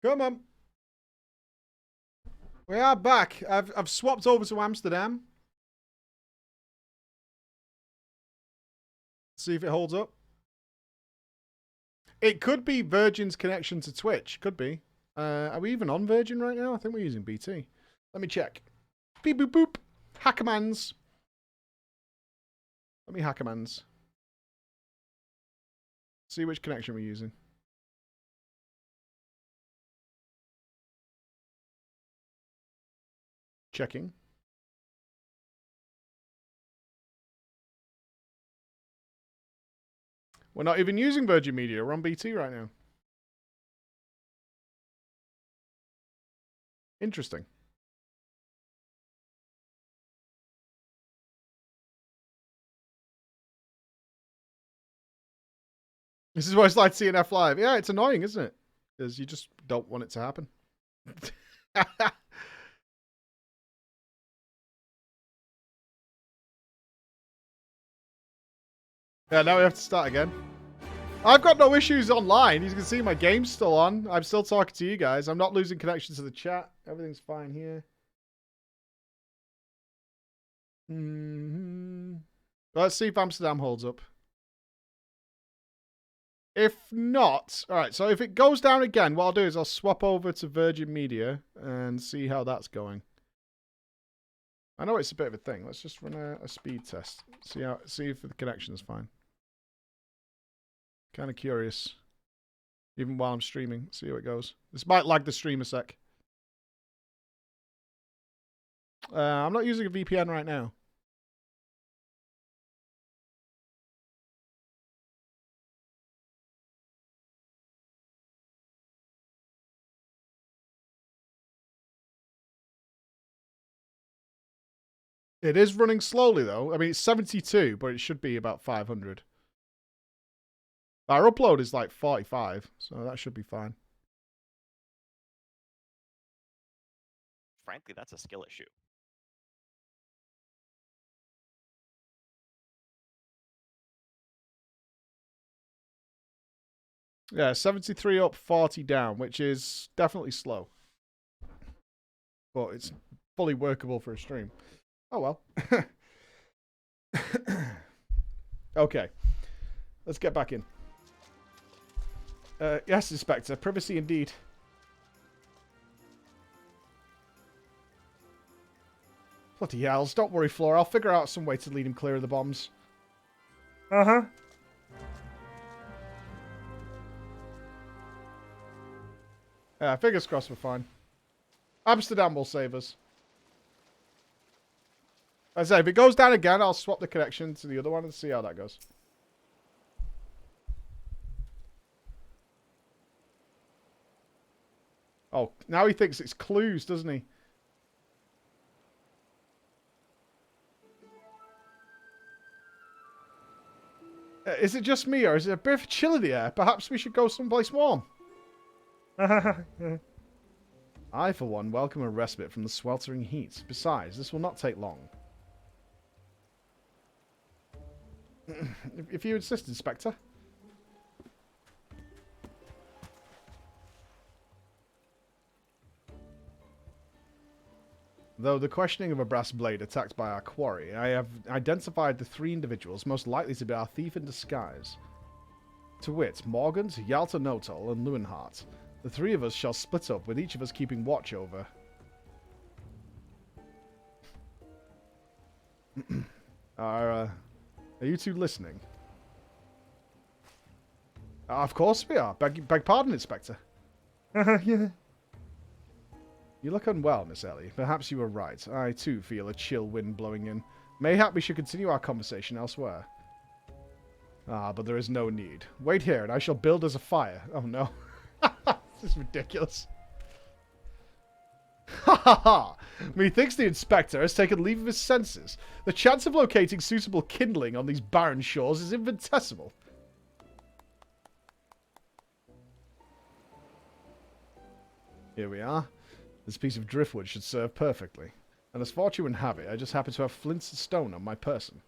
Come on. We are back. I've swapped over to Amsterdam. See if it holds up. It could be Virgin's connection to Twitch. Could be. Are we even on Virgin right now? I think we're using BT. Let me check. Beep boop boop. Hackermans. Let me hackermans. See which connection we're using. Checking. We're not even using Virgin Media. We're on BT right now. Interesting. This is what it's like seeing F Live. Yeah, it's annoying, isn't it? Because you just don't want it to happen. Yeah, now we have to start again. I've got no issues online. You can see my game's still on. I'm still talking to you guys. I'm not losing connection to the chat. Everything's fine here. Let's see if Amsterdam holds up. If not, all right, so if it goes down again, what I'll do is I'll swap over to Virgin Media and see how that's going. I know it's a bit of a thing. Let's just run a speed test. See if the connection is fine. Kind of curious. Even while I'm streaming. See how it goes. This might lag the stream a sec. I'm not using a VPN right now. It is running slowly, though. I mean, it's 72, but it should be about 500. Our upload is like 45, so that should be fine. Frankly, that's a skill issue. Yeah, 73 up, 40 down, which is definitely slow. But it's fully workable for a stream. Oh, well. Okay. Let's get back in. Yes, Inspector. Privacy indeed. Bloody hells. Don't worry, Flora. I'll figure out some way to lead him clear of the bombs. Uh-huh. Yeah, fingers crossed we're fine. Amsterdam will save us. As I say, if it goes down again, I'll swap the connection to the other one and see how that goes. Oh, now he thinks it's clues, doesn't he? Is it just me, or is it a bit of chill in the air? Perhaps we should go someplace warm. I, for one, welcome a respite from the sweltering heat. Besides, this will not take long. If you insist, Inspector. Though the questioning of a brass blade attacked by our quarry, I have identified the 3 individuals most likely to be our thief in disguise. To wit, Morgans, Yalta Notol, and Lewenhart. The 3 of us shall split up, with each of us keeping watch over. Are you 2 listening? Of course we are. Beg pardon, Inspector. Yeah. You look unwell, Miss Ellie. Perhaps you were right. I, too, feel a chill wind blowing in. Mayhap we should continue our conversation elsewhere. Ah, but there is no need. Wait here, and I shall build us a fire. Oh, no. This is ridiculous. Ha ha ha! Methinks the Inspector has taken leave of his senses. The chance of locating suitable kindling on these barren shores is infinitesimal. Here we are. This piece of driftwood should serve perfectly. And as fortune would have it, I just happen to have flint and stone on my person.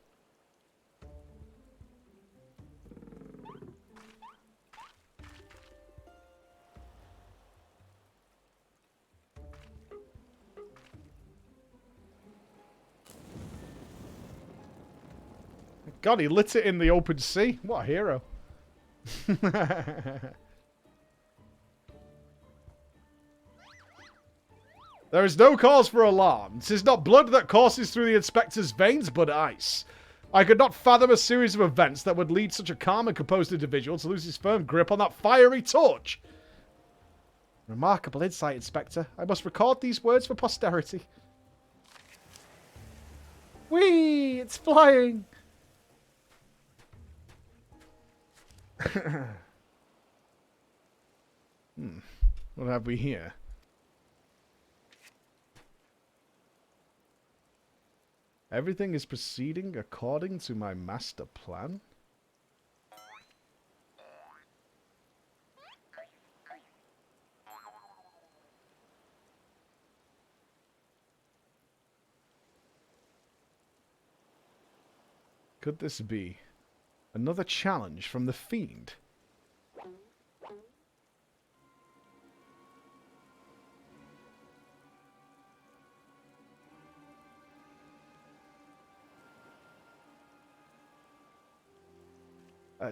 God, he lit it in the open sea. What a hero. There is no cause for alarm. 'Tis not blood that courses through the inspector's veins, but ice. I could not fathom a series of events that would lead such a calm and composed individual to lose his firm grip on that fiery torch. Remarkable insight, Inspector. I must record these words for posterity. Whee! It's flying! What have we here? Everything is proceeding according to my master plan? Could this be another challenge from the Fiend?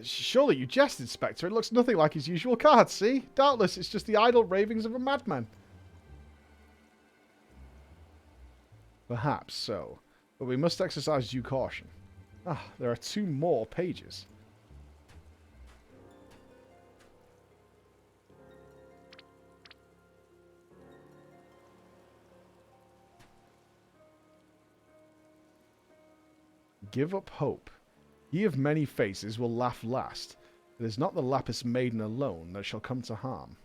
Surely you jest, Inspector. It looks nothing like his usual card, see? Doubtless it's just the idle ravings of a madman. Perhaps so. But we must exercise due caution. Ah, there are 2 more pages. Give up hope. Ye of many faces will laugh last. It is not the Lapis Maiden alone that shall come to harm.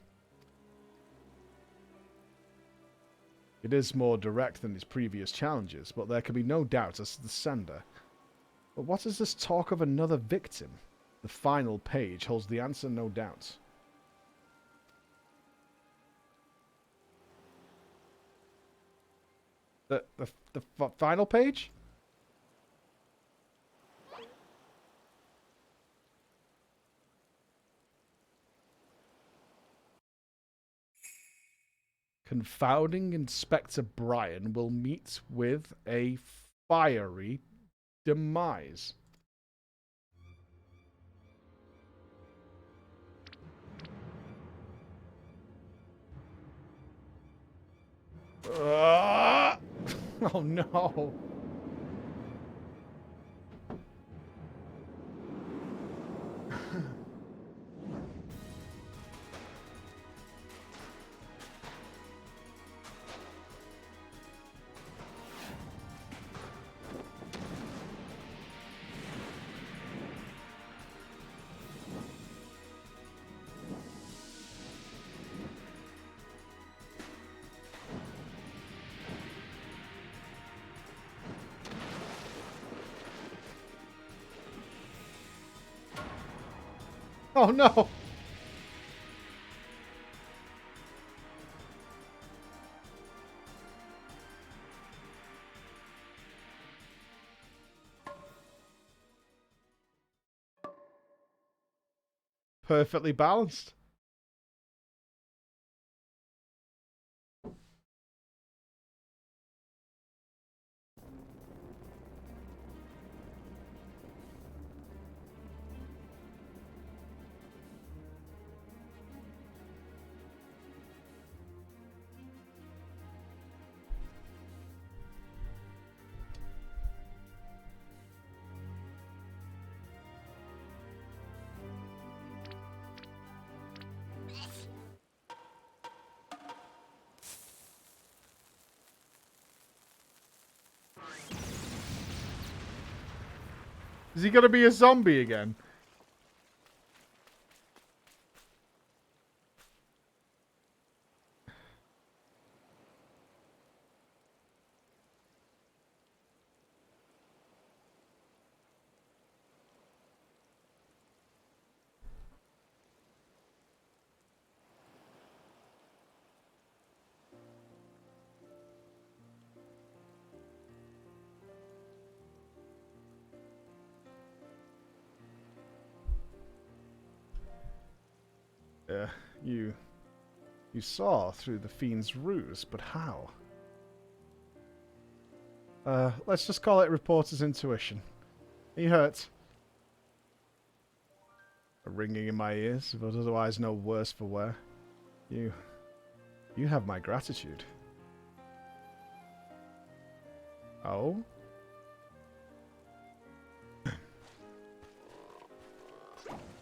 It is more direct than his previous challenges, but there can be no doubt as to the sender. But what is this talk of another victim? The final page holds the answer, no doubt. The final page? Confounding Inspector Brian will meet with a fiery demise. Oh no. Oh no! Perfectly balanced. Is he gonna be a zombie again? You saw through the Fiend's ruse, but how? Let's just call it reporter's intuition. Are you hurt? ringing in my ears, but otherwise no worse for wear. You have my gratitude. Oh?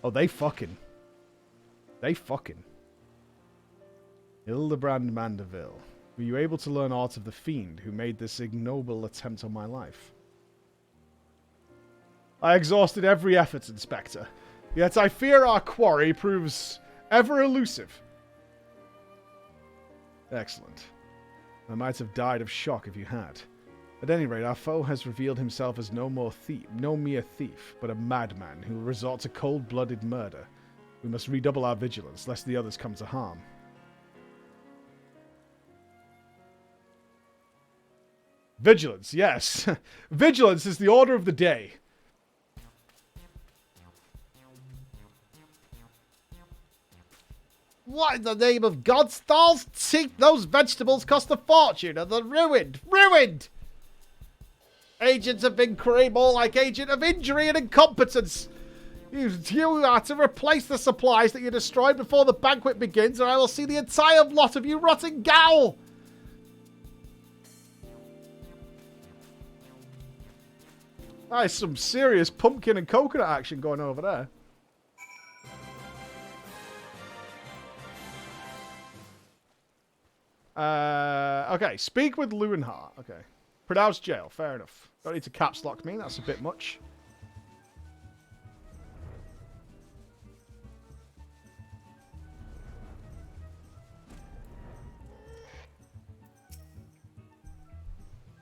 Oh, they fucking. Hildebrand Mandeville. Were you able to learn aught of the fiend who made this ignoble attempt on my life? I exhausted every effort, Inspector. Yet I fear our quarry proves ever elusive. Excellent. I might have died of shock if you had. At any rate, our foe has revealed himself as no mere thief, but a madman who will resort to cold-blooded murder. We must redouble our vigilance, lest the others come to harm. Vigilance, yes. Vigilance is the order of the day. What in the name of God, Stalls? See, those vegetables cost a fortune and they're ruined. Ruined! Agent of inquiry, more like agent of injury and incompetence. You are to replace the supplies that you destroyed before the banquet begins, or I will see the entire lot of you rotting gowl. That is some serious pumpkin and coconut action going over there. Okay, speak with Lewinhart. Okay. Pronounce jail, fair enough. Don't need to caps lock me, that's a bit much.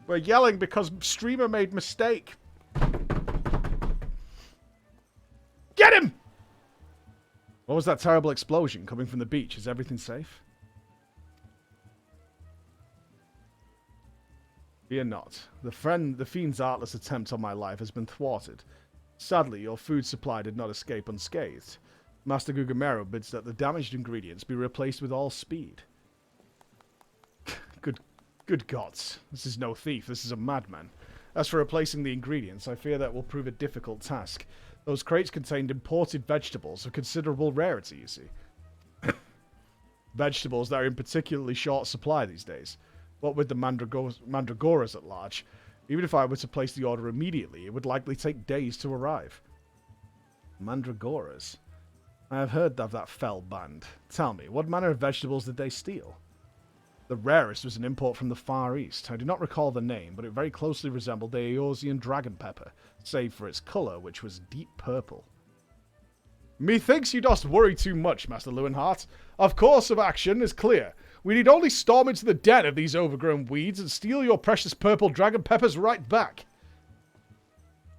We're yelling because streamer made mistake. Get him! What was that terrible explosion coming from the beach? Is everything safe? Fear not. The fiend's artless attempt on my life has been thwarted. Sadly, your food supply did not escape unscathed. Master Gugamero bids that the damaged ingredients be replaced with all speed. Good gods. This is no thief, this is a madman. As for replacing the ingredients, I fear that will prove a difficult task. Those crates contained imported vegetables of considerable rarity, you see. Vegetables that are in particularly short supply these days. What with the mandragoras at large, even if I were to place the order immediately, it would likely take days to arrive. Mandragoras? I have heard of that fell band. Tell me, what manner of vegetables did they steal? The rarest was an import from the Far East. I do not recall the name, but it very closely resembled the Eorzean dragon pepper, save for its colour, which was deep purple. Methinks you dost worry too much, Master Lewinhart. Our course of action is clear. We need only storm into the den of these overgrown weeds and steal your precious purple dragon peppers right back.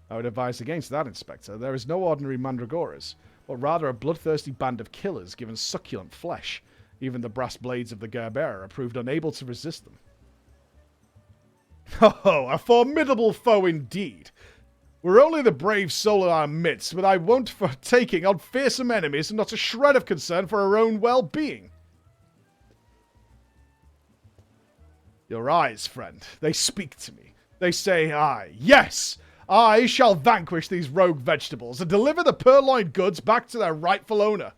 I would advise against that, Inspector. There is no ordinary mandragoras, but rather a bloodthirsty band of killers given succulent flesh. Even the brass blades of the Gerbera are proved unable to resist them. Oh, a formidable foe indeed. We're only the brave soul in our midst, but I won't for taking on fearsome enemies and not a shred of concern for our own well-being. Your eyes, friend, they speak to me. They say, yes, I shall vanquish these rogue vegetables and deliver the purloined goods back to their rightful owner.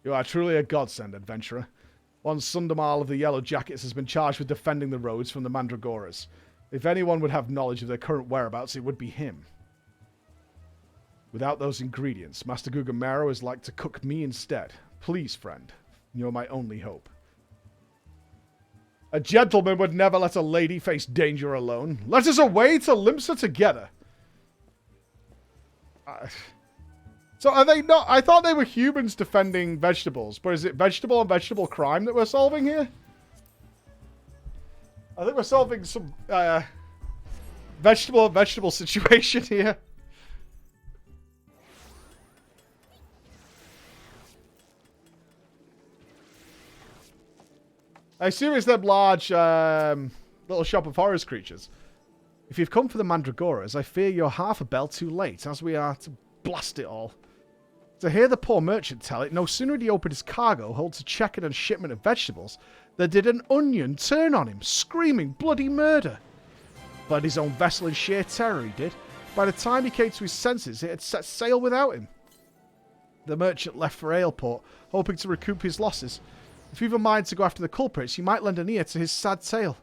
You are truly a godsend, adventurer. One Sundamal of the Yellow Jackets has been charged with defending the roads from the Mandragoras. If anyone would have knowledge of their current whereabouts, it would be him. Without those ingredients, Master Gugamero is like to cook me instead. Please, friend, you're my only hope. A gentleman would never let a lady face danger alone. Let us away to Nupss together. So are they not... I thought they were humans defending vegetables, but is it vegetable and vegetable crime that we're solving here? I think we're solving some vegetable situation here. I assume it's them large little shop of horrors creatures. If you've come for the Mandragoras, I fear you're half a bell too late, as we are to blast it all. To hear the poor merchant tell it, no sooner had he opened his cargo hold to check-in and shipment of vegetables, than did an onion turn on him, screaming bloody murder. Fled his own vessel in sheer terror, he did. By the time he came to his senses, it had set sail without him. The merchant left for Aleport, hoping to recoup his losses. If you've a mind to go after the culprits, you might lend an ear to his sad tale.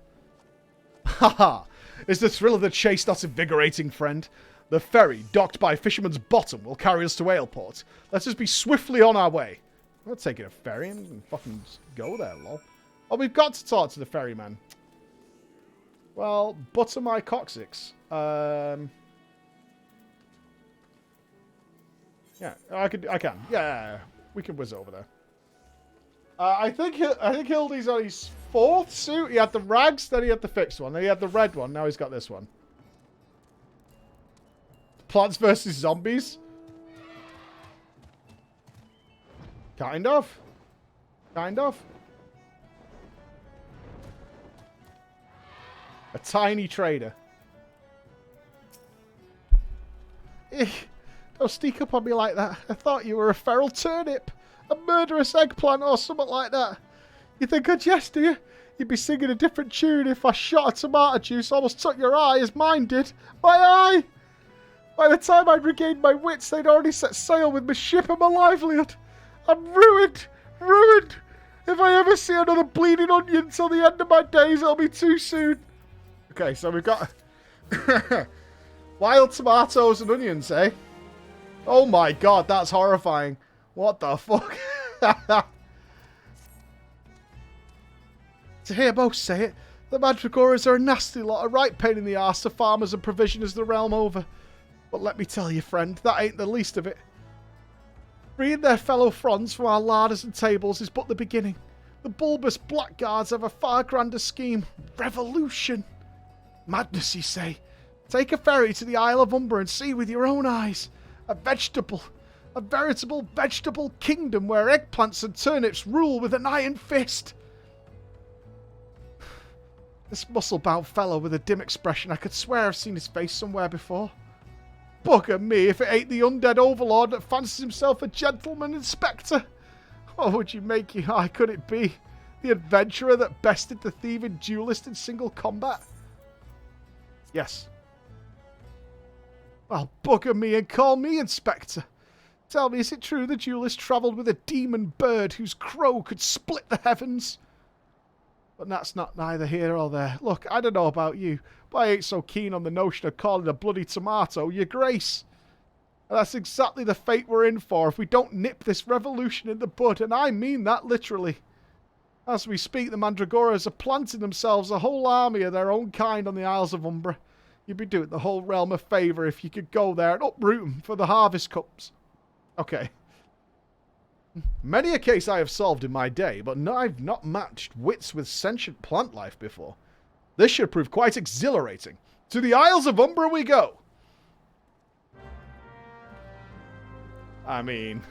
Haha! Is the thrill of the chase not invigorating, friend? The ferry, docked by Fisherman's Bottom, will carry us to Aleport. Let us be swiftly on our way. I'm not taking a ferry. I'm going to fucking go there, lol. Oh, we've got to talk to the ferryman. Well, butter my coccyx. Yeah, I can. Yeah, we can whiz over there. I think Hildy's on his 4th suit. He had the rags, then he had the fixed one. Then he had the red one. Now he's got this one. Plants vs. Zombies. Kind of. Kind of. A tiny trader. Don't sneak up on me like that. I thought you were a feral turnip. A murderous eggplant or something like that. You think I'd jest, do you? You'd be singing a different tune if I shot a tomato juice almost took your eye as mine did. My eye! By the time I'd regained my wits, they'd already set sail with my ship and my livelihood. I'm ruined! Ruined! If I ever see another bleeding onion till the end of my days, it'll be too soon. Okay, so we've got wild tomatoes and onions, eh? Oh my god, that's horrifying. What the fuck? To hear most say it, the Mandragoras are a nasty lot, a right pain in the arse to farmers and provisioners the realm over. But let me tell you, friend, that ain't the least of it. Freeing their fellow fronds from our larders and tables is but the beginning. The bulbous blackguards have a far grander scheme. Revolution. Madness, you say? Take a ferry to the Isle of Umber and see with your own eyes. A veritable vegetable kingdom where eggplants and turnips rule with an iron fist. This muscle-bound fellow with a dim expression, I could swear I've seen his face somewhere before. Bugger me if it ain't the undead overlord that fancies himself a gentleman inspector. What would you make your eye could it be? The adventurer that bested the thieving duelist in single combat? Yes. Well, bugger me and call me inspector. Tell me, is it true the duelist travelled with a demon bird whose crow could split the heavens? But that's not neither here or there. Look, I don't know about you, but I ain't so keen on the notion of calling a bloody tomato your grace. And that's exactly the fate we're in for if we don't nip this revolution in the bud, and I mean that literally. As we speak, the Mandragoras are planting themselves a whole army of their own kind on the Isles of Umbra. You'd be doing the whole realm a favour if you could go there and uproot them for the harvest cups. Okay. Many a case I have solved in my day, but I've not matched wits with sentient plant life before. This should prove quite exhilarating. To the Isles of Umbra we go! I mean...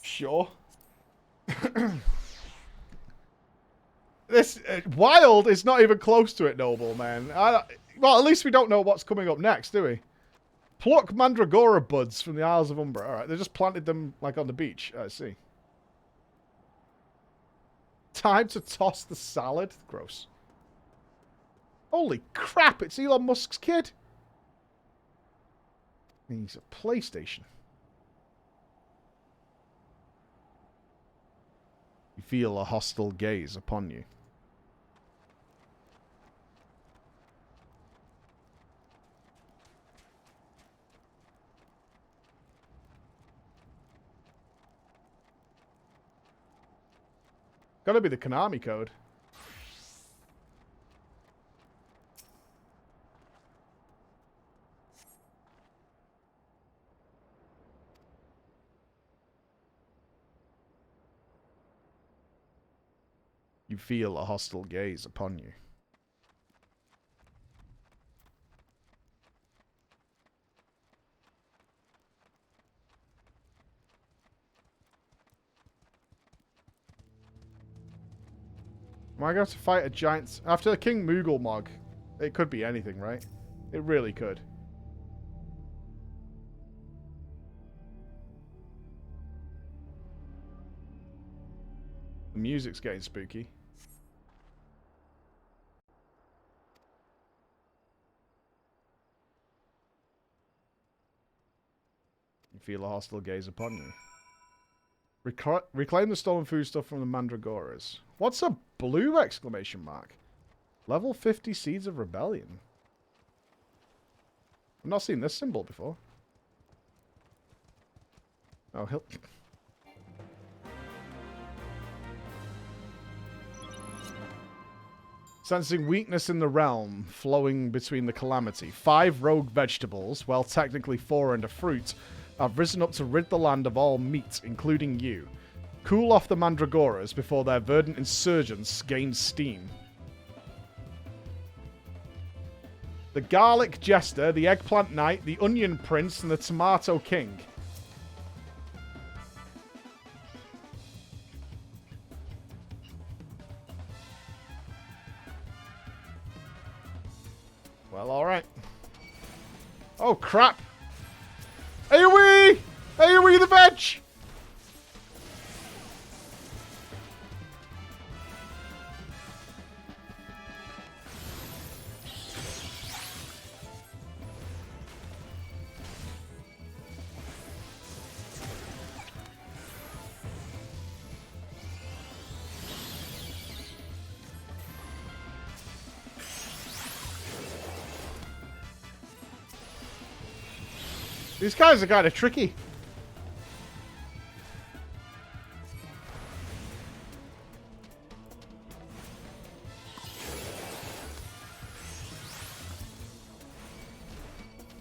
sure. This... wild is not even close to it, noble, man. Well, at least we don't know what's coming up next, do we? Pluck Mandragora buds from the Isles of Umbra. Alright, they just planted them, like, on the beach. I see. Time to toss the salad. Gross. Holy crap, it's Elon Musk's kid. He's a PlayStation. You feel a hostile gaze upon you. Gotta be the Konami code. You feel a hostile gaze upon you. Am I going to fight a giant... After the King Moogle Mog, it could be anything, right? It really could. The music's getting spooky. You feel a hostile gaze upon you. Reclaim the stolen food stuff from the Mandragoras. What's a blue exclamation mark? Level 50 Seeds of Rebellion. I've not seen this symbol before. Oh, Sensing weakness in the realm flowing between the calamity. 5 rogue vegetables, well technically 4 and a fruit, have risen up to rid the land of all meat, including you. Cool off the Mandragoras before their verdant insurgents gain steam. The Garlic Jester, the Eggplant Knight, the Onion Prince, and the Tomato King. Well, alright. Oh, crap! AoE! AoE the veg! These guys are kind of tricky.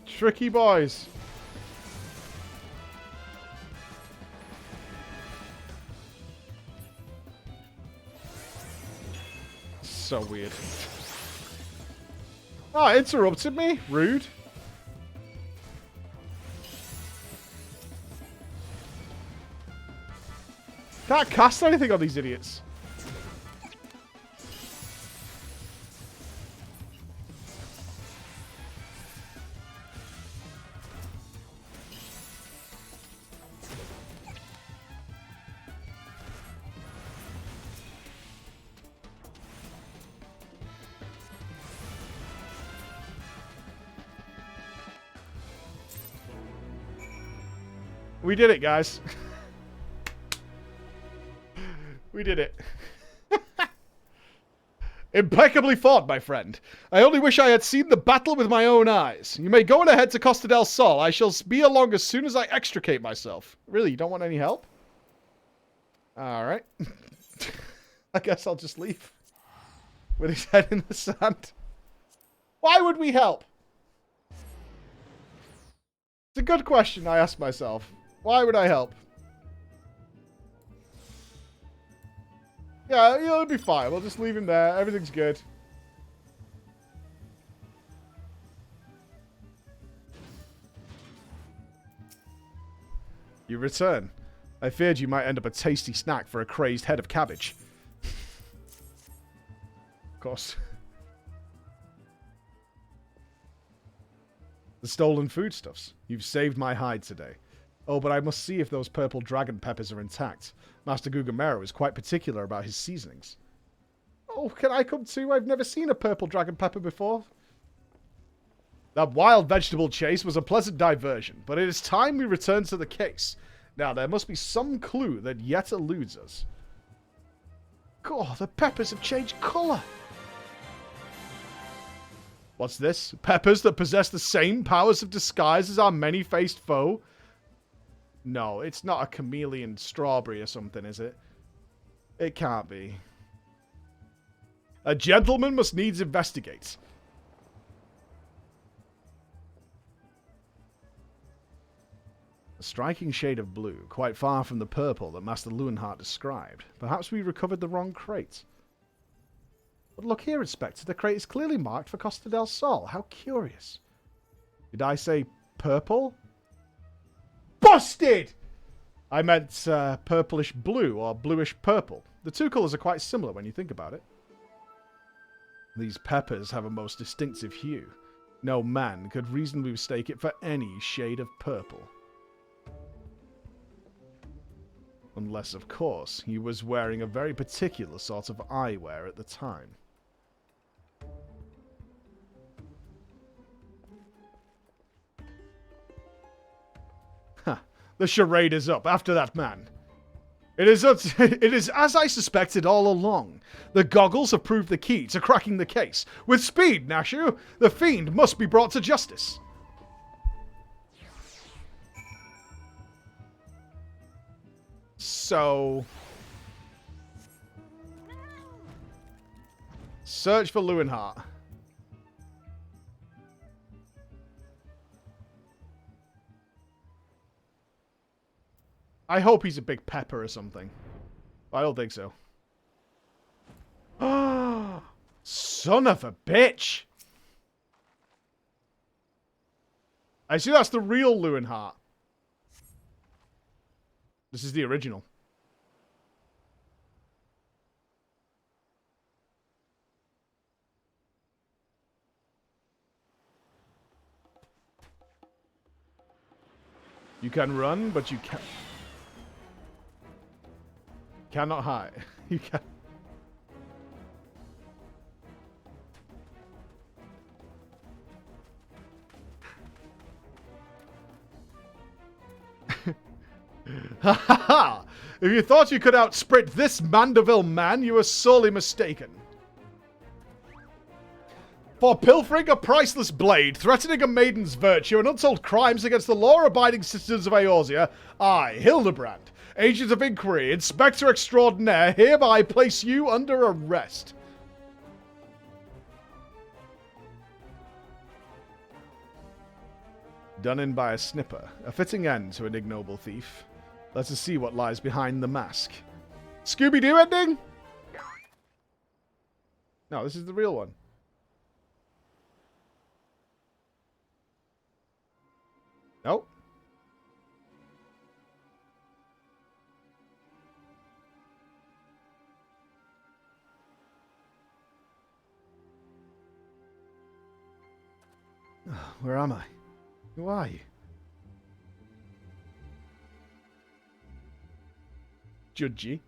Tricky boys. So weird. Oh, interrupted me? Rude. Can't cast anything on these idiots. We did it, guys. We did it. Impeccably fought, my friend. I only wish I had seen the battle with my own eyes. You may go on ahead to Costa del Sol. I shall be along as soon as I extricate myself. Really, you don't want any help? Alright. I guess I'll just leave. With his head in the sand. Why would we help? It's a good question I ask myself. Why would I help? Yeah, it'll be fine. We'll just leave him there. Everything's good. You return. I feared you might end up a tasty snack for a crazed head of cabbage. Of course. The stolen foodstuffs. You've saved my hide today. Oh, but I must see if those purple dragon peppers are intact. Master Gugamero is quite particular about his seasonings. Oh, can I come too? I've never seen a purple dragon pepper before. That wild vegetable chase was a pleasant diversion, but it is time we return to the case. Now, there must be some clue that yet eludes us. God, the peppers have changed colour. What's this? Peppers that possess the same powers of disguise as our many-faced foe? No, it's not a chameleon strawberry or something, is it? It can't be. A gentleman must needs investigate. A striking shade of blue, quite far from the purple that Master Lewenhart described. Perhaps we recovered the wrong crate. But look here, Inspector. The crate is clearly marked for Costa del Sol. How curious. Did I say purple? Busted! I meant purplish blue or bluish purple. The two colours are quite similar when you think about it. These peppers have a most distinctive hue. No man could reasonably mistake it for any shade of purple. Unless, of course, he was wearing a very particular sort of eyewear at the time. Ha! The charade is up after that man. It is as I suspected all along. The goggles have proved the key to cracking the case. With speed, Nashu! The fiend must be brought to justice. So... search for Lewinhart. I hope he's a big pepper or something. I don't think so. Son of a bitch! I see that's the real Lewinhart. This is the original. You can run, but you cannot hide. You can. Ha ha ha! If you thought you could outsprint this Mandeville man, you were sorely mistaken. For pilfering a priceless blade, threatening a maiden's virtue, and untold crimes against the law-abiding citizens of Eorzea, I, Hildebrand, Agent of Inquiry, Inspector Extraordinaire, hereby place you under arrest. Done in by a snipper, a fitting end to an ignoble thief. Let us see what lies behind the mask. Scooby-Doo ending? No, this is the real one. Nope. Where am I? Who are you? Judgy.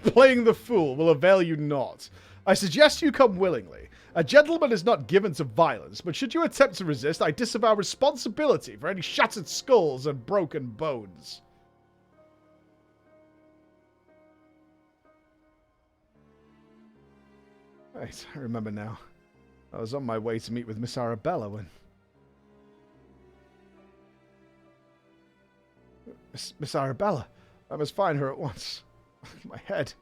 Playing the fool will avail you not. I suggest you come willingly. A gentleman is not given to violence, but should you attempt to resist, I disavow responsibility for any shattered skulls and broken bones. Right, I remember now. I was on my way to meet with Miss Arabella when... Miss Arabella? I must find her at once. My head.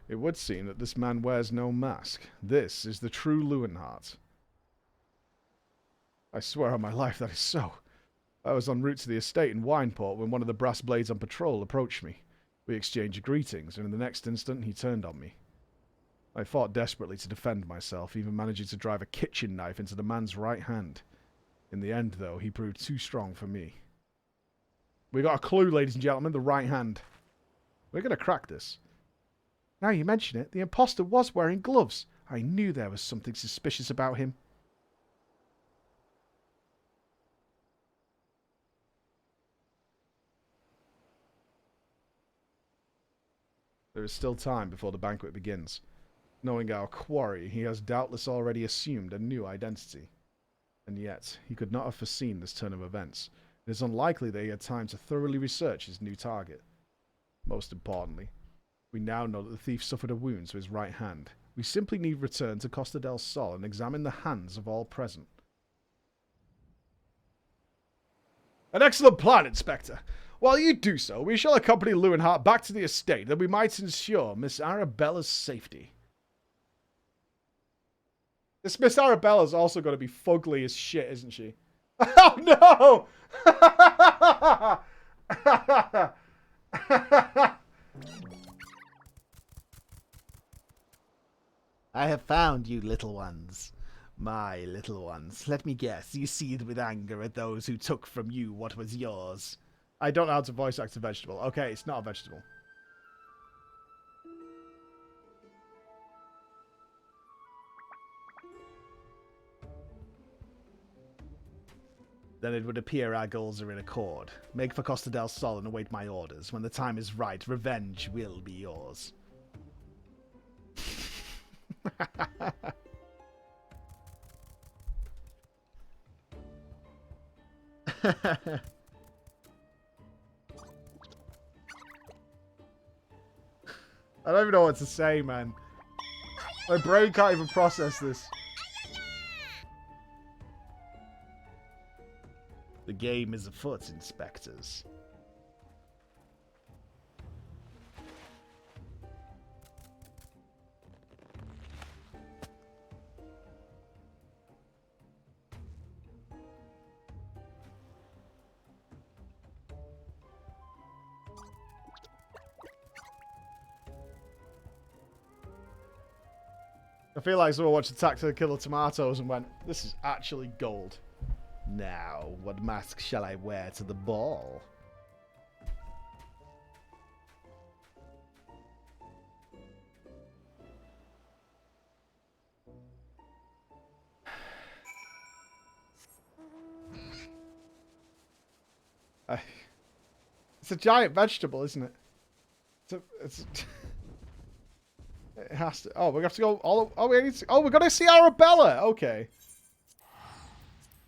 It would seem that this man wears no mask. This is the true Lewinhart. I swear on my life that is so. I was en route to the estate in Wineport when one of the brass blades on patrol approached me. We exchanged greetings, and in the next instant he turned on me. I fought desperately to defend myself, even managing to drive a kitchen knife into the man's right hand. In the end, though, he proved too strong for me. We got a clue, ladies and gentlemen, the right hand. We're going to crack this. Now you mention it, the imposter was wearing gloves. I knew there was something suspicious about him. There is still time before the banquet begins. Knowing our quarry, he has doubtless already assumed a new identity. And yet, he could not have foreseen this turn of events. It is unlikely that he had time to thoroughly research his new target. Most importantly, we now know that the thief suffered a wound to his right hand. We simply need return to Costa del Sol and examine the hands of all present. An excellent plan, Inspector. While you do so, we shall accompany Lewinhart back to the estate, that we might ensure Miss Arabella's safety. This Miss Arabella's also going to be fugly as shit, isn't she? Oh, no! I have found you, little ones. My little ones. Let me guess, you seethe with anger at those who took from you what was yours. I don't know how to voice act a vegetable. Okay, it's not a vegetable. Then it would appear our goals are in accord. Make for Costa del Sol and await my orders. When the time is right, revenge will be yours. I don't even know what to say, man. My brain can't even process this. The game is afoot, inspectors. I feel like someone watched Attack to Kill the Tomatoes and went, this is actually gold. Now, what mask shall I wear to the ball? It's a giant vegetable, isn't it? It's it has to. Oh, we have to go all. Oh, we need to, oh, we're gonna see Arabella. Okay.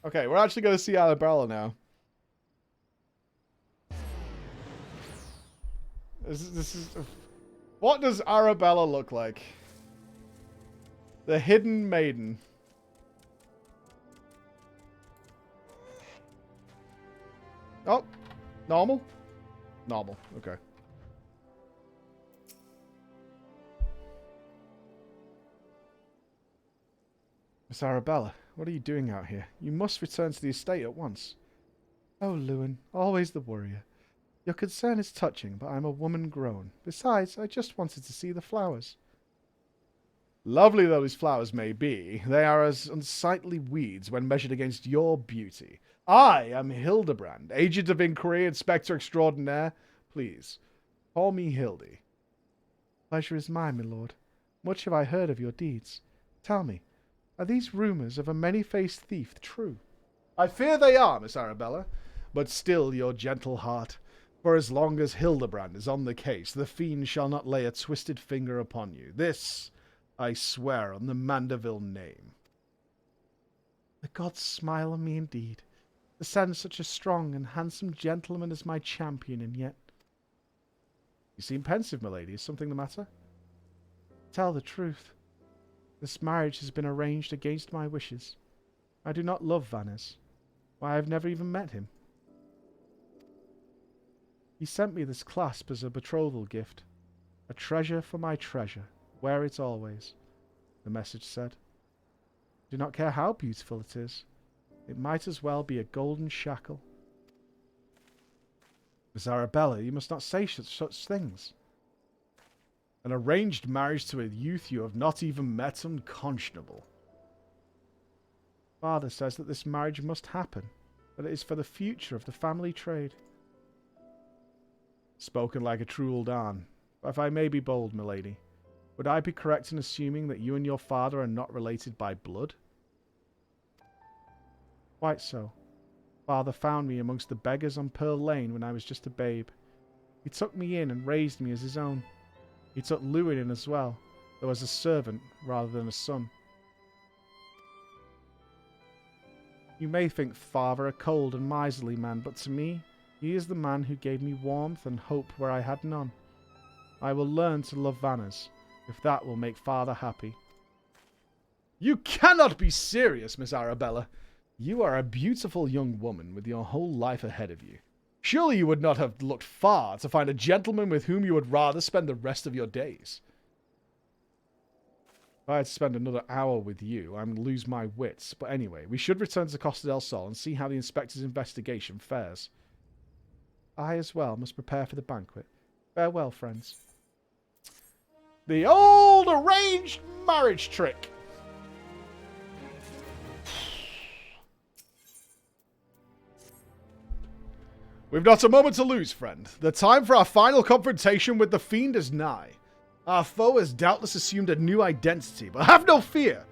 Okay, we're actually gonna see Arabella now. This is. What does Arabella look like? The hidden maiden. Oh, normal? Normal, okay. Miss Arabella, what are you doing out here? You must return to the estate at once. Oh, Lewin, always the worrier. Your concern is touching, but I'm a woman grown. Besides, I just wanted to see the flowers. Lovely though these flowers may be, they are as unsightly weeds when measured against your beauty. I am Hildebrand, Agent of Inquiry, Inspector Extraordinaire. Please, call me Hildy. Pleasure is mine, my lord. Much have I heard of your deeds. Tell me, are these rumours of a many-faced thief true? I fear they are, Miss Arabella, but still your gentle heart. For as long as Hildebrand is on the case, the fiend shall not lay a twisted finger upon you. This I swear on the Mandeville name. The gods smile on me indeed, to send such a strong and handsome gentleman as my champion, and yet... You seem pensive, my lady. Is something the matter? Tell the truth. This marriage has been arranged against my wishes. I do not love Vannes. Why, I have never even met him. He sent me this clasp as a betrothal gift. A treasure for my treasure. Wear it always, the message said. Do not care how beautiful it is. It might as well be a golden shackle. Miss Arabella, you must not say such things. An arranged marriage to a youth you have not even met, unconscionable. Father says that this marriage must happen, that it is for the future of the family trade. Spoken like a true old Arn. But if I may be bold, milady, would I be correct in assuming that you and your father are not related by blood? Quite so. Father found me amongst the beggars on Pearl Lane when I was just a babe. He took me in and raised me as his own. He took Lewin in as well, though as a servant rather than a son. You may think Father a cold and miserly man, but to me, he is the man who gave me warmth and hope where I had none. I will learn to love Vannes, if that will make Father happy. You cannot be serious, Miss Arabella. You are a beautiful young woman with your whole life ahead of you. Surely you would not have looked far to find a gentleman with whom you would rather spend the rest of your days. If I had to spend another hour with you, I would lose my wits. But anyway, we should return to Costa del Sol and see how the inspector's investigation fares. I as well must prepare for the banquet. Farewell, friends. The old arranged marriage trick. We've not a moment to lose, friend. The time for our final confrontation with the fiend is nigh. Our foe has doubtless assumed a new identity, but have no fear.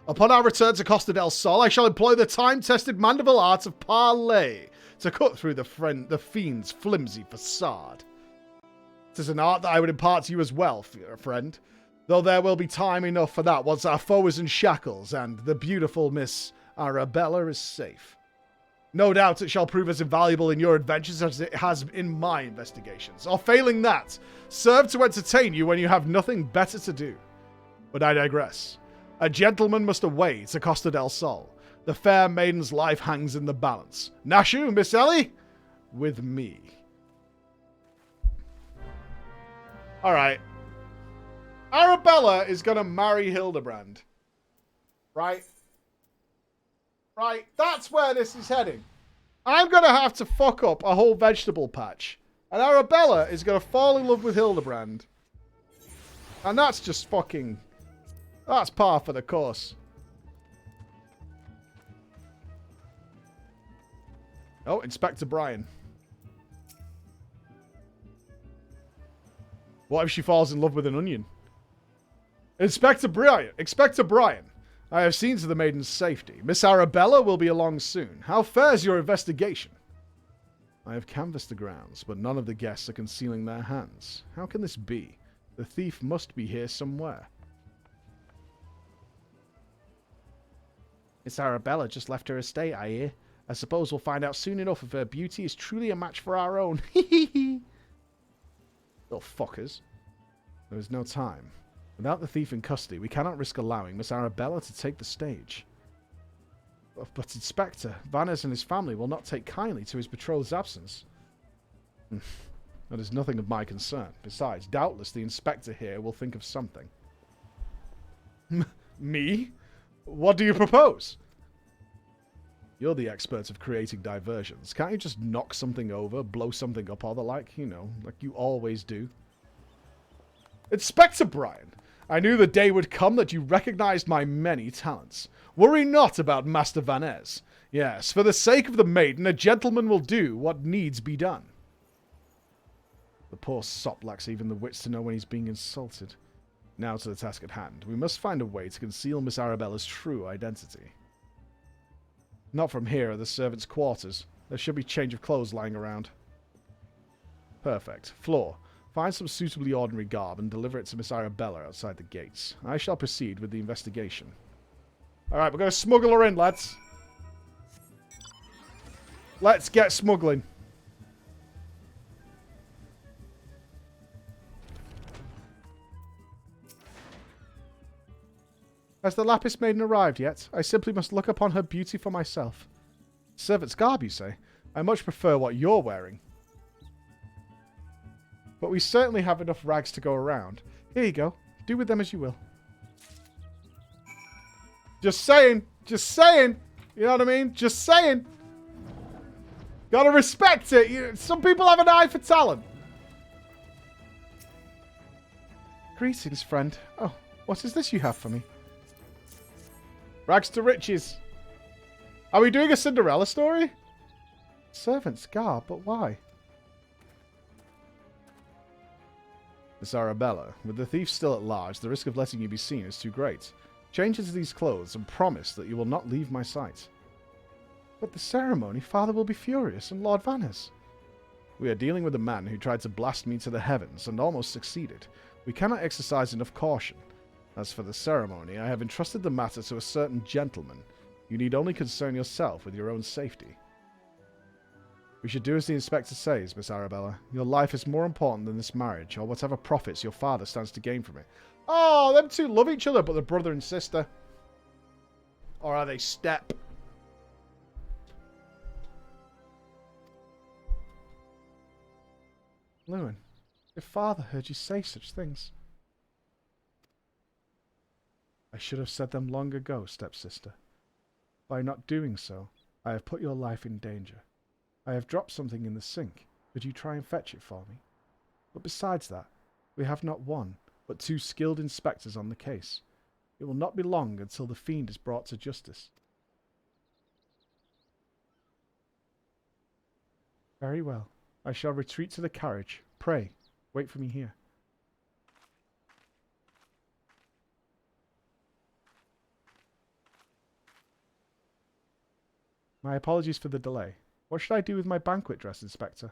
Upon our return to Costa del Sol, I shall employ the time-tested mandible art of parley to cut through the fiend's flimsy facade. It is an art that I would impart to you as well, friend, though there will be time enough for that once our foe is in shackles and the beautiful Miss Arabella is safe. No doubt it shall prove as invaluable in your adventures as it has in my investigations, or failing that, serve to entertain you when you have nothing better to do. But I digress. A gentleman must away to Costa del Sol. The fair maiden's life hangs in the balance. Nashu, Miss Ellie? With me. Alright. Arabella is going to marry Hildebrand. Right? Right? That's where this is heading. I'm going to have to fuck up a whole vegetable patch. And Arabella is going to fall in love with Hildebrand. And that's just fucking... That's par for the course. Oh, Inspector Brian. What if she falls in love with an onion? Inspector Brian! Inspector Brian! I have seen to the maiden's safety. Miss Arabella will be along soon. How fares your investigation? I have canvassed the grounds, but none of the guests are concealing their hands. How can this be? The thief must be here somewhere. Miss Arabella just left her estate, I hear. I suppose we'll find out soon enough if her beauty is truly a match for our own. Little fuckers. There is no time. Without the thief in custody, we cannot risk allowing Miss Arabella to take the stage. But Inspector, Vannes and his family will not take kindly to his betrothed's absence. That is nothing of my concern. Besides, doubtless the Inspector here will think of something. Me? What do you propose? You're the expert of creating diversions. Can't you just knock something over, blow something up or the like? You know, like you always do. Inspector Brian, I knew the day would come that you recognized my many talents. Worry not about Master Vannes. Yes, for the sake of the maiden, a gentleman will do what needs be done. The poor sop lacks even the wits to know when he's being insulted. Now to the task at hand. We must find a way to conceal Miss Arabella's true identity. Not from here are the servants' quarters. There should be change of clothes lying around. Perfect. Floor. Find some suitably ordinary garb and deliver it to Miss Arabella outside the gates. I shall proceed with the investigation. Alright, we're going to smuggle her in, lads. Let's get smuggling. Has the Lapis Maiden arrived yet? I simply must look upon her beauty for myself. Servant's garb, you say? I much prefer what you're wearing. But we certainly have enough rags to go around. Here you go. Do with them as you will. Just saying. Just saying. You know what I mean? Just saying. Gotta respect it. Some people have an eye for talent. Greetings, friend. Oh, what is this you have for me? Rags to riches. Are we doing a Cinderella story? Servant's garb, but why? Miss Arabella, with the thief still at large, the risk of letting you be seen is too great. Change into these clothes and promise that you will not leave my sight. But the ceremony, Father will be furious, and Lord Vannes. We are dealing with a man who tried to blast me to the heavens and almost succeeded. We cannot exercise enough caution. As for the ceremony, I have entrusted the matter to a certain gentleman. You need only concern yourself with your own safety. We should do as the inspector says, Miss Arabella. Your life is more important than this marriage, or whatever profits your father stands to gain from it. Oh, them two love each other, but they're brother and sister. Or are they step? Lewin, your father heard you say such things. I should have said them long ago, stepsister. By not doing so, I have put your life in danger. I have dropped something in the sink. Could you try and fetch it for me? But besides that, we have not one, but two skilled inspectors on the case. It will not be long until the fiend is brought to justice. Very well. I shall retreat to the carriage. Pray, wait for me here. My apologies for the delay. What should I do with my banquet dress, Inspector?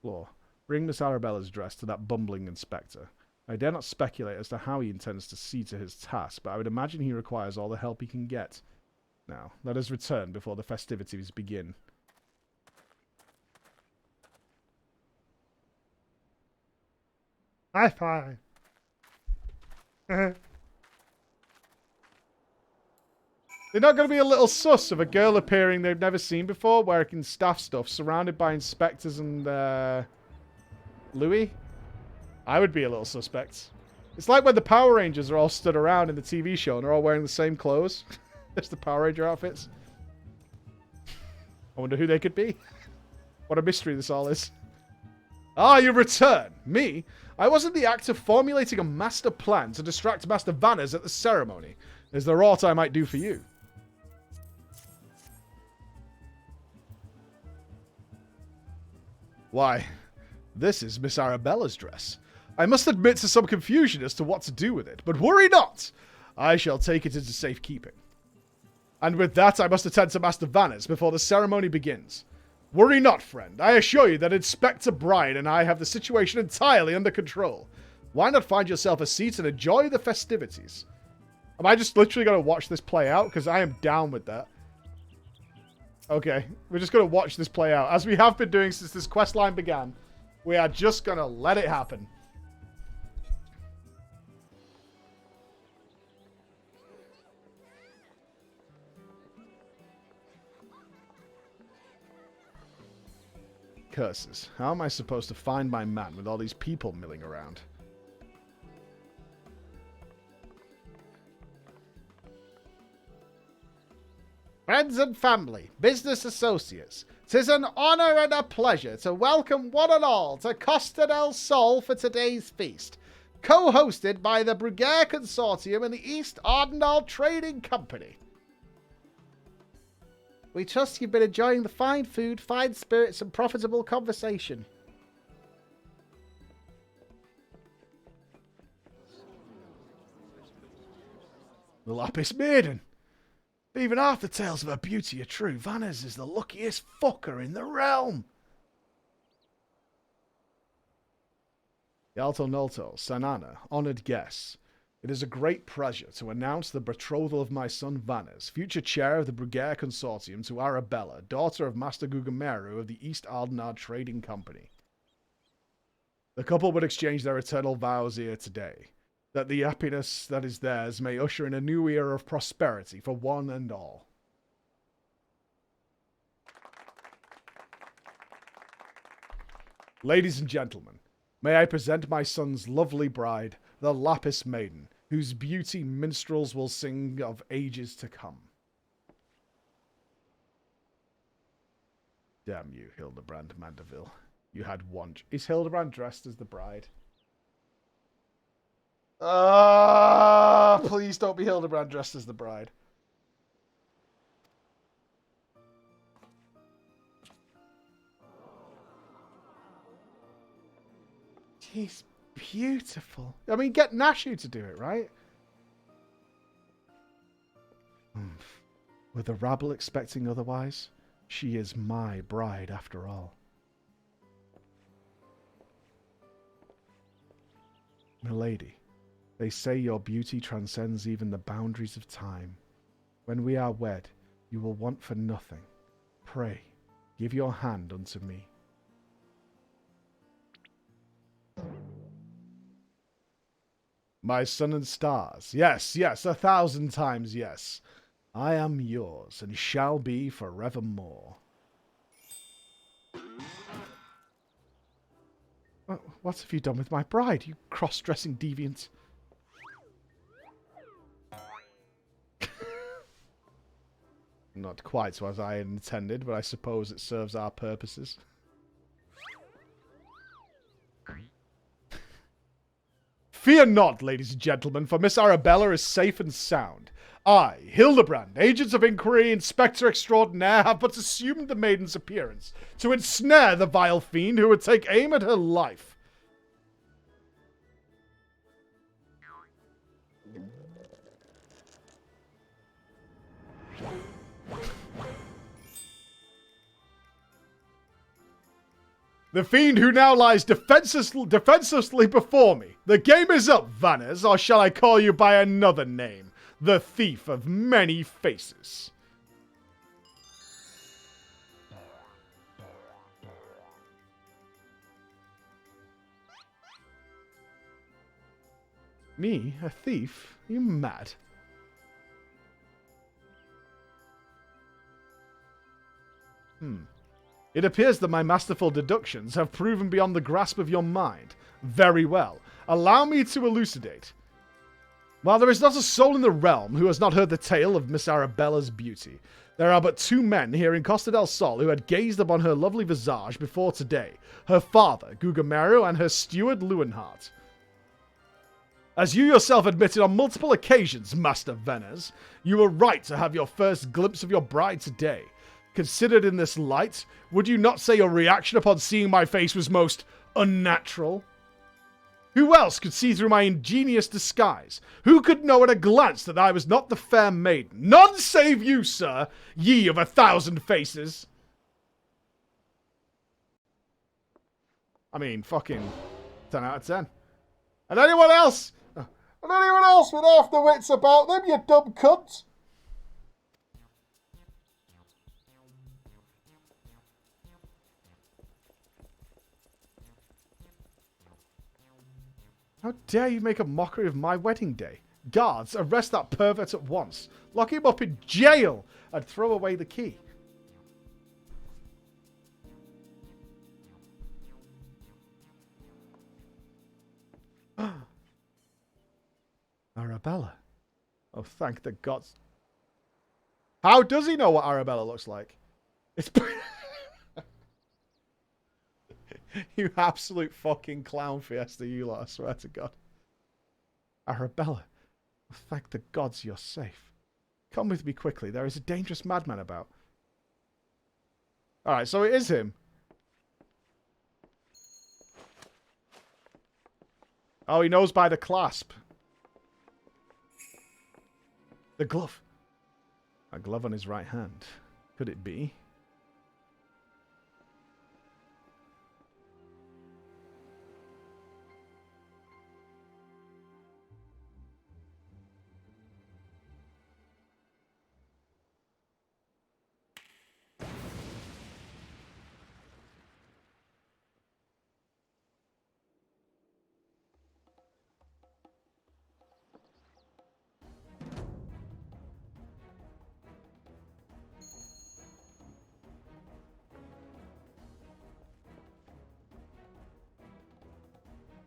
Floor. Bring Miss Arabella's dress to that bumbling inspector. I dare not speculate as to how he intends to see to his task, but I would imagine he requires all the help he can get. Now, let us return before the festivities begin. High five! They're not going to be a little sus of a girl appearing they've never seen before, wearing staff stuff, surrounded by inspectors and, Louis? I would be a little suspect. It's like when the Power Rangers are all stood around in the TV show and they're all wearing the same clothes. It's the Power Ranger outfits. I wonder who they could be. What a mystery this all is. Ah, you return. Me? I was in the act of formulating a master plan to distract Master Vanners at the ceremony. Is there aught I might do for you? Why, this is Miss Arabella's dress. I must admit to some confusion as to what to do with it, but worry not! I shall take it into safekeeping. And with that, I must attend to Master Vanners before the ceremony begins. Worry not, friend. I assure you that Inspector Bryan and I have the situation entirely under control. Why not find yourself a seat and enjoy the festivities? Am I just literally going to watch this play out? Because I am down with that. Okay, we're just going to watch this play out. As we have been doing since this quest line began, we are just going to let it happen. Curses. How am I supposed to find my man with all these people milling around? Friends and family, business associates, 'tis an honor and a pleasure to welcome one and all to Costa del Sol for today's feast, co-hosted by the Bruguère Consortium and the East Ardenal Trading Company. We trust you've been enjoying the fine food, fine spirits, and profitable conversation. The Lapis Maiden. Even half the tales of her beauty are true. Vanners is the luckiest fucker in the realm. Yalto Nolto, Sanana, honoured guests. It is a great pleasure to announce the betrothal of my son Vanners, future chair of the Bruguère Consortium, to Arabella, daughter of Master Gugameru of the East Aldenard Trading Company. The couple would exchange their eternal vows here today, that the happiness that is theirs may usher in a new era of prosperity for one and all. Ladies and gentlemen, may I present my son's lovely bride, the Lapis Maiden, whose beauty minstrels will sing of ages to come. Damn you, Hildebrand Mandeville. You had one... Is Hildebrand dressed as the bride? Please don't be Hildebrand dressed as the bride. She's beautiful. I mean, get Nashu to do it, right? Were the rabble expecting otherwise? She is my bride after all. Milady, they say your beauty transcends even the boundaries of time. When we are wed, you will want for nothing. Pray, give your hand unto me. My sun and stars. Yes, yes, 1,000 times yes. I am yours and shall be forevermore. What have you done with my bride, you cross-dressing deviant? Not quite as I intended, but I suppose it serves our purposes. Fear not, ladies and gentlemen, for Miss Arabella is safe and sound. I, Hildebrand, Agents of Inquiry, Inspector Extraordinaire, have but assumed the maiden's appearance to ensnare the vile fiend who would take aim at her life. The fiend who now lies defenselessly before me. The game is up, Vanners, or shall I call you by another name? The thief of many faces. Me? A thief? Are you mad? It appears that my masterful deductions have proven beyond the grasp of your mind. Very well. Allow me to elucidate. While there is not a soul in the realm who has not heard the tale of Miss Arabella's beauty, there are but 2 men here in Costa del Sol who had gazed upon her lovely visage before today. Her father, Gugamero, and her steward, Lewenhart. As you yourself admitted on multiple occasions, Master Venners, you were right to have your first glimpse of your bride today. Considered in this light, would you not say your reaction upon seeing my face was most unnatural? Who else could see through my ingenious disguise? Who could know at a glance that I was not the fair maiden? None save you, sir, ye of 1,000 faces. I mean, fucking 10 out of 10. And anyone else? And anyone else with half the wits about them, you dumb cunt? How dare you make a mockery of my wedding day? Guards, arrest that pervert at once. Lock him up in jail and throw away the key. Arabella. Oh, thank the gods. How does he know what Arabella looks like? It's... You absolute fucking clown fiesta, you lot, I swear to God. Arabella, oh, thank the gods you're safe. Come with me quickly, there is a dangerous madman about. Alright, so it is him. Oh, he knows by the clasp. The glove. A glove on his right hand. Could it be?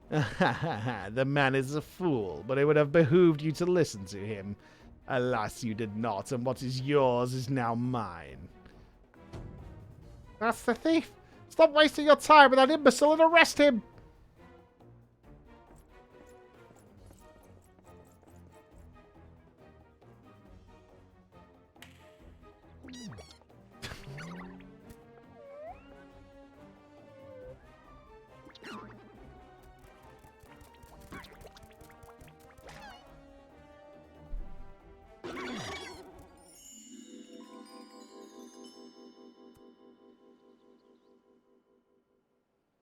The man is a fool, but it would have behooved you to listen to him. Alas, you did not, and what is yours is now mine. That's the thief! Stop wasting your time with that imbecile and arrest him!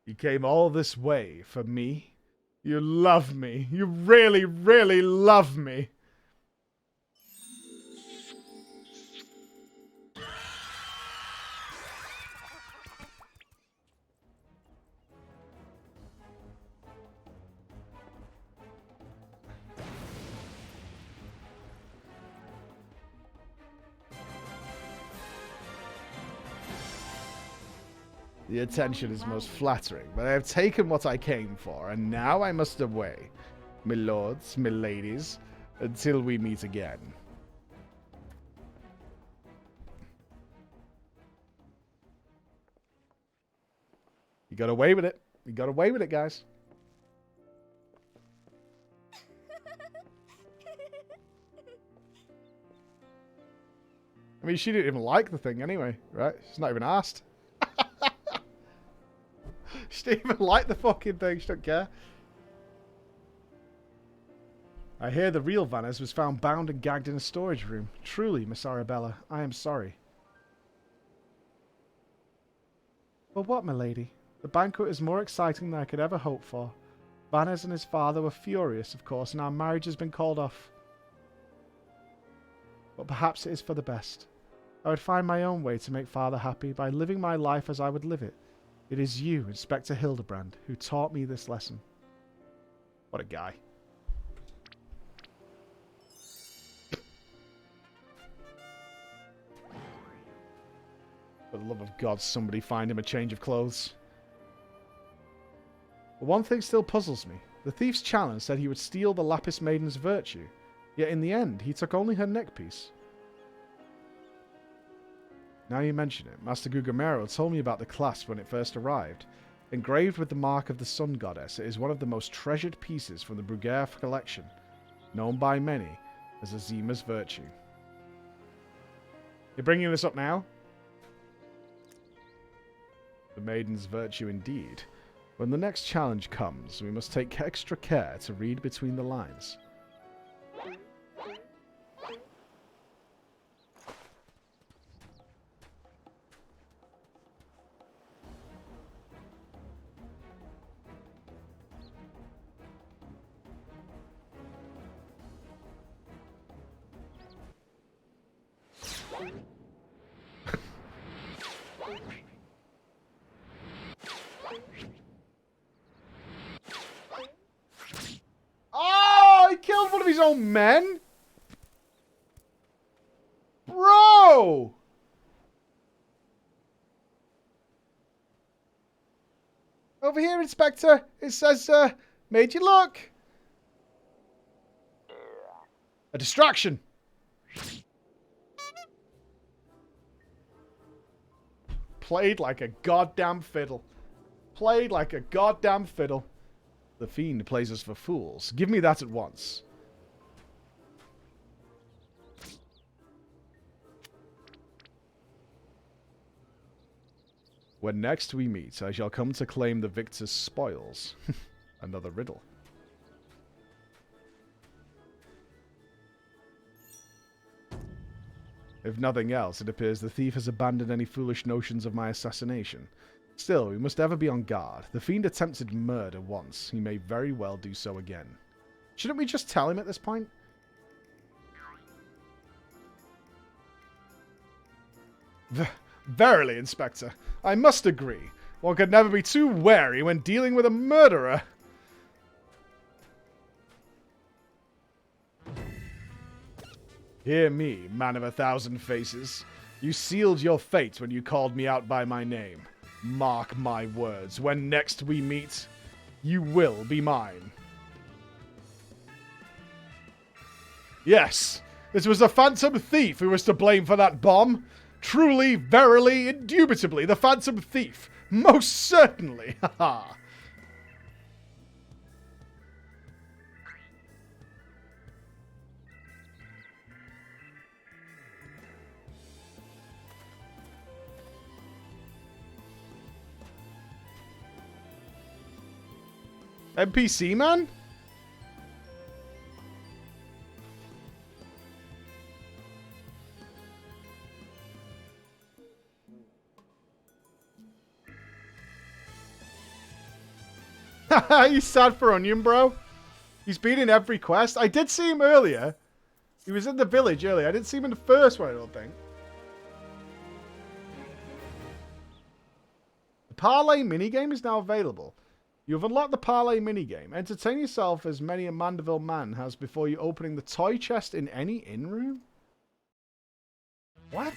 You came all this way for me? You love me. You really, really love me. The attention is most flattering, but I have taken what I came for, and now I must away, my lords, my ladies, until we meet again. You got away with it. You got away with it, guys. I mean, she didn't even like the thing anyway, right? She's not even asked. She didn't even like the fucking thing. She don't care. I hear the real Vanners was found bound and gagged in a storage room. Truly, Miss Arabella, I am sorry. But what, my lady? The banquet is more exciting than I could ever hope for. Vannes and his father were furious, of course, and our marriage has been called off. But perhaps it is for the best. I would find my own way to make father happy by living my life as I would live it. It is you, Inspector Hildebrand, who taught me this lesson. What a guy. For the love of God, somebody find him a change of clothes. But one thing still puzzles me. The thief's challenge said he would steal the Lapis Maiden's virtue, yet in the end he took only her neckpiece. Now you mention it, Master Gugamero told me about the clasp when it first arrived. Engraved with the mark of the Sun Goddess, it is one of the most treasured pieces from the Bruguère collection, known by many as Azima's virtue. You're bringing this up now? The Maiden's virtue indeed. When the next challenge comes, we must take extra care to read between the lines. Oh, he killed one of his own men? Bro! Over here, Inspector. It says, made you look. A distraction. Played like a goddamn fiddle. Played like a goddamn fiddle. The fiend plays us for fools. Give me that at once. When next we meet, I shall come to claim the victor's spoils. Another riddle. If nothing else, it appears the thief has abandoned any foolish notions of my assassination. Still, we must ever be on guard. The fiend attempted murder once. He may very well do so again. Shouldn't we just tell him at this point? Verily, Inspector, I must agree. One could never be too wary when dealing with a murderer. Hear me, man of 1,000 faces. You sealed your fate when you called me out by my name. Mark my words, when next we meet, you will be mine. Yes, it was the Phantom Thief who was to blame for that bomb. Truly, verily, indubitably, the Phantom Thief. Most certainly, haha. NPC, man? He's sad for Onion, bro. He's been in every quest. I did see him earlier. He was in the village earlier. I didn't see him in the first one, I don't think. The Parlay minigame is now available. You have unlocked the Parlay minigame. Entertain yourself as many a Mandeville man has before you opening the toy chest in any inn room. What?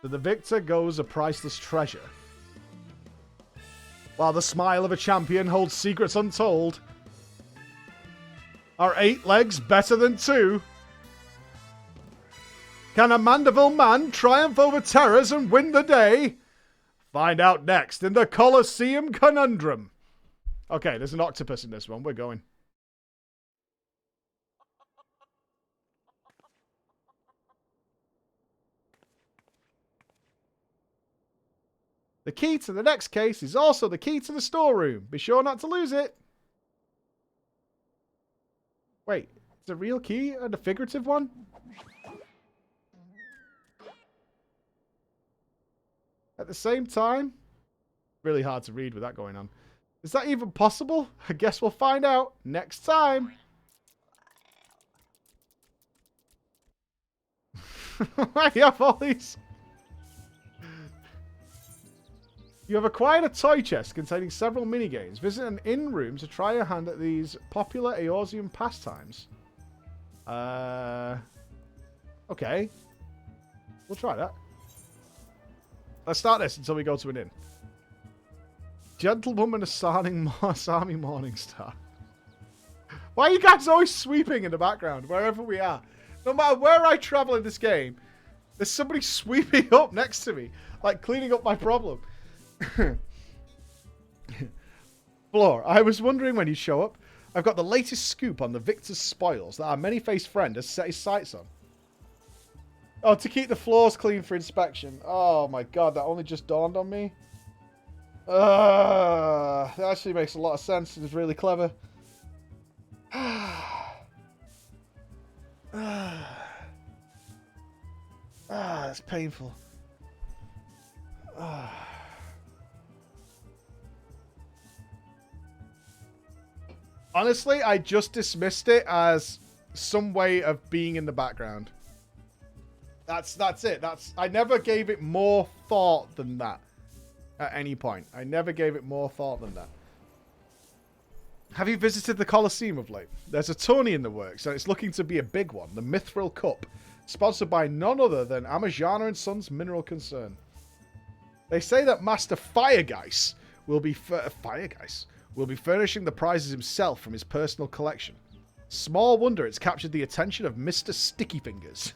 To the victor goes a priceless treasure. While the smile of a champion holds secrets untold. Are 8 legs better than 2? Can a Mandeville man triumph over terrors and win the day? Find out next in the Colosseum Conundrum. Okay, there's an octopus in this one. We're going. The key to the next case is also the key to the storeroom. Be sure not to lose it. Wait, it's a real key and a figurative one? At the same time, really hard to read with that going on. Is that even possible? I guess we'll find out next time. I have all these. You have acquired a toy chest containing several minigames. Visit an inn room to try your hand at these popular Eorzean pastimes. Okay. We'll try that. Let's start this until we go to an inn. Gentlewoman Asami Morningstar. Why are you guys always sweeping in the background, wherever we are? No matter where I travel in this game, there's somebody sweeping up next to me. Like, cleaning up my problem. Floor, I was wondering when you'd show up. I've got the latest scoop on the Victor's spoils that our many-faced friend has set his sights on. Oh, to keep the floors clean for inspection. Oh my god, that only just dawned on me. That actually makes a lot of sense and is really clever. That's painful. Honestly, I just dismissed it as some way of being in the background. That's it. I never gave it more thought than that at any point. I never gave it more thought than that. Have you visited the Colosseum of late? There's a tourney in the works, and it's looking to be a big one. The Mithril Cup, sponsored by none other than Amajana & Sons Mineral Concern. They say that Master Firegeist will be furnishing the prizes himself from his personal collection. Small wonder it's captured the attention of Mr. Sticky Fingers.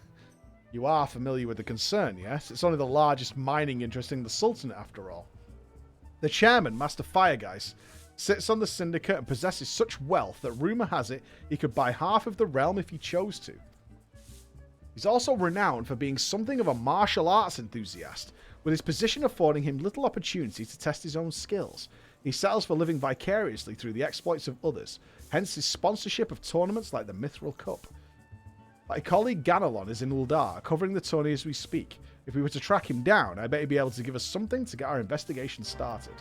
You are familiar with the concern, yes? It's only the largest mining interest in the Sultanate, after all. The chairman, Master Firegeist, sits on the syndicate and possesses such wealth that rumour has it he could buy half of the realm if he chose to. He's also renowned for being something of a martial arts enthusiast, with his position affording him little opportunity to test his own skills. He settles for living vicariously through the exploits of others, hence his sponsorship of tournaments like the Mithril Cup. My colleague Ganelon is in Uldar, covering the tourney as we speak. If we were to track him down, I bet he'd be able to give us something to get our investigation started.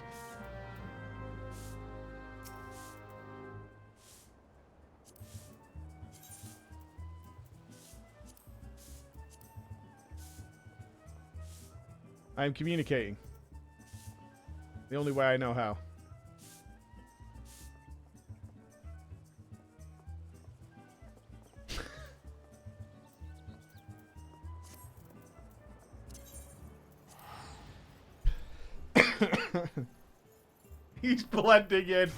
I am communicating. The only way I know how. He's blending in.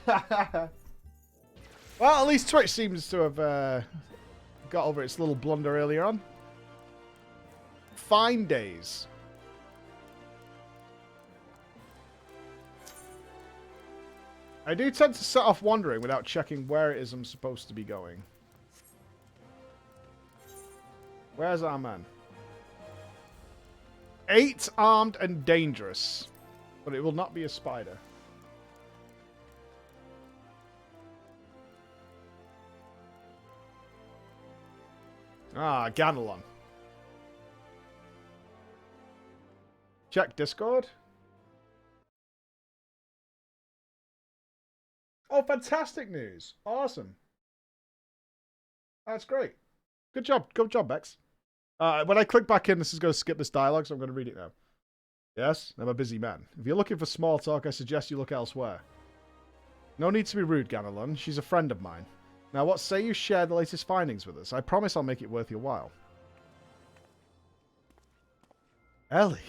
Well, at least Twitch seems to have got over its little blunder earlier on. Fine days. I do tend to set off wandering without checking where it is I'm supposed to be going. Where's our man? 8 armed and dangerous. But it will not be a spider. Ah, Ganelon. Check Discord. Oh, fantastic news. Awesome. That's great. Good job. Good job, Bex. When I click back in, this is going to skip this dialogue, so I'm going to read it now. Yes, I'm a busy man. If you're looking for small talk, I suggest you look elsewhere. No need to be rude, Ganelon. She's a friend of mine. Now, what say you share the latest findings with us? I promise I'll make it worth your while. Ellie.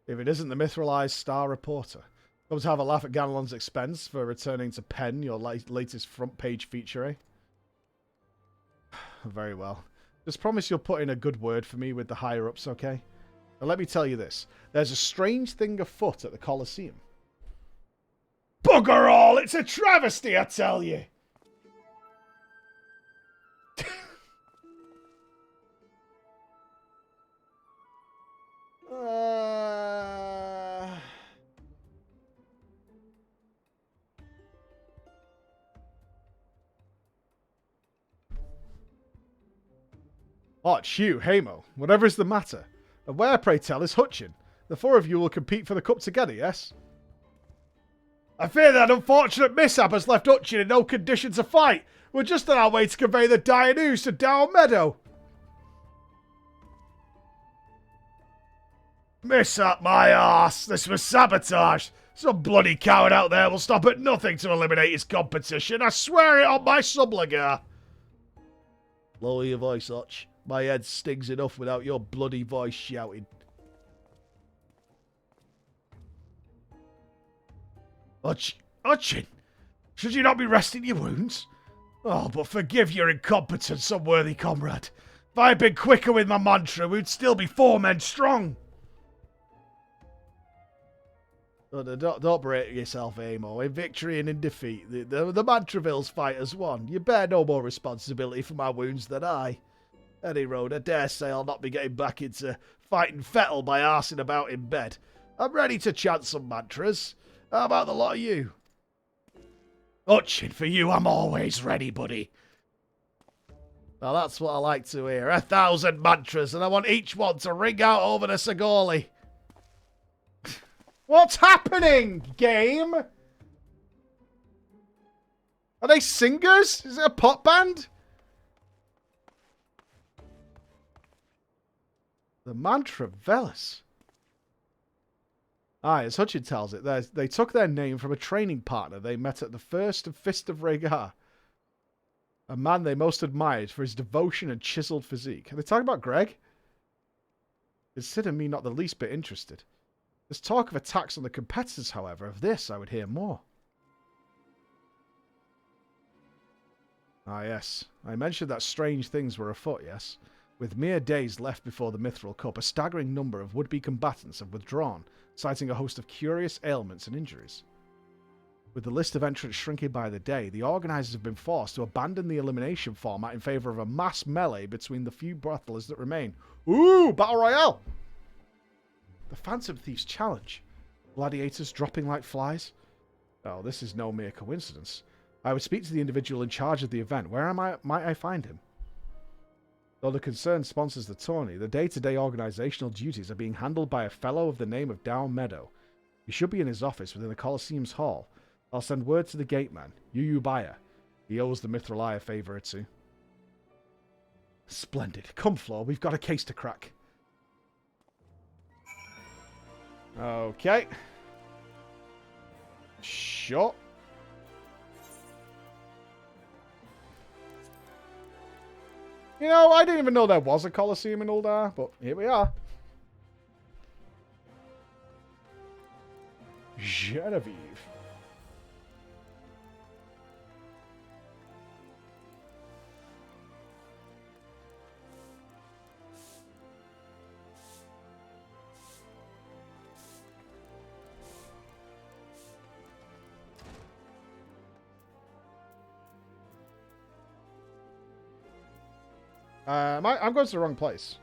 If it isn't the Mithralized Star Reporter. Come to have a laugh at Ganelon's expense for returning to pen your latest front page feature, eh? Very well. Just promise you'll put in a good word for me with the higher-ups, okay? Now let me tell you this. There's a strange thing afoot at the Colosseum. Bugger all! It's a travesty, I tell you! Oh, it's you, Hamo. Whatever's the matter. And where, pray tell, is Hutchin? The four of you will compete for the cup together, yes? I fear that unfortunate mishap has left Hutchin in no condition to fight. We're just on our way to convey the dire news to Down Meadow. Mishap my arse. This was sabotage. Some bloody coward out there will stop at nothing to eliminate his competition. I swear it on my subligar. Lower your voice, Hutch. My head stings enough without your bloody voice shouting. Hutchin, should you not be resting your wounds? Oh, but forgive your incompetence, unworthy comrade. If I had been quicker with my mantra, we'd still be 4 men strong. Oh, don't break yourself, Amo. In victory and in defeat, the Mantravilles fight as one. You bear no more responsibility for my wounds than I. Any road, I dare say I'll not be getting back into fighting Fettle by arsing about in bed. I'm ready to chant some mantras. How about the lot of you? Hutchin, for you, I'm always ready, buddy. Well, that's what I like to hear. 1,000 mantras, and I want each one to ring out over the Sagorli. What's happening, game? Are they singers? Is it a pop band? The Mantravilles. Aye, as Hutchin tells it, they took their name from a training partner they met at the First of Fist of Rhaegar. A man they most admired for his devotion and chiseled physique. Are they talking about Greg? Consider me not the least bit interested. There's talk of attacks on the competitors, however. Of this, I would hear more. Ah, yes. I mentioned that strange things were afoot, yes? With mere days left before the Mithril Cup, a staggering number of would-be combatants have withdrawn, citing a host of curious ailments and injuries. With the list of entrants shrinking by the day, the organisers have been forced to abandon the elimination format in favour of a mass melee between the few battlers that remain. Ooh, Battle Royale! The Phantom Thieves Challenge. Gladiators dropping like flies. Oh, this is no mere coincidence. I would speak to the individual in charge of the event. Where might I find him? Though the concern sponsors the tourney, the day-to-day organisational duties are being handled by a fellow of the name of Down Meadow. He should be in his office within the Colosseum's hall. I'll send word to the gateman, Yu Baya. He owes the Mithril Eye a favour or two. Splendid. Come, Flo, we've got a case to crack. Okay. Sure. You know, I didn't even know there was a Colosseum in Uldar, but here we are. Genevieve. I'm going to the wrong place.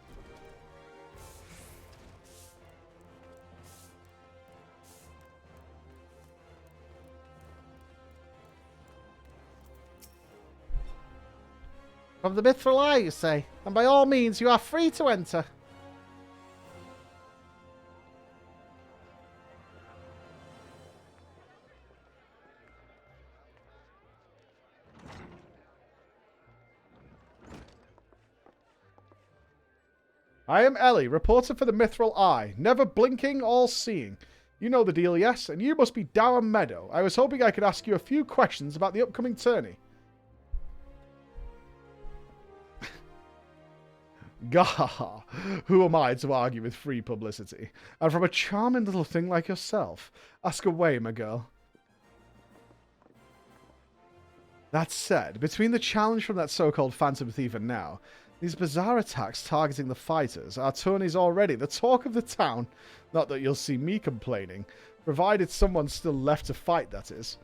From the Mithril Eye, you say? And by all means, you are free to enter. I am Ellie, reporter for the Mithril Eye. Never blinking, all seeing. You know the deal, yes? And you must be Down Meadow. I was hoping I could ask you a few questions about the upcoming tourney. Gah! Who am I to argue with free publicity? And from a charming little thing like yourself. Ask away, my girl. That said, between the challenge from that so-called Phantom Thief and now, these bizarre attacks targeting the fighters, our tourney's already the talk of the town. Not that you'll see me complaining, provided someone's still left to fight, that is.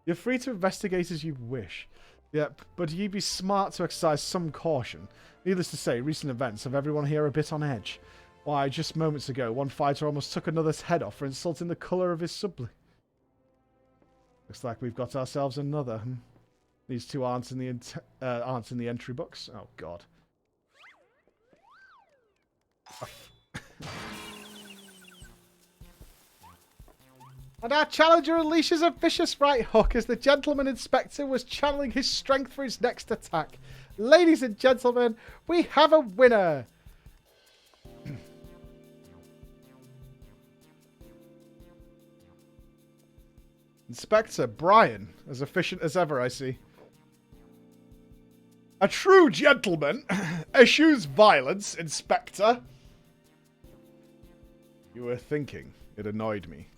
You're free to investigate as you wish. Yep, but ye be smart to exercise some caution. Needless to say, recent events have everyone here a bit on edge. Why, just moments ago, one fighter almost took another's head off for insulting the colour of his subli. Looks like we've got ourselves another. These two aren't in the entry books. Oh, God. And our challenger unleashes a vicious right hook as the gentleman inspector was channeling his strength for his next attack. Ladies and gentlemen, we have a winner! Inspector Brian, as efficient as ever, I see. A true gentleman eschews violence, Inspector. You were thinking. It annoyed me.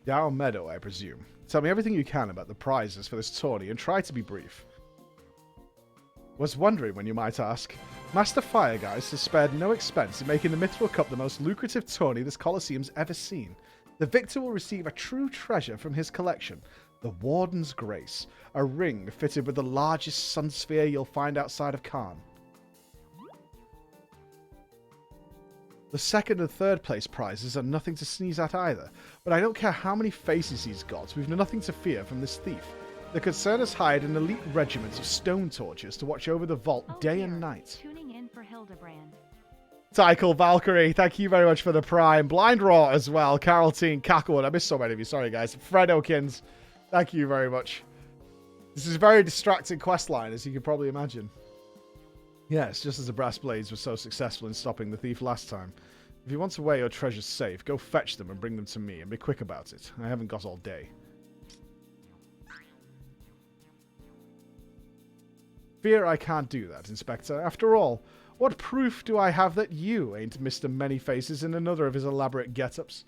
Down Meadow, I presume. Tell me everything you can about the prizes for this tourney and try to be brief. Was wondering when you might ask. Master Firegeist has spared no expense in making the Mithril Cup the most lucrative tourney this Colosseum's ever seen. The victor will receive a true treasure from his collection, the Warden's Grace, a ring fitted with the largest sun sphere you'll find outside of Khan. The second and third place prizes are nothing to sneeze at either, but I don't care how many faces he's got, we've nothing to fear from this thief. The concern has hired an elite regiment of stone torches to watch over the vault day and night. Tuning in for Hildebrand. Tycho Valkyrie, thank you very much for the prime. Blind Raw as well. Caroltine, Cacklewood, I missed so many of you, sorry guys. Fred Okins, thank you very much. This is a very distracting questline, as you can probably imagine. Yes, just as the Brass Blades were so successful in stopping the thief last time. If you want to wear your treasures safe, go fetch them and bring them to me, and be quick about it. I haven't got all day. Fear I can't do that, Inspector. After all, what proof do I have that you ain't Mr. Many-Faces in another of his elaborate get-ups?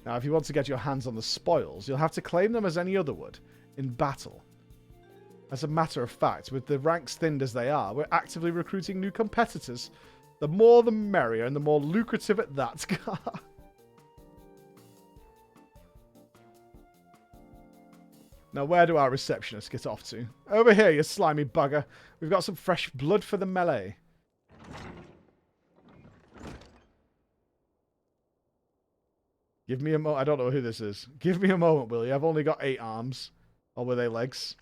Now, if you want to get your hands on the spoils, you'll have to claim them as any other would, in battle. As a matter of fact, with the ranks thinned as they are, we're actively recruiting new competitors. The more the merrier, and the more lucrative at that. Now, where do our receptionists get off to? Over here, you slimy bugger. We've got some fresh blood for the melee. Give me a moment. I don't know who this is. Give me a moment, will you? I've only got 8 arms. Or were they legs?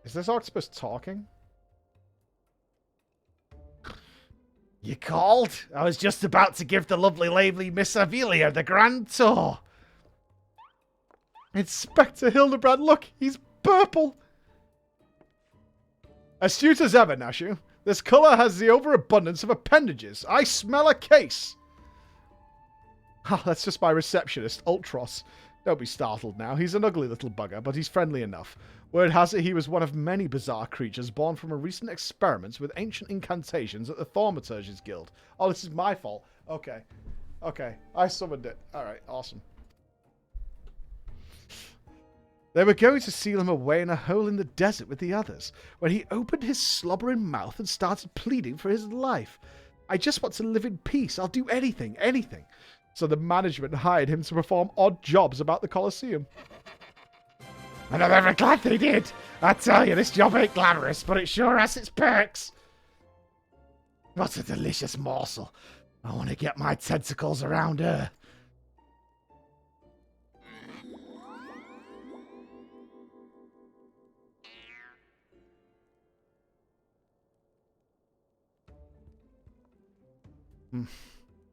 Is this octopus talking? You called? I was just about to give the lovely lady Miss Avelia the grand tour. Inspector Hildebrand, look, he's purple. Astute as ever, Nashu. This colour has the overabundance of appendages. I smell a case. Oh, that's just my receptionist, Ultros. Don't be startled now. He's an ugly little bugger, but he's friendly enough. Word has it he was one of many bizarre creatures born from a recent experiment with ancient incantations at the Thaumaturge's Guild. Oh, this is my fault. Okay. Okay. I summoned it. Alright, awesome. They were going to seal him away in a hole in the desert with the others, when he opened his slobbering mouth and started pleading for his life. I just want to live in peace. I'll do anything, anything. So the management hired him to perform odd jobs about the Colosseum. And I'm ever glad they did. I tell you, this job ain't glamorous, but it sure has its perks. What a delicious morsel. I want to get my tentacles around her.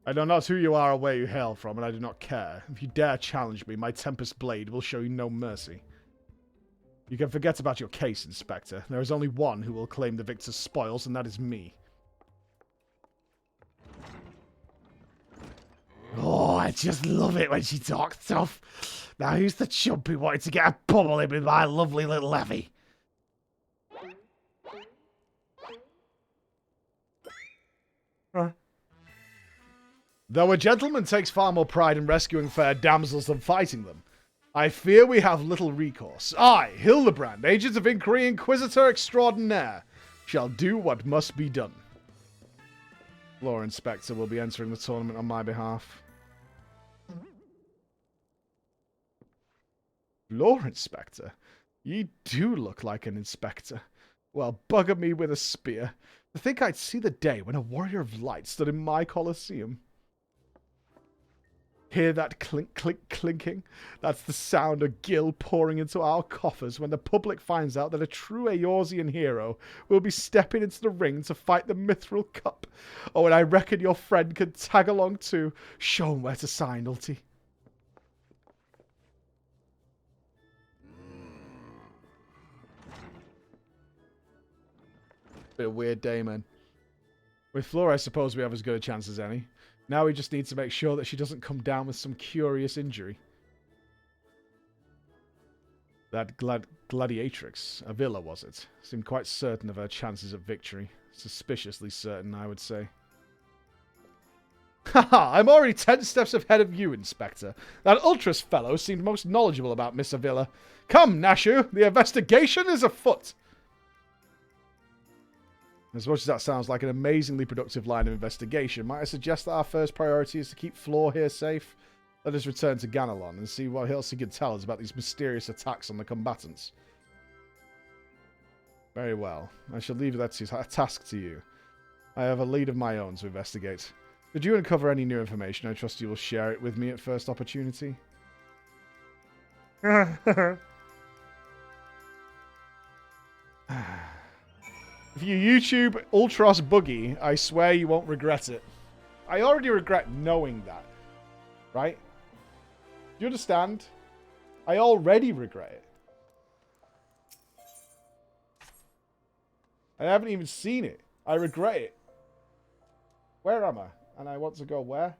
I know not who you are or where you hail from, and I do not care. If you dare challenge me, my Tempest Blade will show you no mercy. You can forget about your case, Inspector. There is only one who will claim the victor's spoils, and that is me. Oh, I just love it when she talks tough. Now, who's the chump who wanted to get a pummel in with my lovely little Effie? Though a gentleman takes far more pride in rescuing fair damsels than fighting them, I fear we have little recourse. I, Hildebrand, agent of inquiry, inquisitor extraordinaire, shall do what must be done. Law Inspector will be entering the tournament on my behalf. Law Inspector? Ye do look like an inspector. Well, bugger me with a spear. To think I'd see the day when a warrior of light stood in my Colosseum. Hear that clink, clink, clinking? That's the sound of gil pouring into our coffers when the public finds out that a true Eorzean hero will be stepping into the ring to fight the Mithril Cup. Oh, and I reckon your friend could tag along too. Show him where to sign, Ulti. Bit of a weird day, man. With Flora, I suppose we have as good a chance as any. Now we just need to make sure that she doesn't come down with some curious injury. That gladiatrix, Avila was it, seemed quite certain of her chances of victory. Suspiciously certain, I would say. Haha, I'm already 10 steps ahead of you, Inspector. That Ultras fellow seemed most knowledgeable about Miss Avila. Come, Nashu, the investigation is afoot. As much as that sounds like an amazingly productive line of investigation, might I suggest that our first priority is to keep Floor here safe? Let us return to Ganelon and see what else he can tell us about these mysterious attacks on the combatants. Very well. I shall leave that task to you. I have a lead of my own to investigate. Did you uncover any new information? I trust you will share it with me at first opportunity. If you YouTube Ultros Boogie, I swear you won't regret it. I already regret knowing that. Right? Do you understand? I already regret it. I haven't even seen it. I regret it. Where am I? And I want to go where?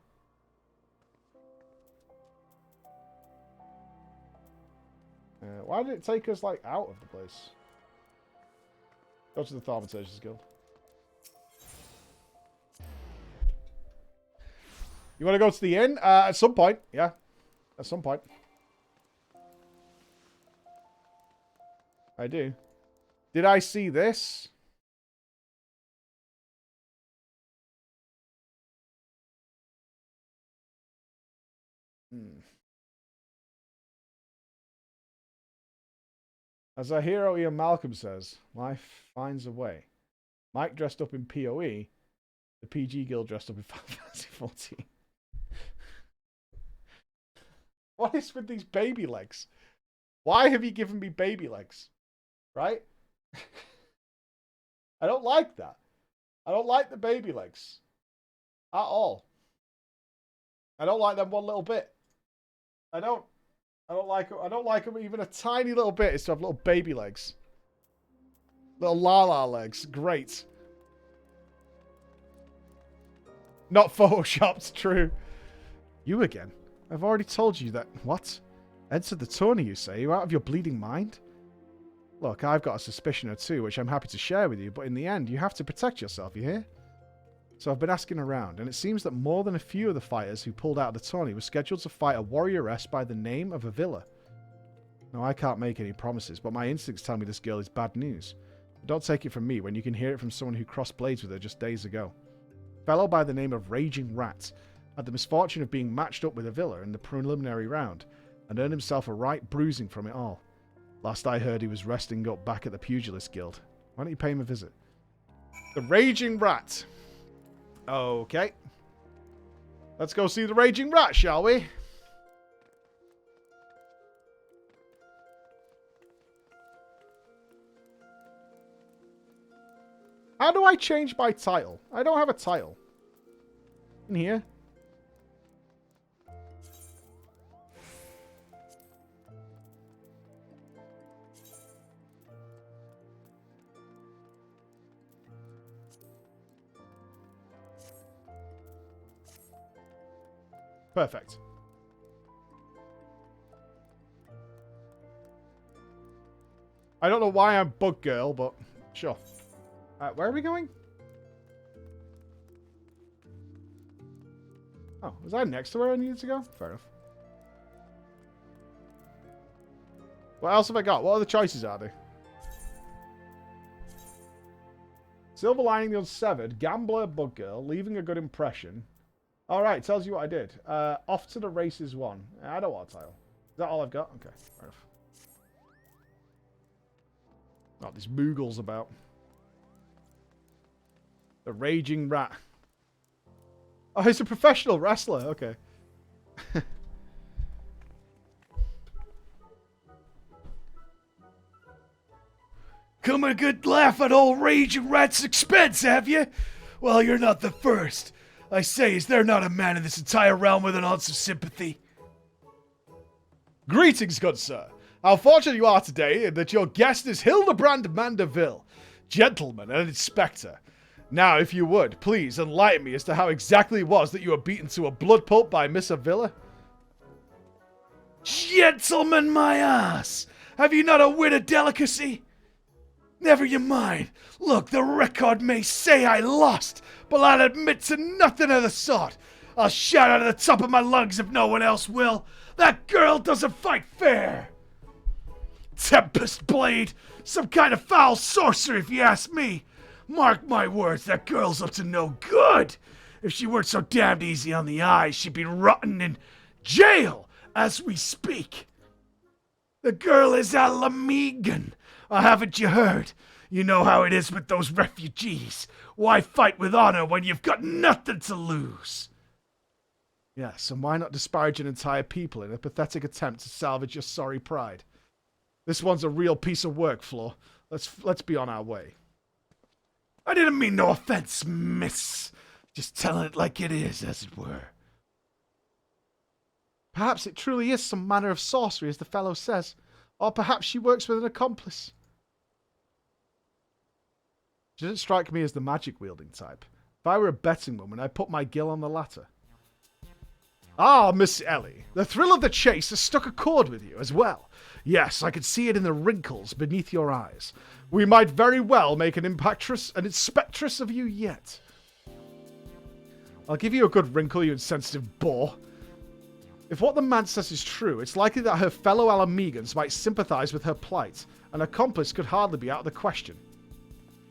Why did it take us, like, out of the place? Go to the Thaumaturge's Guild. You want to go to the inn? At some point. Yeah. At some point. I do. Did I see this? As our hero Ian Malcolm says, life finds a way. Mike dressed up in PoE, the PG Guild dressed up in Final Fantasy 14. What is with these baby legs? Why have you given me baby legs? Right? I don't like that. I don't like the baby legs. At all. I don't like them one little bit. I don't like them. I don't like them even a tiny little bit. It's to have little baby legs. Little la-la legs. Great. Not photoshopped, true. You again? I've already told you that... What? Entered the tourney, you say? You're out of your bleeding mind? Look, I've got a suspicion or two, which I'm happy to share with you, but in the end, you have to protect yourself, you hear? So I've been asking around, and it seems that more than a few of the fighters who pulled out of the tourney were scheduled to fight a warrioress by the name of Avila. Now, I can't make any promises, but my instincts tell me this girl is bad news. But don't take it from me when you can hear it from someone who crossed blades with her just days ago. A fellow by the name of Raging Rat had the misfortune of being matched up with Avila in the preliminary round, and earned himself a right bruising from it all. Last I heard, he was resting up back at the Pugilist Guild. Why don't you pay him a visit? The Raging Rat. Okay. Let's go see the Raging Rat, shall we? How do I change my title? I don't have a title. In here. Perfect. I don't know why I'm Bug Girl, but sure. Where are we going? Oh, was I next to where I needed to go? Fair enough. What else have I got? What other choices are there? Silver Lining the Unsevered, Gambler, Bug Girl, Leaving a Good Impression. Alright, tells you what I did. Off to the Races 1. I don't want a title. Is that all I've got? Okay, fair enough. Not these Moogles about. The Raging Rat. Oh, he's a professional wrestler. Okay. Come a good laugh at old Raging Rat's expense, have you? Well, you're not the first. I say, is there not a man in this entire realm with an ounce of sympathy? Greetings, good sir. How fortunate you are today in that your guest is Hildebrand Mandeville, gentleman and inspector. Now, if you would, please enlighten me as to how exactly it was that you were beaten to a blood pulp by Miss Avila. Gentleman, my ass! Have you not a wit of delicacy? Never you mind. Look, the record may say I lost, but I'll admit to nothing of the sort. I'll shout out of the top of my lungs if no one else will. That girl doesn't fight fair. Tempest Blade, some kind of foul sorcery if you ask me. Mark my words, that girl's up to no good. If she weren't so damned easy on the eyes, she'd be rotting in jail as we speak. The girl is a Lamigan. Haven't you heard? You know how it is with those refugees. Why fight with honor when you've got nothing to lose? Yes, and why not disparage an entire people in a pathetic attempt to salvage your sorry pride? This one's a real piece of work, Flo. Let's be on our way. I didn't mean no offense, miss. Just telling it like it is, as it were. Perhaps it truly is some manner of sorcery, as the fellow says. Or perhaps she works with an accomplice. She doesn't strike me as the magic-wielding type. If I were a betting woman, I'd put my gill on the latter. Ah, Miss Ellie, the thrill of the chase has struck a chord with you as well. Yes, I could see it in the wrinkles beneath your eyes. We might very well make an inspectress of you yet. I'll give you a good wrinkle, you insensitive boar. If what the man says is true, it's likely that her fellow Alamegans might sympathize with her plight. An accomplice could hardly be out of the question.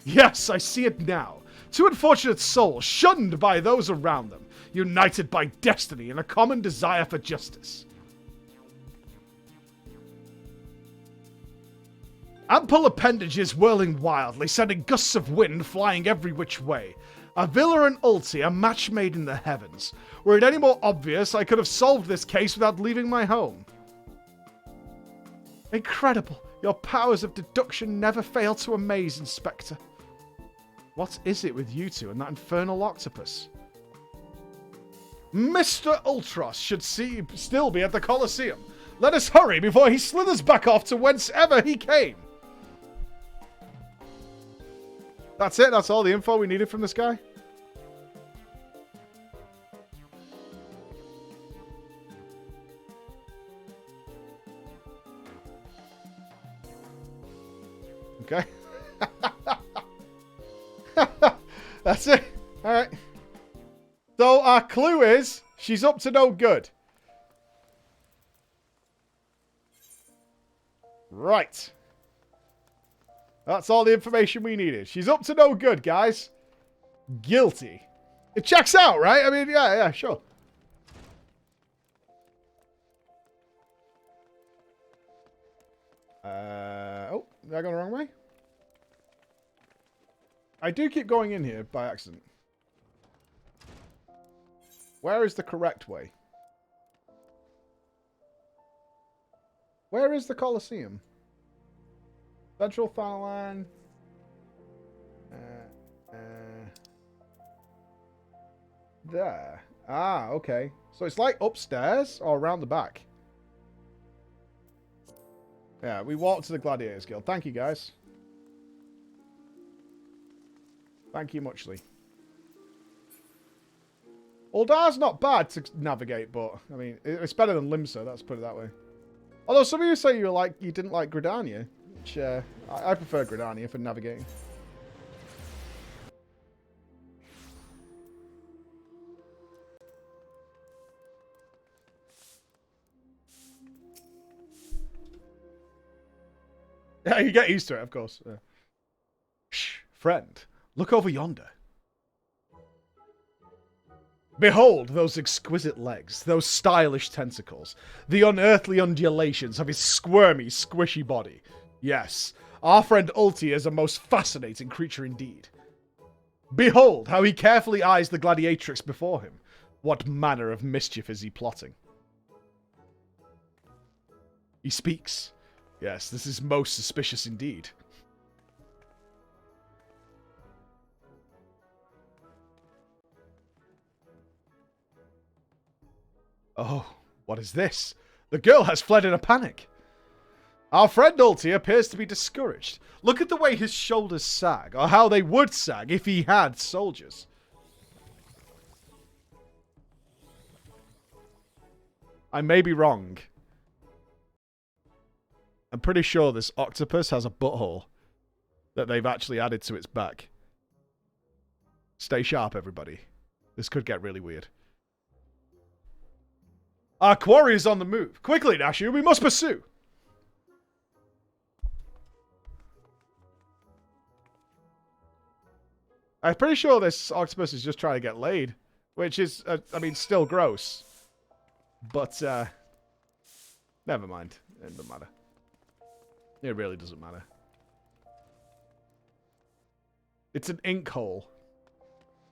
Yes, I see it now. Two unfortunate souls, shunned by those around them, united by destiny and a common desire for justice. Ample appendages whirling wildly, sending gusts of wind flying every which way. Avila and Ulti, a match made in the heavens. Were it any more obvious, I could have solved this case without leaving my home. Incredible. Your powers of deduction never fail to amaze, Inspector. What is it with you two and that infernal octopus? Mr. Ultros should still be at the Colosseum. Let us hurry before he slithers back off to whence ever he came. That's it? That's all the info we needed from this guy? Okay. That's it. Alright. So our clue is, she's up to no good. Right. That's all the information we needed. She's up to no good, guys. Guilty. It checks out, right? I mean, yeah, sure. Oh, did I go the wrong way? I do keep going in here by accident. Where is the correct way? Where is the Colosseum? Central Final Line. There. Ah, okay. So it's like upstairs or around the back. Yeah, we walked to the Gladiators Guild. Thank you, guys. Thank you muchly. Uldar's not bad to navigate, but I mean, it's better than Limsa. Let's put it that way. Although some of you say you didn't like Gridania, which I prefer Gridania for navigating. Yeah, you get used to it, of course. Yeah. Shh, friend, look over yonder. Behold those exquisite legs, those stylish tentacles, the unearthly undulations of his squirmy, squishy body. Yes, our friend Ulti is a most fascinating creature indeed. Behold how he carefully eyes the gladiatrix before him. What manner of mischief is he plotting? He speaks. Yes, this is most suspicious indeed. Oh, what is this? The girl has fled in a panic. Our friend Ulti appears to be discouraged. Look at the way his shoulders sag, or how they would sag if he had soldiers. I may be wrong. I'm pretty sure this octopus has a butthole that they've actually added to its back. Stay sharp, everybody. This could get really weird. Our quarry is on the move. Quickly, Nashu, we must pursue. I'm pretty sure this octopus is just trying to get laid. Which is, I mean, still gross. But, never mind. It doesn't matter. It really doesn't matter. It's an ink hole.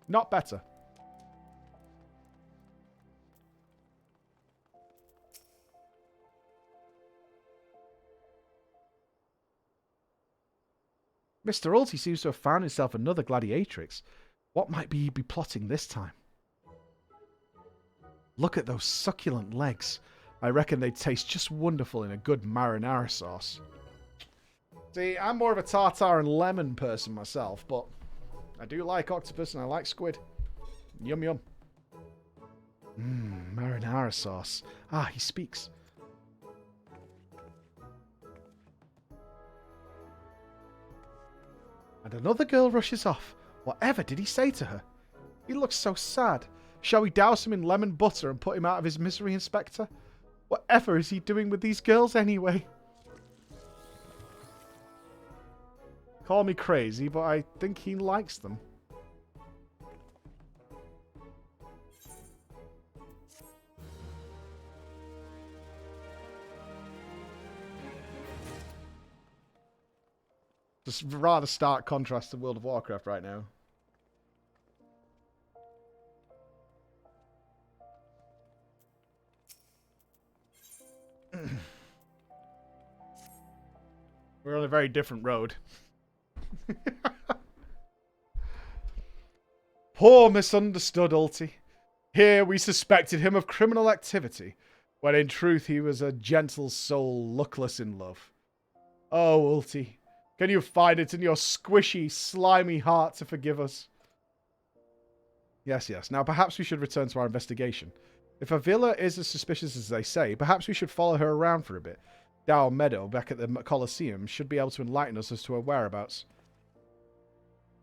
Not better. Mr. Ulti seems to have found himself another gladiatrix. What might he be plotting this time? Look at those succulent legs. I reckon they'd taste just wonderful in a good marinara sauce. See, I'm more of a tartar and lemon person myself, but I do like octopus and I like squid. Yum yum. Marinara sauce. Ah, he speaks. And another girl rushes off. Whatever did he say to her? He looks so sad. Shall we douse him in lemon butter and put him out of his misery, Inspector? Whatever is he doing with these girls anyway? Call me crazy, but I think he likes them. Just rather stark contrast to World of Warcraft right now. We're on a very different road. Poor misunderstood Ulti. Here we suspected him of criminal activity, when in truth he was a gentle soul luckless in love. Oh, Ulti, can you find it in your squishy, slimy heart to forgive us? Yes, yes. Now perhaps we should return to our investigation. If Avila is as suspicious as they say, perhaps we should follow her around for a bit. Dow Meadow, back at the Colosseum, should be able to enlighten us as to her whereabouts.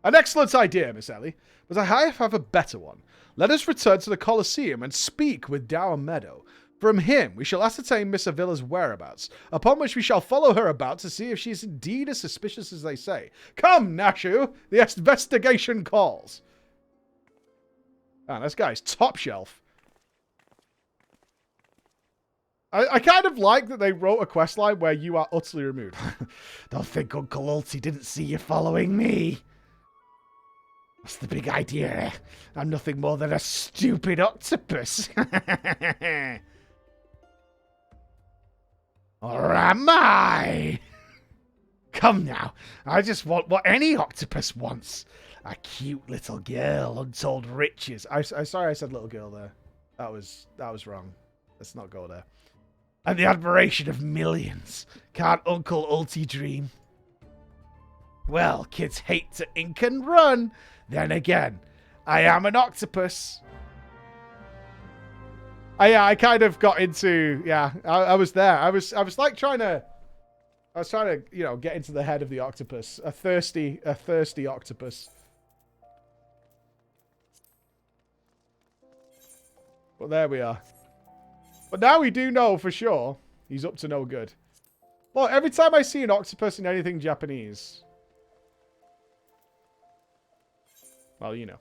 An excellent idea, Miss Ellie, but I have a better one. Let us return to the Colosseum and speak with Dow Meadow. From him, we shall ascertain Miss Avila's whereabouts, upon which we shall follow her about to see if she is indeed as suspicious as they say. Come, Nashu, the investigation calls. Ah, this guy's top shelf. I kind of like that they wrote a questline where you are utterly removed. Don't think Uncle Ulti didn't see you following me. What's the big idea, eh? I'm nothing more than a stupid octopus. Or am I? Come now, I just want what any octopus wants. A cute little girl, untold riches. I'm sorry I said little girl there. That was wrong. Let's not go there. And the admiration of millions. Can't Uncle Ulti dream? Well, kids hate to ink and run. Then again, I am an octopus. I kind of got into, I was there. I was like trying to, you know, get into the head of the octopus. A thirsty octopus. But there we are. But now we do know for sure he's up to no good. Well, every time I see an octopus in anything Japanese, well, you know.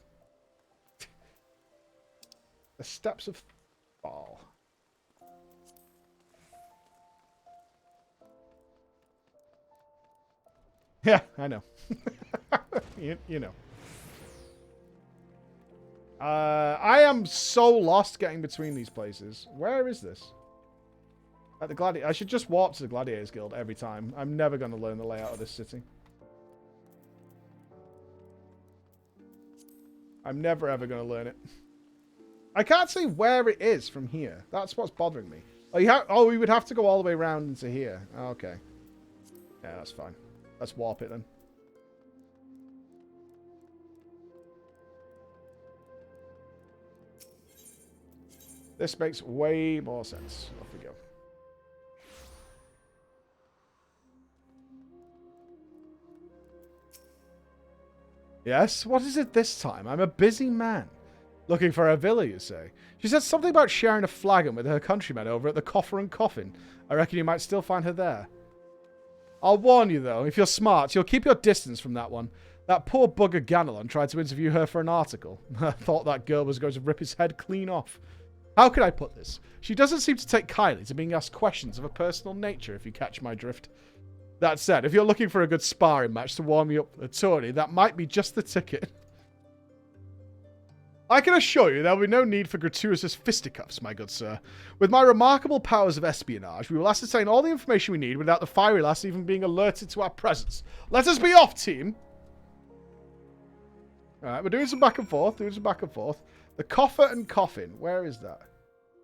The steps of fall. Yeah, I know. you know. I am so lost getting between these places. Where is this? At the Gladiator. I should just warp to the Gladiators Guild every time. I'm never going to learn the layout of this city. I'm never ever going to learn it. I can't see where it is from here. That's what's bothering me. Oh, we would have to go all the way around into here. Okay. Yeah, that's fine. Let's warp it then. This makes way more sense. Off we go. Yes? What is it this time? I'm a busy man. Looking for a villa, you say? She said something about sharing a flagon with her countrymen over at the Coffer and Coffin. I reckon you might still find her there. I'll warn you, though. If you're smart, you'll keep your distance from that one. That poor bugger Ganelon tried to interview her for an article. I thought that girl was going to rip his head clean off. How can I put this? She doesn't seem to take kindly to being asked questions of a personal nature, if you catch my drift. That said, if you're looking for a good sparring match to warm you up for the tourney, that might be just the ticket. I can assure you there will be no need for gratuitous fisticuffs, my good sir. With my remarkable powers of espionage, we will ascertain all the information we need without the fiery lass even being alerted to our presence. Let us be off, team! Alright, we're doing some back and forth, The Coffer and Coffin, where is that?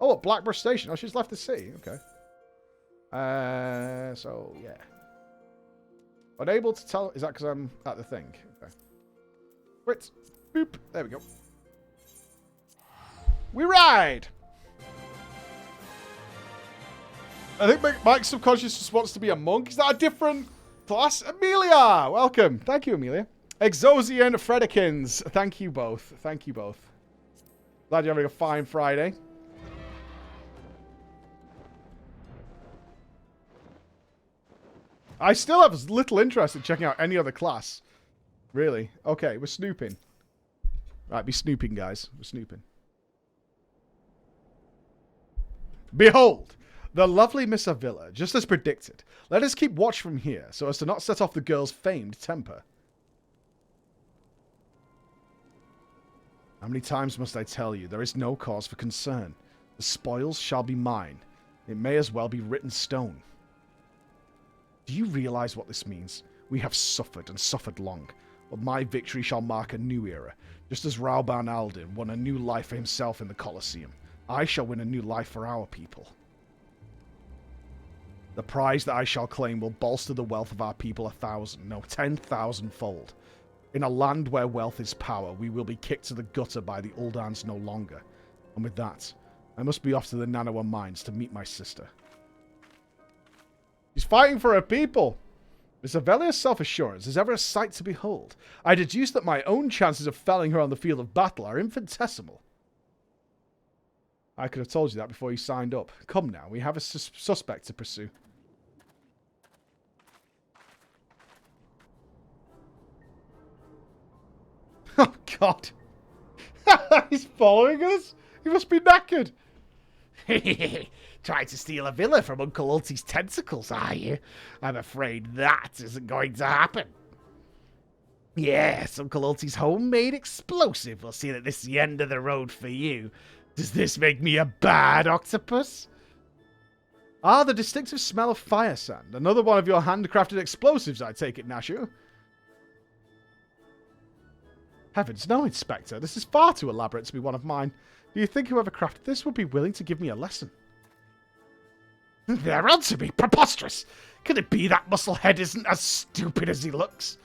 Oh, at Blackborough Station. Oh, she's left the city. Okay. So, yeah. Unable to tell... Is that because I'm at the thing? Okay. Wait. Boop. There we go. We ride! I think Mike subconscious just wants to be a monk. Is that a different class? Amelia! Welcome. Thank you, Amelia. Exosian Fredikins. Thank you both. Thank you both. Glad you're having a fine Friday. I still have little interest in checking out any other class. Really. Okay, we're snooping. Right, be snooping, guys. We're snooping. Behold, the lovely Methuzahla, just as predicted. Let us keep watch from here, so as to not set off the girl's famed temper. How many times must I tell you, there is no cause for concern. The spoils shall be mine. It may as well be written stone. Do you realize what this means? We have suffered, and suffered long. But my victory shall mark a new era, just as Rauban Aldin won a new life for himself in the Colosseum. I shall win a new life for our people. The prize that I shall claim will bolster the wealth of our people 1,000, no, 10,000-fold. In a land where wealth is power, we will be kicked to the gutter by the Uldans no longer. And with that, I must be off to the Nanawa mines to meet my sister. He's fighting for her people. Miss Avelia's self-assurance is ever a sight to behold. I deduce that my own chances of felling her on the field of battle are infinitesimal. I could have told you that before you signed up. Come now, we have a suspect to pursue. Oh, God. He's following us? He must be knackered. Trying to steal a villa from Uncle Ulti's tentacles, are you? I'm afraid that isn't going to happen. Yes, Uncle Ulti's homemade explosive will see that this is the end of the road for you. Does this make me a bad octopus? Ah, the distinctive smell of fire sand. Another one of your handcrafted explosives, I take it, Nashu. Heavens, no, Inspector. This is far too elaborate to be one of mine. Do you think whoever crafted this would be willing to give me a lesson? They're on to me. Preposterous. Could it be that musclehead isn't as stupid as he looks?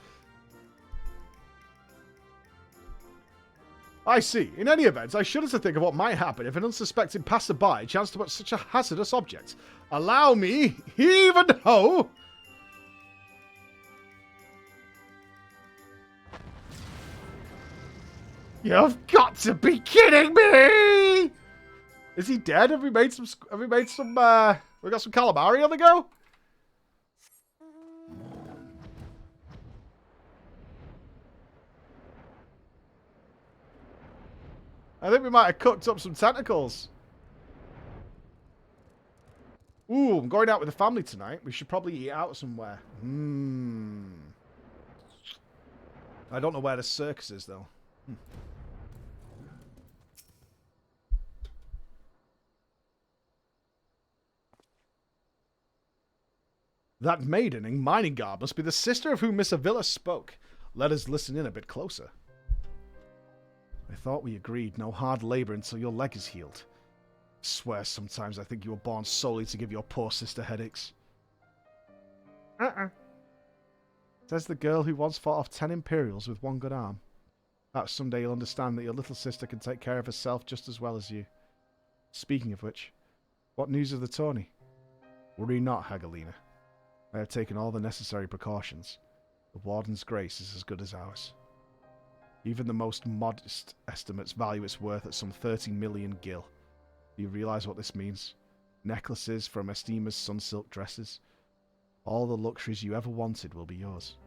I see. In any event, I shudder to think of what might happen if an unsuspecting passerby chanced to put such a hazardous object. Allow me, heave and ho! You've got to be kidding me! Is he dead? Have we made some, we got some calamari on the go? I think we might have cooked up some tentacles. Ooh, I'm going out with the family tonight. We should probably eat out somewhere. I don't know where the circus is, though. That maiden in mining garb must be the sister of whom Miss Avila spoke. Let us listen in a bit closer. I thought we agreed no hard labor until your leg is healed. I swear sometimes I think you were born solely to give your poor sister headaches. Says the girl who once fought off 10 Imperials with one good arm. Perhaps someday you'll understand that your little sister can take care of herself just as well as you. Speaking of which, what news of the tourney? Worry not, Hagelina. I have taken all the necessary precautions. The Warden's grace is as good as ours. Even the most modest estimates value its worth at some 30 million gil. Do you realize what this means? Necklaces from Estima's sunsilk dresses. All the luxuries you ever wanted will be yours.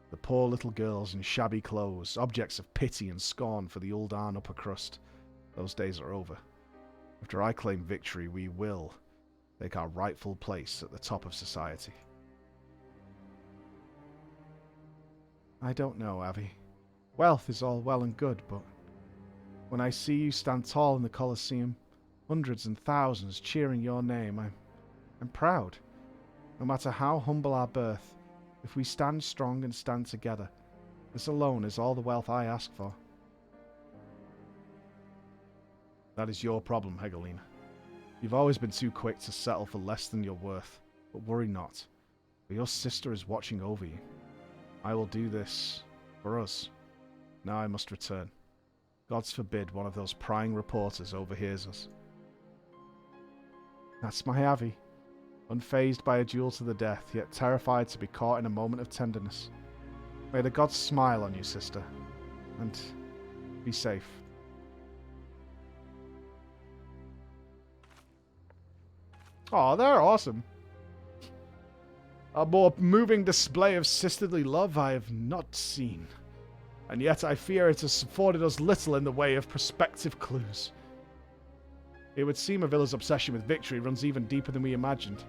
The poor little girls in shabby clothes, objects of pity and scorn for the Uldan upper crust. Those days are over. After I claim victory, we will take our rightful place at the top of society. I don't know, Avi. Wealth is all well and good, but when I see you stand tall in the Colosseum, hundreds and thousands cheering your name, I'm proud. No matter how humble our birth, if we stand strong and stand together, this alone is all the wealth I ask for. That is your problem, Hegelina. You've always been too quick to settle for less than you're worth, but worry not, for your sister is watching over you. I will do this for us. Now I must return. Gods forbid one of those prying reporters overhears us. That's my Avi, unfazed by a duel to the death, yet terrified to be caught in a moment of tenderness. May the gods smile on you, sister, and be safe. Oh, they're awesome. A more moving display of sisterly love I have not seen. And yet I fear it has afforded us little in the way of prospective clues. It would seem Avila's obsession with victory runs even deeper than we imagined.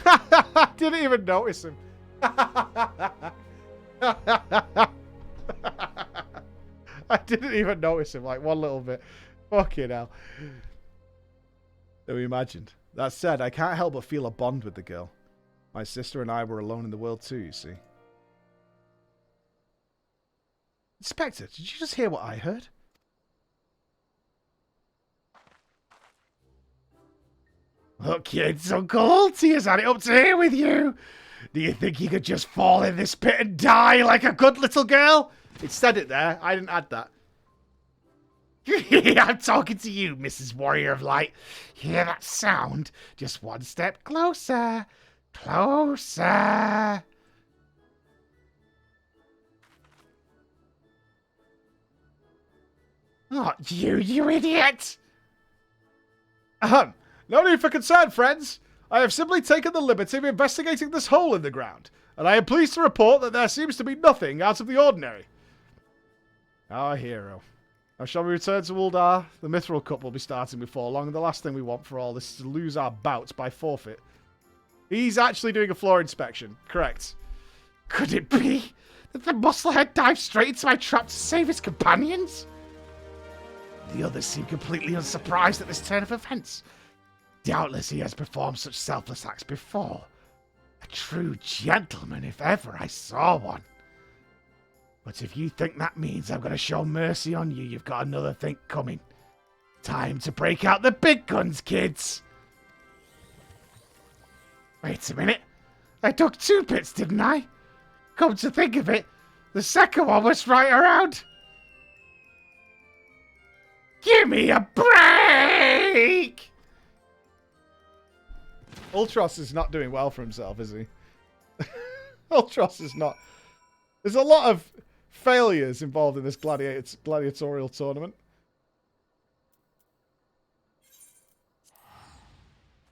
I didn't even notice him. I didn't even notice him, like one little bit. Fucking hell. Than we imagined. That said, I can't help but feel a bond with the girl. My sister and I were alone in the world too, you see. Inspector, did you just hear what I heard? Look, kids, Uncle Ulti has had it up to here with you. Do you think you could just fall in this pit and die like a good little girl? It said it there. I didn't add that. I'm talking to you, Mrs. Warrior of Light. Hear that sound? Just one step closer. Closer. Not you, you idiot! No need for concern, friends. I have simply taken the liberty of investigating this hole in the ground, and I am pleased to report that there seems to be nothing out of the ordinary. Our hero. Now shall we return to Uldar? The Mithril Cup will be starting before long, and the last thing we want for all this is to lose our bouts by forfeit. He's actually doing a floor inspection. Correct. Could it be that the musclehead dived straight into my trap to save his companions? The others seem completely unsurprised at this turn of events. Doubtless he has performed such selfless acts before. A true gentleman, if ever I saw one. But if you think that means I'm going to show mercy on you, you've got another thing coming. Time to break out the big guns, kids. Wait a minute. I took 2 pits, didn't I? Come to think of it, the second one was right around. Give me a break! Ultros is not doing well for himself, is he? Ultros is not. There's a lot of failures involved in this gladiatorial tournament.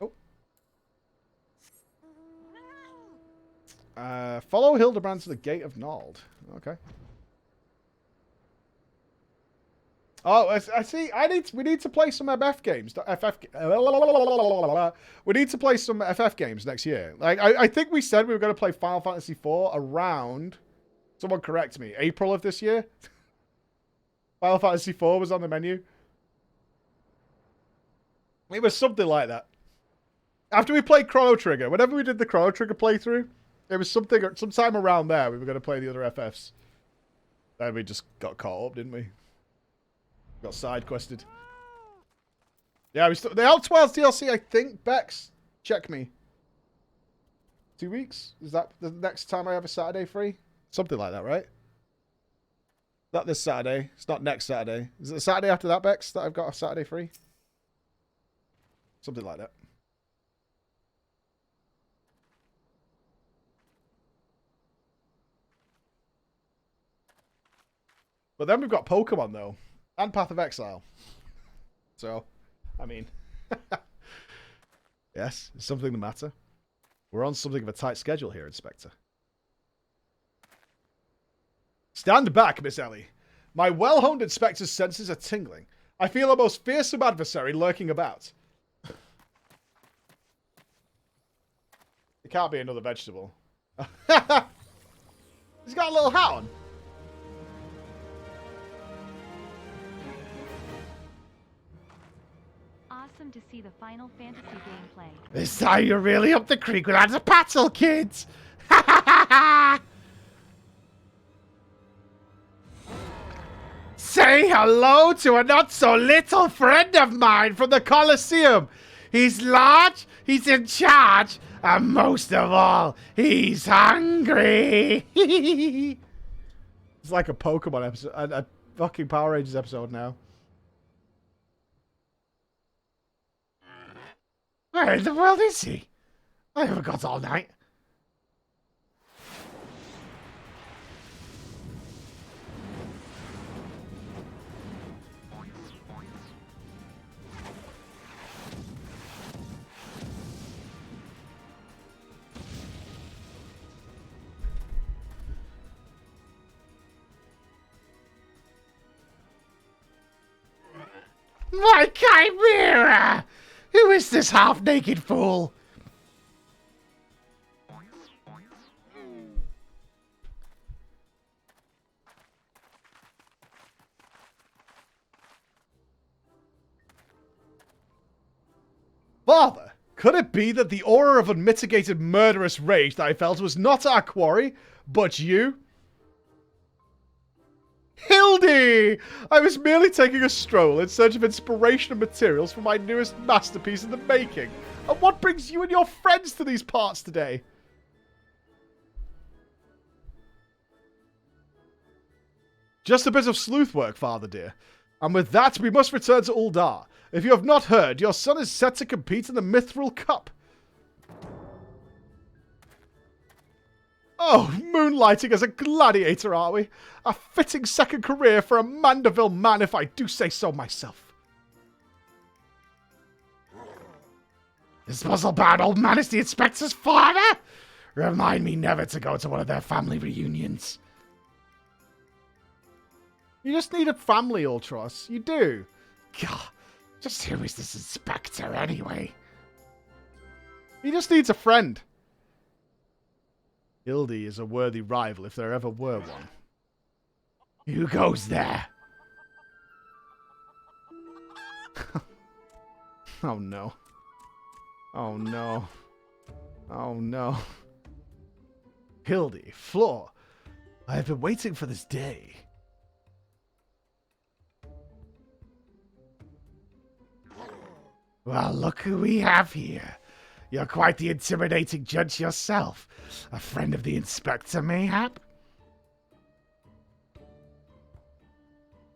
Oh. Follow Hildebrand to the Gate of Nald. Okay. Oh, I see. We need to play some FF games. We need to play some FF games next year. Like I think we said we were going to play Final Fantasy IV around. Someone correct me. April of this year. Final Fantasy IV was on the menu. It was something like that. After we played Chrono Trigger, whenever we did the Chrono Trigger playthrough, it was sometime around there we were going to play the other FFs. Then we just got caught up, didn't we? Got side quested. Yeah, the Outwells DLC, I think. Bex, check me. 2 weeks? Is that the next time I have a Saturday free? Something like that, right? Not this Saturday. It's not next Saturday. Is it the Saturday after that, Bex, that I've got a Saturday free? Something like that. But then we've got Pokemon, though. And Path of Exile. So, I mean... yes, it's something the matter. We're on something of a tight schedule here, Inspector. Stand back, Miss Ellie. My well-honed Inspector's senses are tingling. I feel a most fearsome adversary lurking about. It can't be another vegetable. He's got a little hat on. Awesome to see the Final Fantasy gameplay. This time you're really up the creek without a paddle, kids! Say hello to a not-so-little friend of mine from the Colosseum. He's large, he's in charge, and most of all, he's hungry. It's like a Pokemon episode, a fucking Power Rangers episode now. Where in the world is he? I haven't got all night. My chimera! Who is this half-naked fool? Father, could it be that the aura of unmitigated murderous rage that I felt was not our quarry, but you? Hildy! I was merely taking a stroll in search of inspiration and materials for my newest masterpiece in the making. And what brings you and your friends to these parts today? Just a bit of sleuth work, father dear. And with that, we must return to Uldar. If you have not heard, your son is set to compete in the Mithril Cup. Oh, moonlighting as a gladiator, are we? A fitting second career for a Mandeville man, if I do say so myself. This muzzle-bound old man is the Inspector's father? Remind me never to go to one of their family reunions. You just need a family, Ultros. You do. God, just who is this Inspector anyway? He just needs a friend. Hildy is a worthy rival if there ever were one. Who goes there? Oh no. Oh no. Oh no. Hildy, Floor, I have been waiting for this day. Well, look who we have here. You're quite the intimidating judge yourself. A friend of the Inspector, mayhap?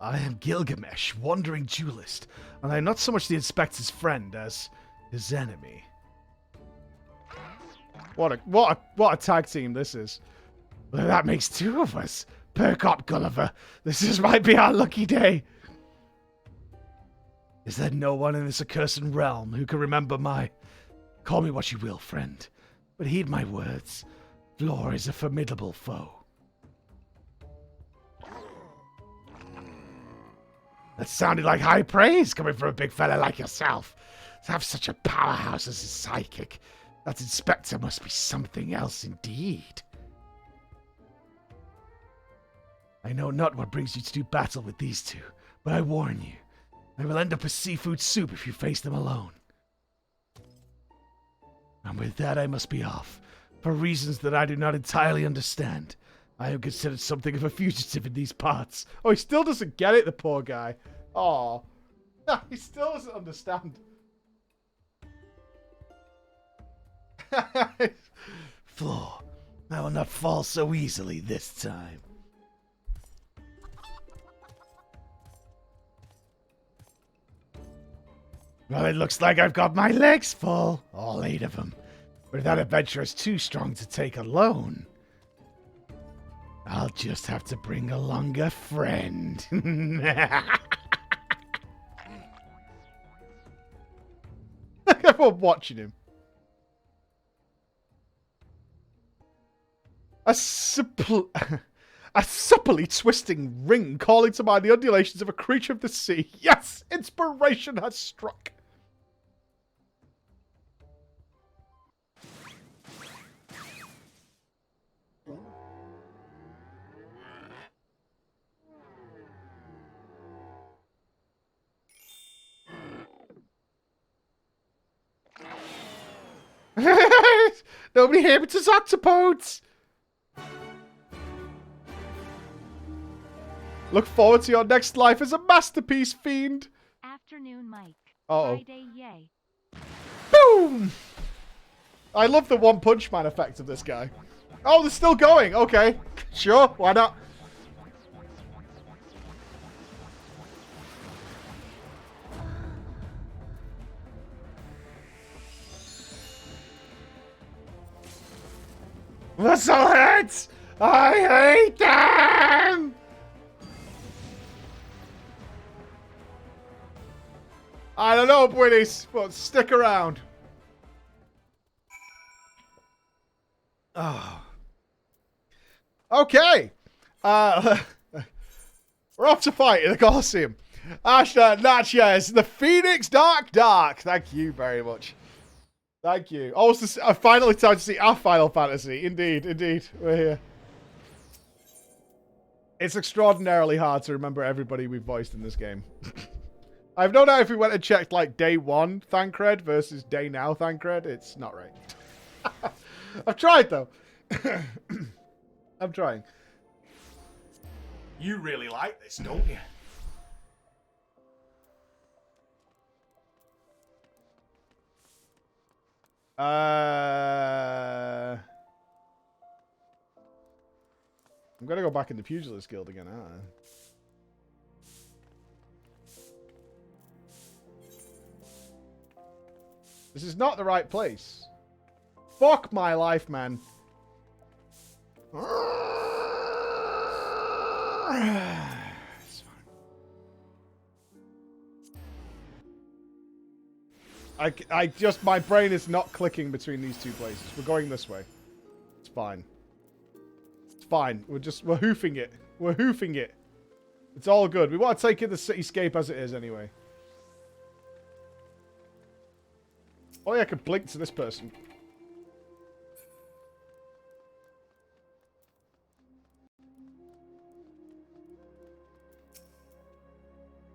I am Gilgamesh, wandering duelist, and I am not so much the Inspector's friend as his enemy. What a tag team this is. Well, that makes two of us. Perk up, Gulliver. Might be our lucky day. Is there no one in this accursed realm who can remember my... Call me what you will, friend, but heed my words. Floor is a formidable foe. That sounded like high praise coming from a big fella like yourself. To have such a powerhouse as a psychic, that Inspector must be something else indeed. I know not what brings you to do battle with these two, but I warn you, I will end up as seafood soup if you face them alone. And with that, I must be off. For reasons that I do not entirely understand, I am considered something of a fugitive in these parts. Oh, he still doesn't get it, the poor guy. Oh, he still doesn't understand. Floor, I will not fall so easily this time. Well, it looks like I've got my legs full. All 8 of them. But if that adventure is too strong to take alone, I'll just have to bring along a friend. Everyone watching him. A supplely twisting ring calling to mind the undulations of a creature of the sea. Yes, inspiration has struck. Nobody here but his octopodes. Look forward to your next life as a masterpiece, fiend. Afternoon, Mike. Uh-oh. Friday, yay. Boom! I love the One Punch Man effect of this guy. Oh, they're still going. Okay. Sure, why not? Muscleheads! I hate them! I don't know, British, but stick around. Oh. Okay. We're off to fight in the Colosseum. Ashna Natchez, the Phoenix Dark. Thank you very much. Thank you. Oh, it's finally time to see our Final Fantasy. Indeed, indeed. We're here. It's extraordinarily hard to remember everybody we've voiced in this game. I've no doubt if we went and checked, like, day 1 Thancred versus day now Thancred, it's not right. I've tried, though. I'm trying. You really like this, don't you? I'm gonna go back in the Pugilist Guild again, aren't I? This is not the right place. Fuck my life, man. It's fine. I just, my brain is not clicking between these two places. We're going this way. It's fine. It's fine. We're hoofing it. We're hoofing it. It's all good. We want to take in the cityscape as it is anyway. Oh yeah, I could blink to this person.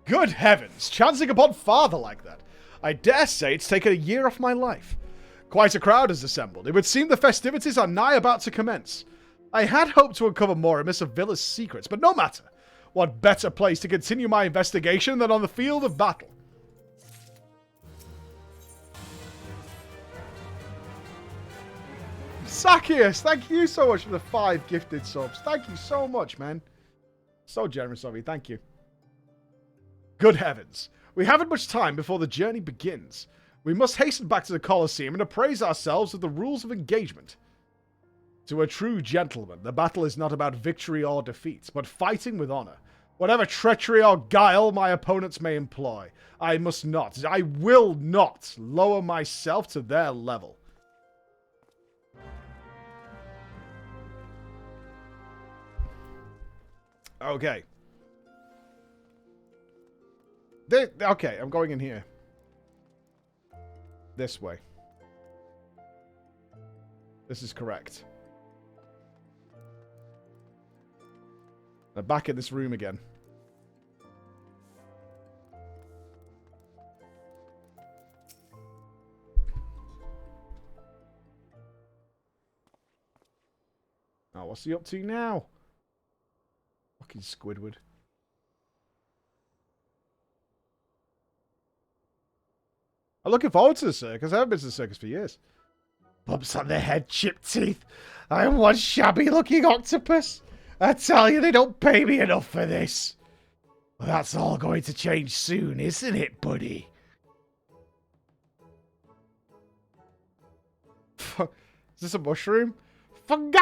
Good heavens, chancing upon father like that. I dare say it's taken a year off my life. Quite a crowd has assembled. It would seem the festivities are nigh about to commence. I had hoped to uncover more of Miss Avila's secrets, but no matter. What better place to continue my investigation than on the field of battle? Zacchaeus, thank you so much for the 5 gifted subs. Thank you so much, man. So generous of you, thank you. Good heavens. We haven't much time before the journey begins. We must hasten back to the Colosseum and appraise ourselves of the rules of engagement. To a true gentleman, the battle is not about victory or defeat, but fighting with honor. Whatever treachery or guile my opponents may employ, I will not lower myself to their level. Okay. Okay, I'm going in here. This way. This is correct. They're back in this room again. Oh, what's he up to now? Fucking Squidward. I'm looking forward to the circus. I haven't been to the circus for years. Bumps on the head, chipped teeth. I am one shabby-looking octopus. I tell you, they don't pay me enough for this. Well, that's all going to change soon, isn't it, buddy? Is this a mushroom? Funga!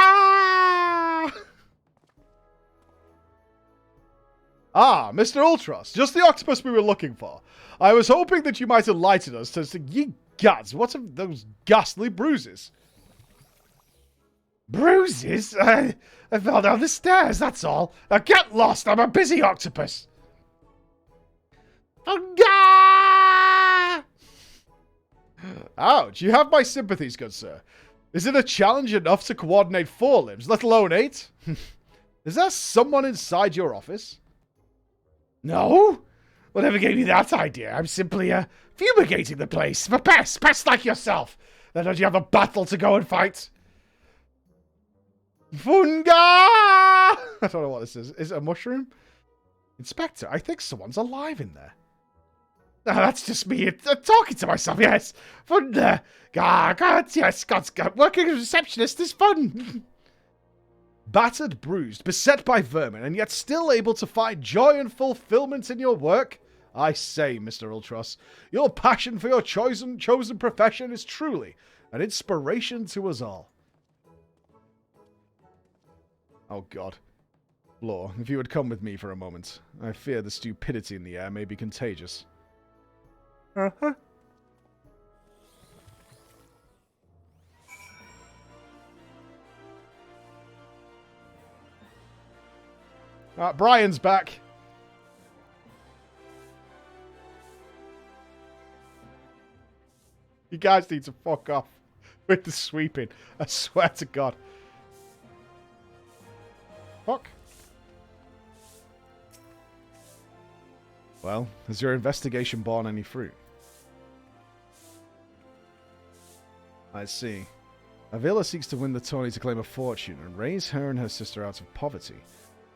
Ah, Mr. Ultros, just the octopus we were looking for. I was hoping that you might enlighten us as to ye gods, what are those ghastly bruises? Bruises? I fell down the stairs, that's all. Now get lost, I'm a busy octopus. Funga! Ouch, you have my sympathies, good sir. Is it a challenge enough to coordinate 4 limbs, let alone 8? Is there someone inside your office? No? Whatever gave you that idea? I'm simply, fumigating the place for pests like yourself. Then don't you have a battle to go and fight? Funga! I don't know what this is. Is it a mushroom? Inspector, I think someone's alive in there. No, that's just me talking to myself, yes. Funga! God, yes, God's working as a receptionist is fun. Battered, bruised, beset by vermin, and yet still able to find joy and fulfillment in your work? I say, Mr. Ultros, your passion for your chosen profession is truly an inspiration to us all. Oh, God. Law, if you would come with me for a moment. I fear the stupidity in the air may be contagious. Uh-huh. Brian's back. You guys need to fuck off with the sweeping. I swear to God. Fuck. Well, has your investigation borne any fruit? I see. Avila seeks to win the tourney to claim a fortune and raise her and her sister out of poverty.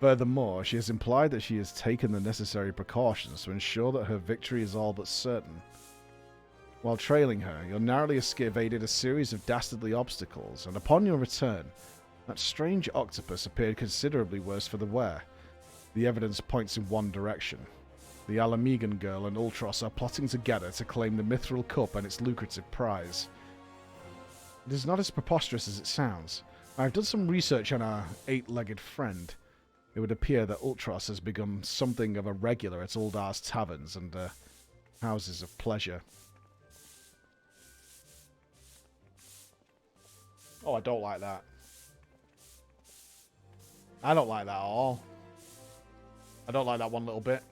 Furthermore, she has implied that she has taken the necessary precautions to ensure that her victory is all but certain. While trailing her, you narrowly evaded a series of dastardly obstacles, and upon your return, that strange octopus appeared considerably worse for the wear. The evidence points in one direction. The Alamegan girl and Ultros are plotting together to claim the Mithril Cup and its lucrative prize. It is not as preposterous as it sounds. I have done some research on our 8-legged friend. It would appear that Ultros has become something of a regular at Uldar's taverns and houses of pleasure. Oh, I don't like that. I don't like that at all. I don't like that one little bit.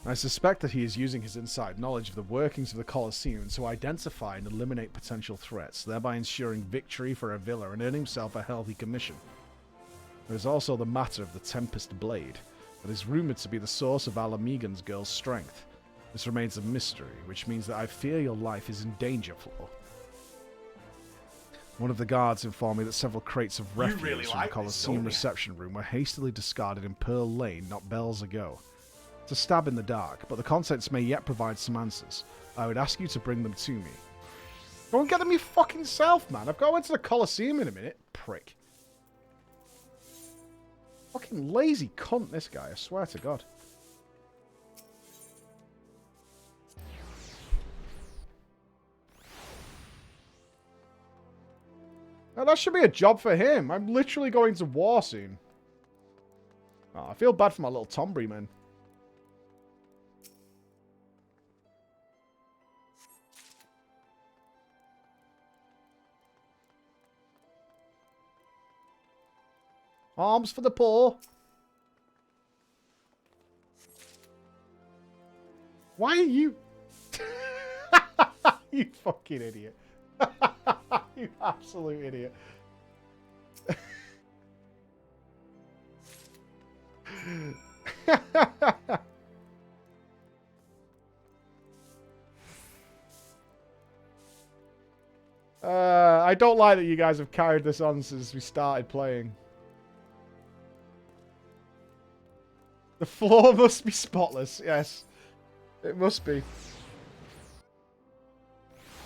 I suspect that he is using his inside knowledge of the workings of the Colosseum to identify and eliminate potential threats, thereby ensuring victory for Avila and earning himself a healthy commission. There is also the matter of the Tempest Blade, that is rumoured to be the source of Alamegan's girl's strength. This remains a mystery, which means that I fear your life is in danger, Flo. One of the guards informed me that several crates of refuse from the Colosseum reception room were hastily discarded in Pearl Lane not bells ago. It's a stab in the dark, but the contents may yet provide some answers. I would ask you to bring them to me. Go and get them your fucking self, man. I've got to go into the Colosseum in a minute. Prick. Fucking lazy cunt, this guy. I swear to God. Now, that should be a job for him. I'm literally going to war soon. Oh, I feel bad for my little Tombury, man. Arms for the poor. Why are you... You fucking idiot. You absolute idiot. I I don't like that you guys have carried this on since we started playing. The floor must be spotless. Yes. It must be.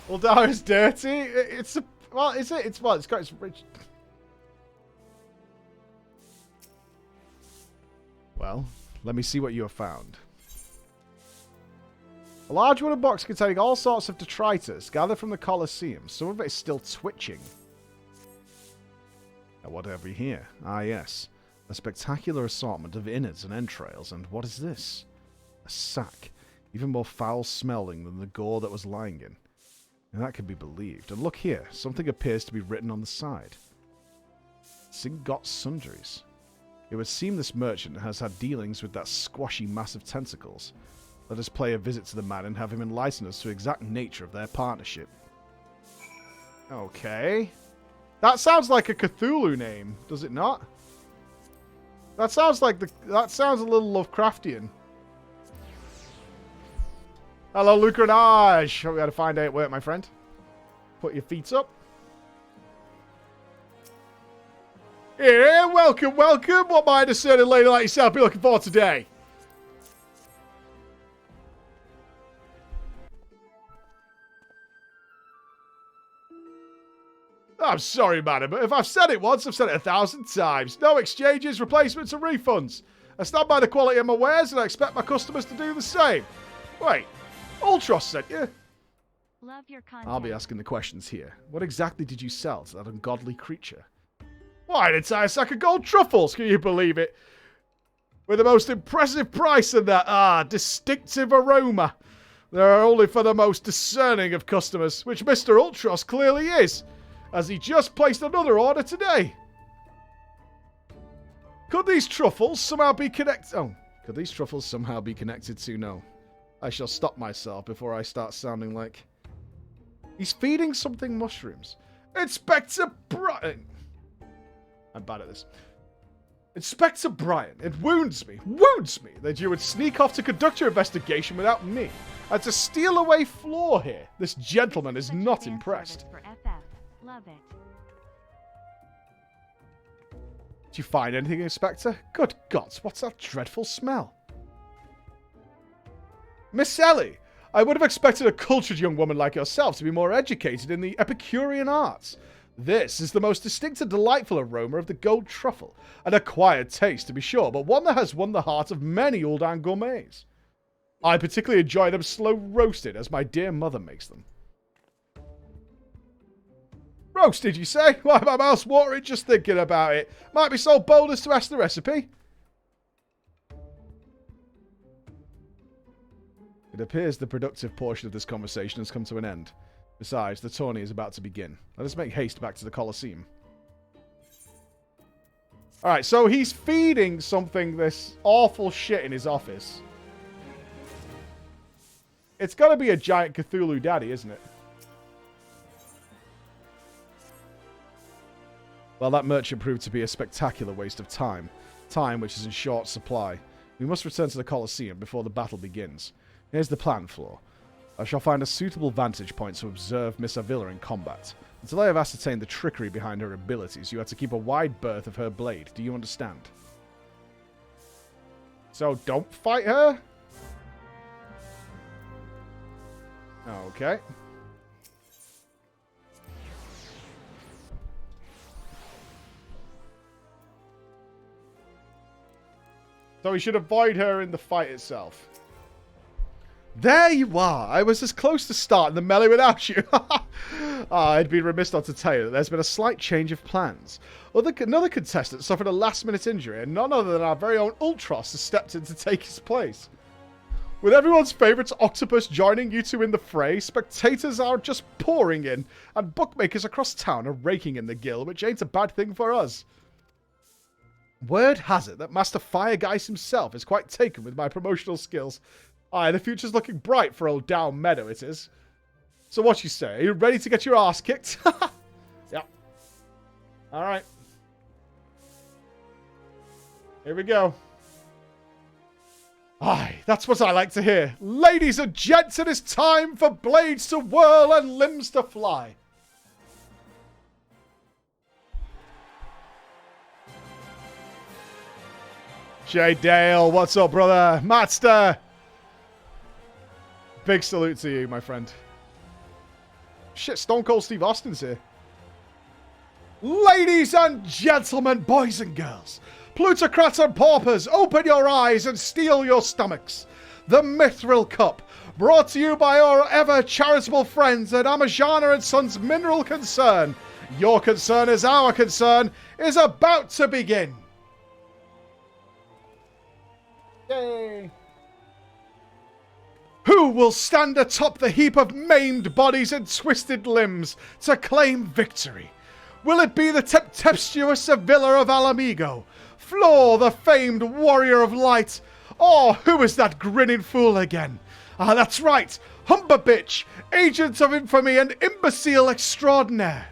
Uldar is dirty. It's a... Well, is it? It's... Well, it's got its rich... Well, let me see what you have found. A large wooden box containing all sorts of detritus gathered from the Colosseum. Some of it is still twitching. Now, what have we here? Ah, yes. A spectacular assortment of innards and entrails. And what is this? A sack. Even more foul-smelling than the gore that was lying in. And that can be believed. And look here. Something appears to be written on the side. Singot Sundries. It would seem this merchant has had dealings with that squashy mass of tentacles. Let us pay a visit to the man and have him enlighten us to the exact nature of their partnership. Okay. That sounds like a Cthulhu name, does it not? That sounds like that sounds a little Lovecraftian. Hello, Lucranage. We got to find out at work, my friend. Put your feet up. Yeah, welcome, welcome. What might a certain lady like yourself be looking for today? I'm sorry, madam, but if I've said it once, I've said it 1,000 times. No exchanges, replacements, or refunds. I stand by the quality of my wares, and I expect my customers to do the same. Wait, Ultros sent you? Love your content. I'll be asking the questions here. What exactly did you sell to that ungodly creature? Why, an entire sack of gold truffles, can you believe it? With the most impressive price and that, distinctive aroma. They're only for the most discerning of customers, which Mr. Ultros clearly is, as he just placed another order today. Could these truffles somehow be connected? Oh, could these truffles somehow be connected to? No. I shall stop myself before I start sounding like... He's feeding something mushrooms. Inspector Brian! I'm bad at this. Inspector Brian, it wounds me that you would sneak off to conduct your investigation without me, and to steal away floor here. This gentleman is not impressed. For FF. Love it. Did you find anything, Inspector? Good gods, what's that dreadful smell? Miss Ellie, I would have expected a cultured young woman like yourself to be more educated in the Epicurean arts. This is the most distinct and delightful aroma of the gold truffle. An acquired taste, to be sure, but one that has won the heart of many Uldan gourmets. I particularly enjoy them slow roasted, as my dear mother makes them. Roasted, you say? Why, my mouth's watering just thinking about it. Might be so bold as to ask the recipe. It appears the productive portion of this conversation has come to an end. Besides, the tourney is about to begin. Let us make haste back to the Colosseum. Alright, so he's feeding something this awful shit in his office. It's got to be a giant Cthulhu daddy, isn't it? Well, that merchant proved to be a spectacular waste of time. Time which is in short supply. We must return to the Colosseum before the battle begins. Here's the plan, Floor. I shall find a suitable vantage point to observe Miss Avila in combat. Until I have ascertained the trickery behind her abilities, you have to keep a wide berth of her blade. Do you understand? So, don't fight her? Okay. So we should avoid her in the fight itself. There you are. I was as close to starting the melee without you. I'd be remiss not to tell you that there's been a slight change of plans. Another contestant suffered a last-minute injury, and none other than our very own Ultros has stepped in to take his place. With everyone's favourite octopus joining you two in the fray, spectators are just pouring in, and bookmakers across town are raking in the gill, which ain't a bad thing for us. Word has it that Master Firegeist himself is quite taken with my promotional skills. Aye, the future's looking bright for old Down Meadow, it is. So what you say? Are you ready to get your ass kicked? Yep. Alright. Here we go. Aye, that's what I like to hear. Ladies and gents, it is time for blades to whirl and limbs to fly. Shay Dale, what's up, brother? Matster! Big salute to you, my friend. Shit, Stone Cold Steve Austin's here. Ladies and gentlemen, boys and girls, plutocrats and paupers, open your eyes and steel your stomachs. The Mithril Cup, brought to you by our ever charitable friends at Amajana and Sons Mineral Concern. Your concern is our concern, is about to begin. Yay! Who will stand atop the heap of maimed bodies and twisted limbs to claim victory? Will it be the tempestuous Sevilla of Alamigo, Floor, the famed warrior of light, or who is that grinning fool again? Ah, that's right, Humber Bitch, agent of infamy and imbecile extraordinaire.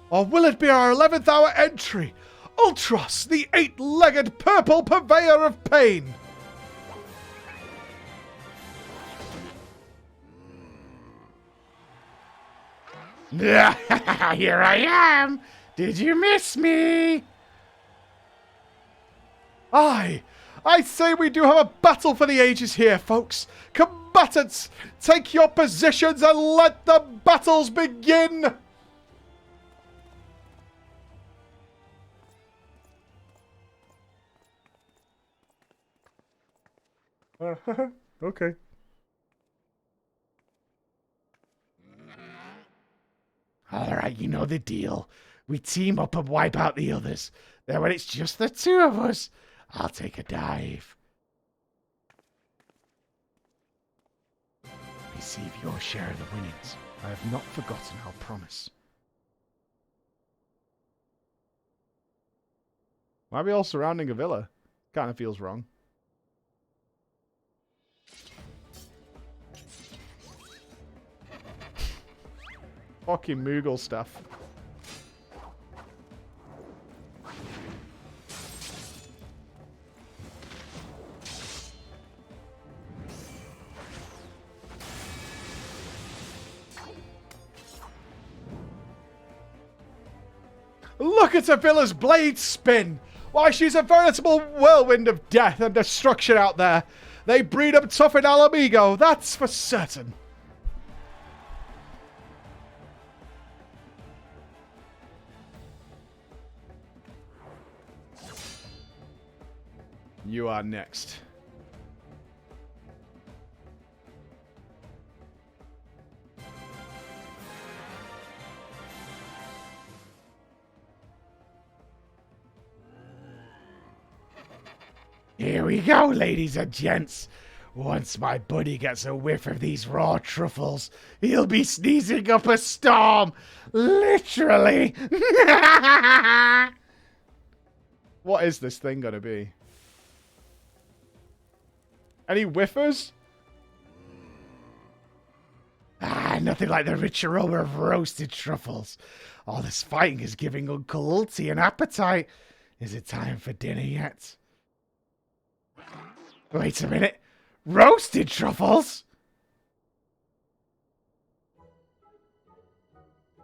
Or will it be our 11th hour entry, Ultros, the 8-legged purple purveyor of pain? Here I am! Did you miss me? Aye, I say we do have a battle for the ages here, folks. Combatants, take your positions and let the battles begin! Okay. Alright, you know the deal. We team up and wipe out the others. Then when it's just the two of us, I'll take a dive. Receive your share of the winnings. I have not forgotten our promise. Why are we all surrounding a villa? Kind of feels wrong. Fucking Moogle stuff. Look at Sevilla's blade spin! Why, she's a veritable whirlwind of death and destruction out there. They breed 'em tough in Alamigo, that's for certain. You are next. Here we go, ladies and gents. Once my buddy gets a whiff of these raw truffles, he'll be sneezing up a storm. Literally. What is this thing gonna be? Any whiffers? Ah, nothing like the rich aroma of roasted truffles. All this fighting is giving Uncle Ulti an appetite. Is it time for dinner yet? Wait a minute. Roasted truffles?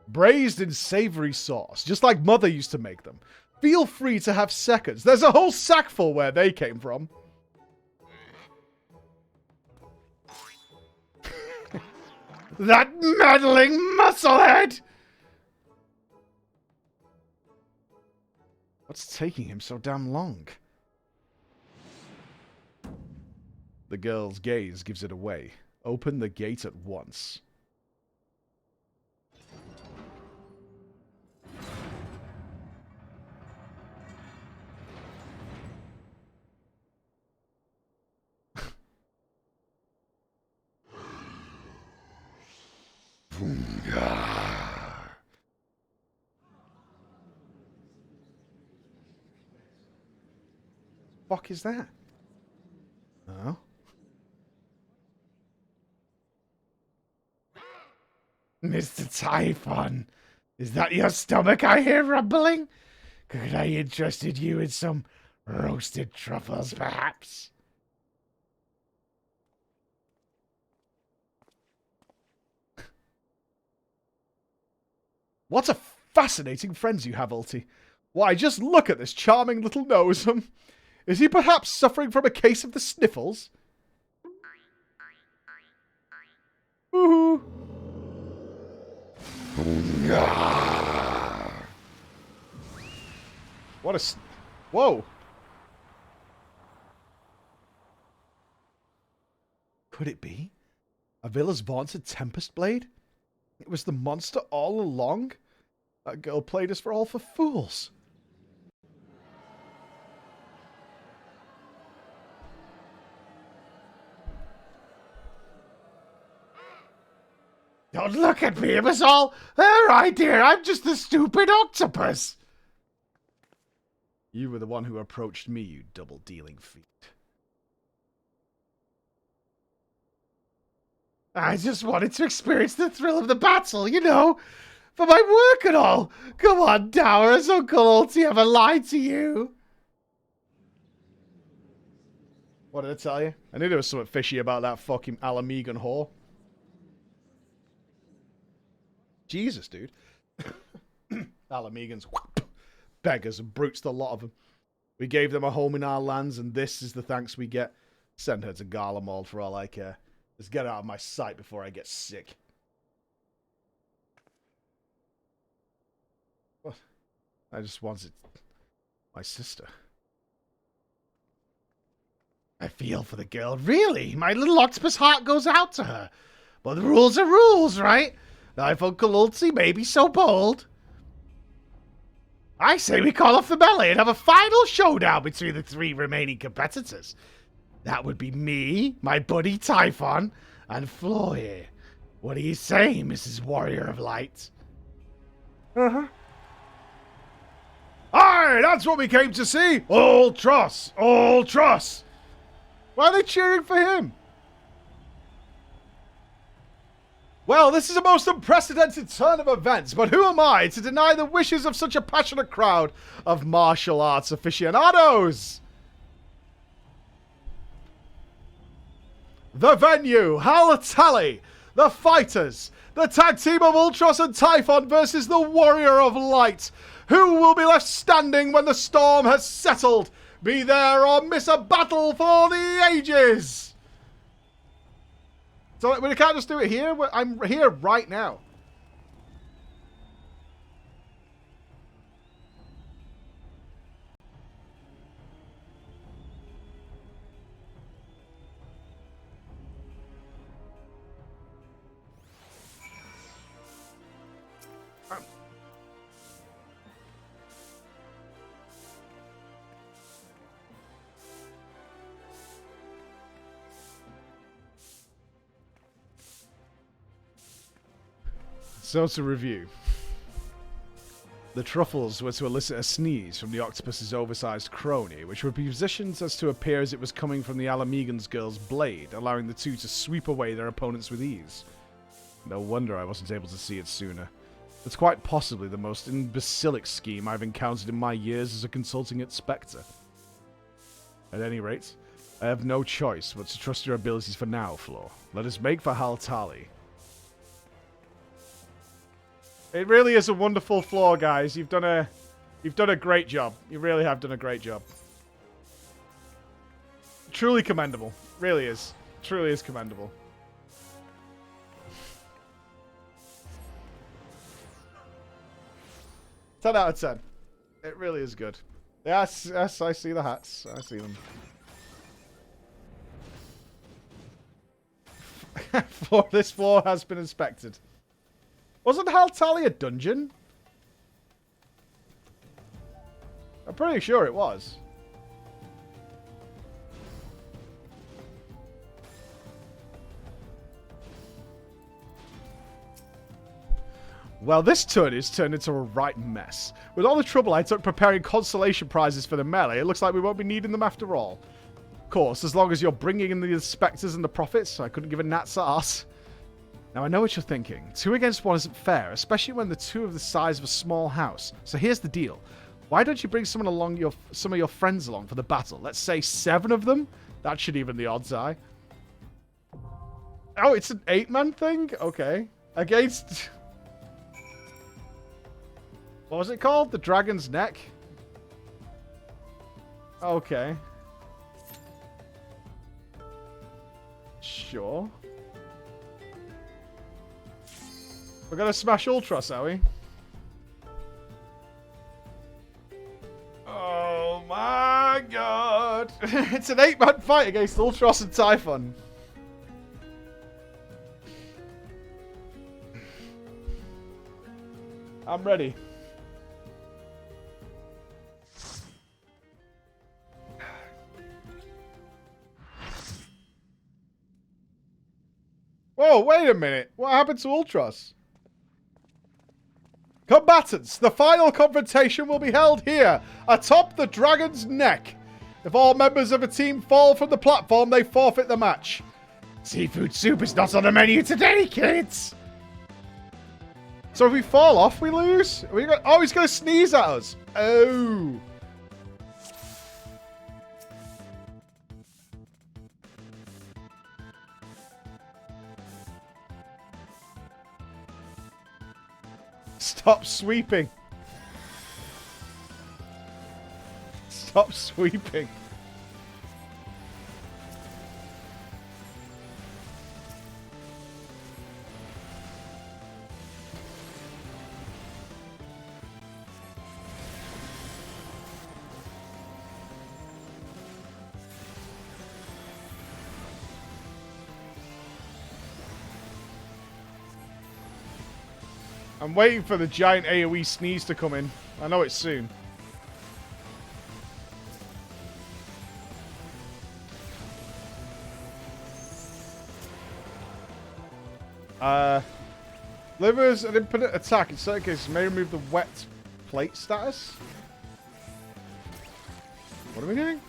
Braised in savory sauce, just like Mother used to make them. Feel free to have seconds. There's a whole sackful where they came from. That meddling musclehead! What's taking him so damn long? The girl's gaze gives it away. Open the gate at once. Fuck is that? Oh. Mr. Typhon, is that your stomach I hear rumbling? Could I interested you in some roasted truffles, perhaps? What a fascinating friends you have, Ulti. Why, just look at this charming little nose. Is he perhaps suffering from a case of the sniffles? Woohoo! What a... Whoa! Could it be? Avila's vaunted Tempest Blade? It was the monster all along? That girl played us for all for fools. Don't look at me, it was all her idea. I'm just a stupid octopus. You were the one who approached me, you double-dealing feet. I just wanted to experience the thrill of the battle, you know, for my work and all. Come on, Dower, has Uncle Ulti ever lied to you? What did I tell you? I knew there was something fishy about that fucking Alamegan whore. Jesus, dude. Alamegans. Beggars and brutes, the lot of them. We gave them a home in our lands, and this is the thanks we get. Send her to Garlemald for all I care. Just get out of my sight before I get sick. What? I just wanted my sister. I feel for the girl, really. My little octopus heart goes out to her. But the rules are rules, right? Now, if Uncle Ulti may be so bold, I say we call off the melee and have a final showdown between the 3 remaining competitors. That would be me, my buddy Typhon, and Floy. What do you say, Mrs. Warrior of Light? Uh-huh. Aye, that's what we came to see! All Truss! All Truss! Why are they cheering for him? Well, this is a most unprecedented turn of events, but who am I to deny the wishes of such a passionate crowd of martial arts aficionados? The venue, Halatali, the fighters, the tag team of Ultros and Typhon versus the Warrior of Light. Who will be left standing when the storm has settled? Be there or miss a battle for the ages. So we can't just do it here. I'm here right now. So to review. The truffles were to elicit a sneeze from the octopus's oversized crony, which were positioned as to appear as it was coming from the Alamegan's girl's blade, allowing the two to sweep away their opponents with ease. No wonder I wasn't able to see it sooner. It's quite possibly the most imbecilic scheme I've encountered in my years as a consulting inspector. At any rate, I have no choice but to trust your abilities for now, Flo. Let us make for Haltali. It really is a wonderful floor, guys. You've done a great job. You really have done a great job. Truly commendable. Really is. Truly is commendable. 10 out of 10. It really is good. Yes, yes, I see the hats. I see them. This floor has been inspected. Wasn't Haltali a dungeon? I'm pretty sure it was. Well, this turn is turned into a right mess. With all the trouble I took preparing consolation prizes for the melee, it looks like we won't be needing them after all. Of course, as long as you're bringing in the inspectors and the profits, I couldn't give a gnat's ass. Now, I know what you're thinking. 2 against 1 isn't fair, especially when the 2 are the size of a small house. So here's the deal. Why don't you bring some of your friends along for the battle? Let's say 7 of them? That should even the odds eye. Oh, it's an 8-man thing? Okay. Against... What was it called? The Dragon's Neck? Okay. Sure. We're gonna smash Ultros, are we? Oh my god! It's an 8-man fight against Ultros and Typhon. I'm ready. Whoa, wait a minute. What happened to Ultros? Combatants, the final confrontation will be held here, atop the Dragon's Neck. If all members of a team fall from the platform, they forfeit the match. Seafood soup is not on the menu today, kids. So if we fall off, we lose? Oh, he's going to sneeze at us. Oh. Stop sweeping. Stop sweeping. I'm waiting for the giant AoE sneeze to come in. I know it's soon. Delivers an infinite attack. In certain cases, may remove the wet plate status. What are we doing?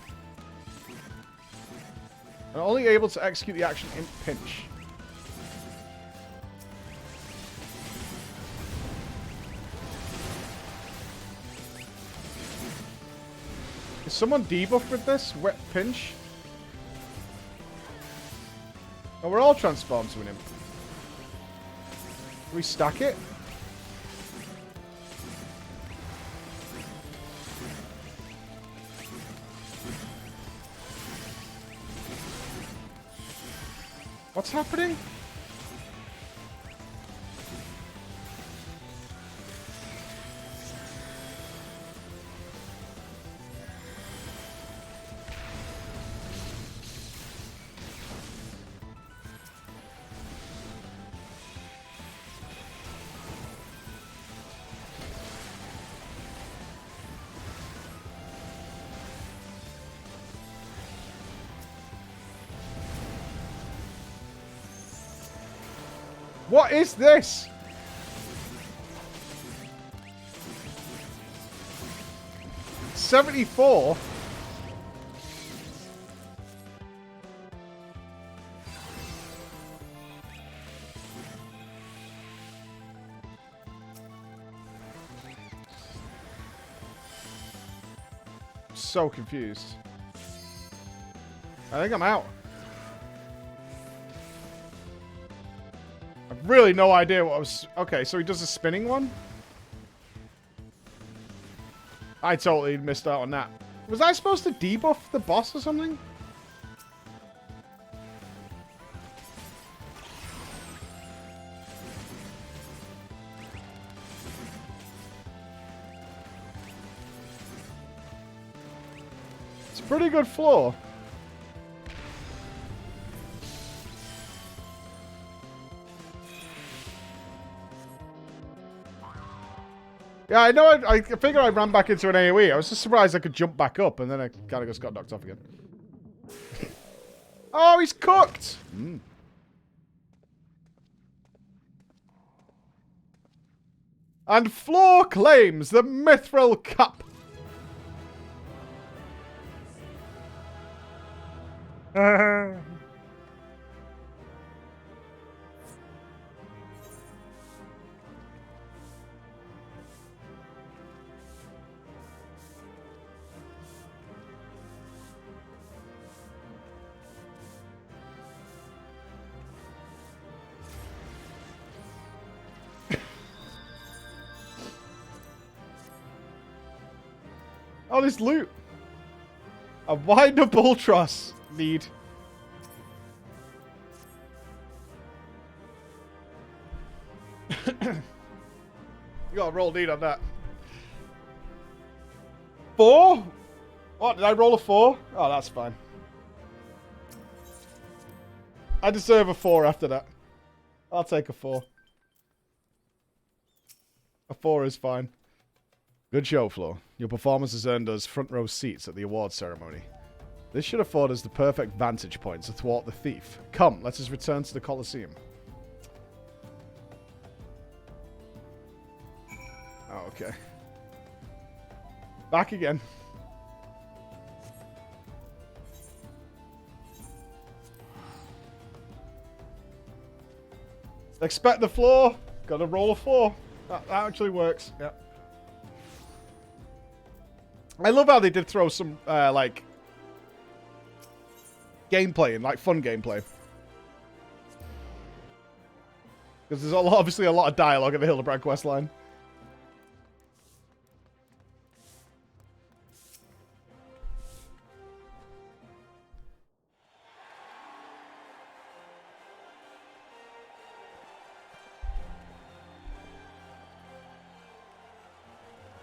I'm only able to execute the action in pinch. Is someone debuffed with this? Wet pinch? Oh, we're all transformed to an imp. Can we stack it? What's happening? What is this? $74? So confused. I think I'm out. I've really no idea what I was... Okay, so he does a spinning one? I totally missed out on that. Was I supposed to debuff the boss or something? It's a pretty good floor. Yeah, I know. I figured I ran back into an AoE. I was just surprised I could jump back up, and then I kind of just got knocked off again. Oh, he's cooked! Mm. And Floor claims the Mithril Cup. Oh, this loot. A wind up Ultros lead. You got a roll lead on that. 4? What, did I roll a 4? Oh, that's fine. I deserve a 4 after that. I'll take a 4. A 4 is fine. Good show, Flo. Your performance has earned us front row seats at the awards ceremony. This should afford us the perfect vantage point to thwart the thief. Come, let us return to the Colosseum. Oh, okay. Back again. Expect the floor. Gotta roll a 4. That actually works. Yeah. I love how they did throw some, like, gameplay in, like, fun gameplay. Because there's obviously a lot of dialogue in the Hildebrand questline.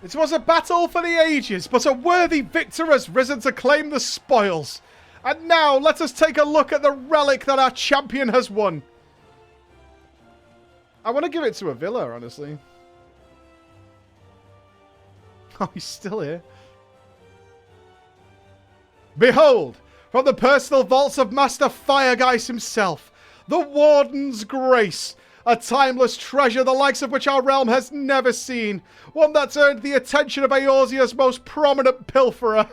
It was a battle for the ages, but a worthy victor has risen to claim the spoils. And now, let us take a look at the relic that our champion has won. I want to give it to a villa, honestly. Oh, he's still here. Behold, from the personal vaults of Master Firegeist himself, the Warden's Grace. A timeless treasure, the likes of which our realm has never seen. One that's earned the attention of Eorzea's most prominent pilferer.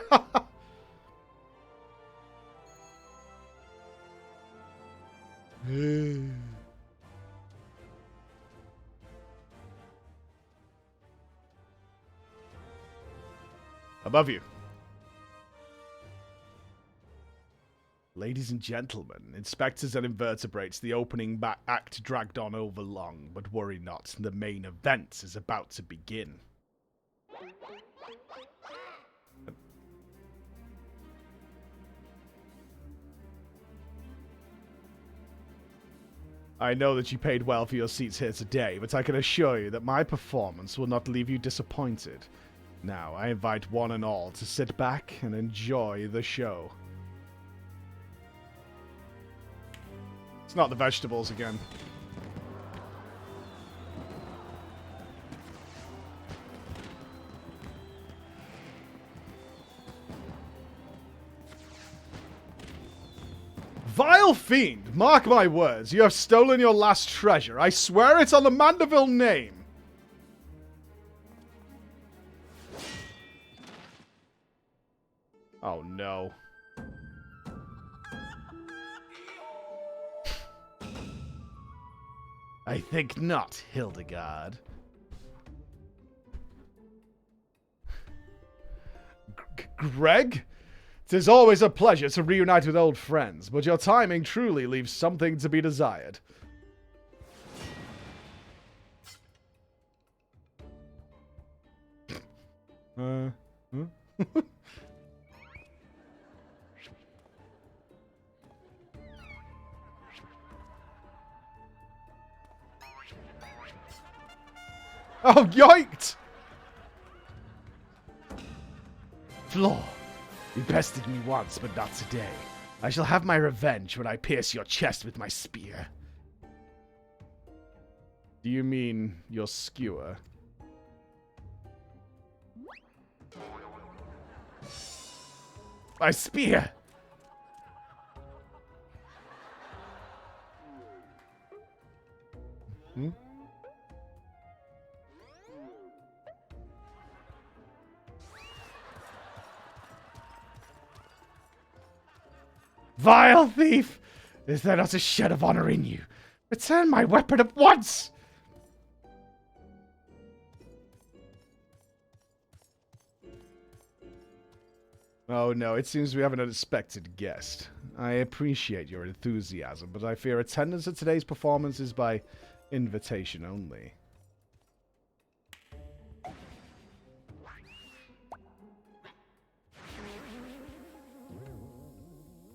Above you. Ladies and gentlemen, inspectors and invertebrates, the opening act dragged on over long, but worry not, the main event is about to begin. I know that you paid well for your seats here today, but I can assure you that my performance will not leave you disappointed. Now, I invite one and all to sit back and enjoy the show. It's not the vegetables again. Vile fiend, mark my words, you have stolen your last treasure. I swear it on the Mandeville name. Oh no. I think not, Hildegard. Greg? 'Tis always a pleasure to reunite with old friends, but your timing truly leaves something to be desired. Huh? Oh, yoinked! Flaw, you bested me once, but not today. I shall have my revenge when I pierce your chest with my spear. Do you mean your skewer? My spear! Hmm? Vile thief! Is there not a shed of honor in you? Return my weapon at once! Oh no, it seems we have an unexpected guest. I appreciate your enthusiasm, but I fear attendance at today's performance is by invitation only.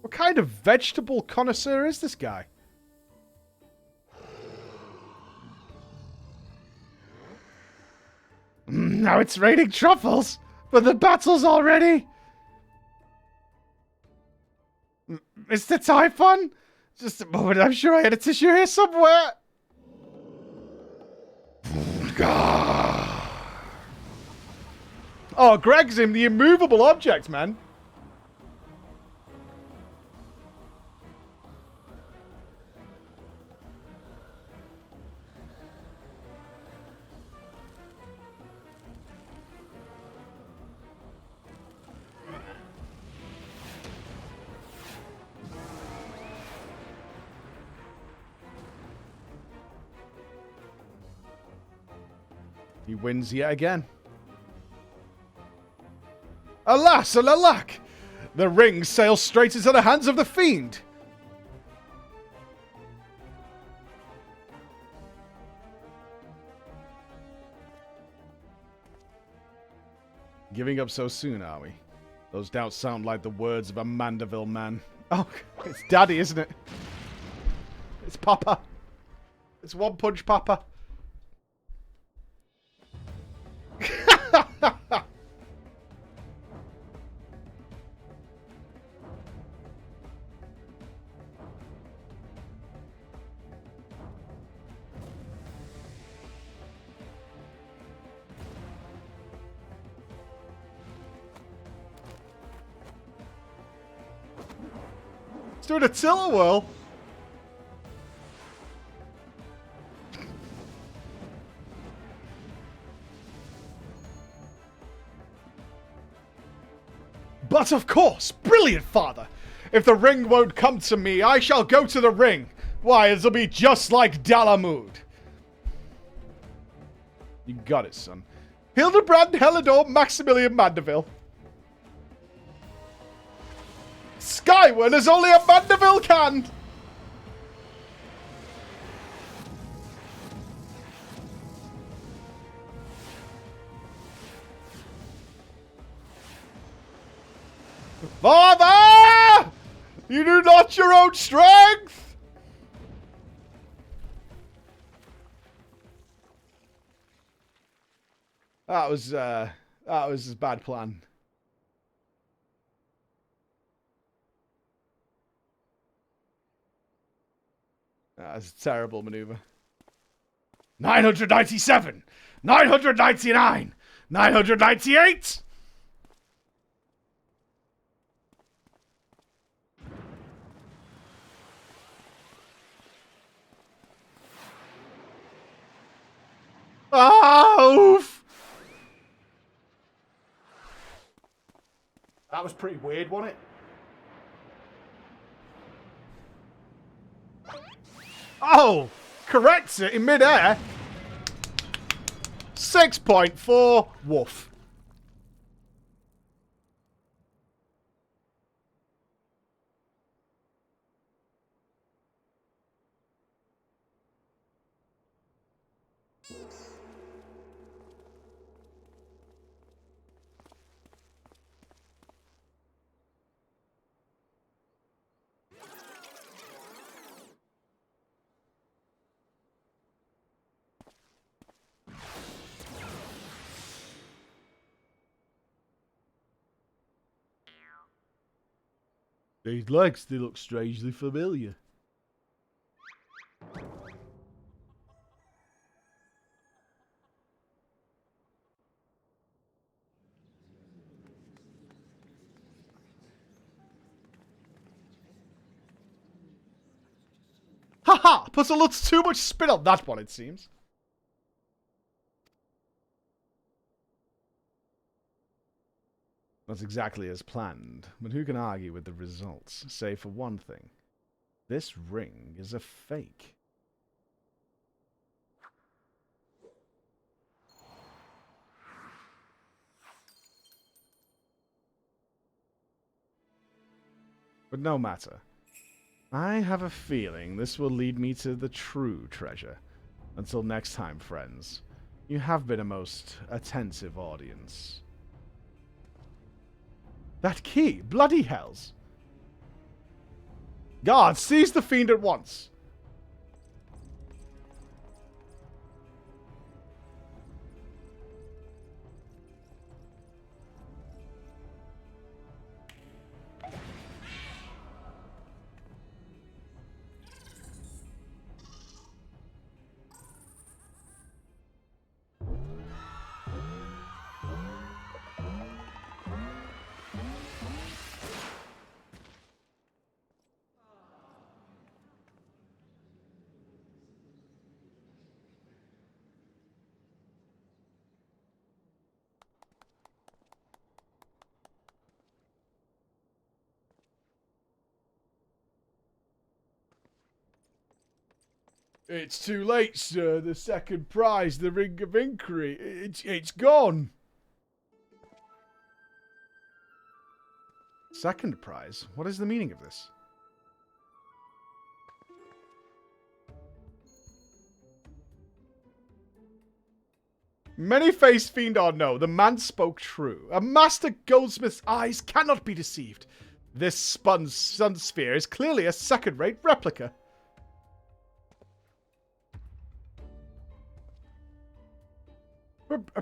What kind of vegetable connoisseur is this guy? Now it's raining truffles, but the battle's already. Mr. Typhon? Just a moment, I'm sure I had a tissue here somewhere. Oh, Greg's him, the immovable object, man. He wins yet again. Alas and alack! The ring sails straight into the hands of the fiend. Giving up so soon, are we? Those doubts sound like the words of a Mandeville man. Oh, it's Daddy, isn't it? It's Papa. It's One Punch Papa. Doing a tilt whirl. But of course, brilliant father. If the ring won't come to me, I shall go to the ring. Why, it'll be just like Dalamud. You got it, son. Hildebrand, Helidor, Maximilian Mandeville. Skyward as only a Mandeville can! Father! You do not your own strength! That was a bad plan. That's a terrible maneuver. 997! 999! 998! Oof! That was pretty weird, wasn't it? Oh! Corrects it in midair. 6.4. Woof. These legs, they look strangely familiar. Haha! Puts a little too much spin on that one, it seems. That's exactly as planned, but who can argue with the results? Say for one thing, this ring is a fake. But no matter. I have a feeling this will lead me to the true treasure. Until next time, friends, you have been a most attentive audience. That key! Bloody hells! Guard, seize the fiend at once. It's too late, sir. The second prize, the Ring of Inquiry, it's gone. Second prize? What is the meaning of this? Many-faced fiend or no, the man spoke true. A master goldsmith's eyes cannot be deceived. This spun sun sphere is clearly a second-rate replica.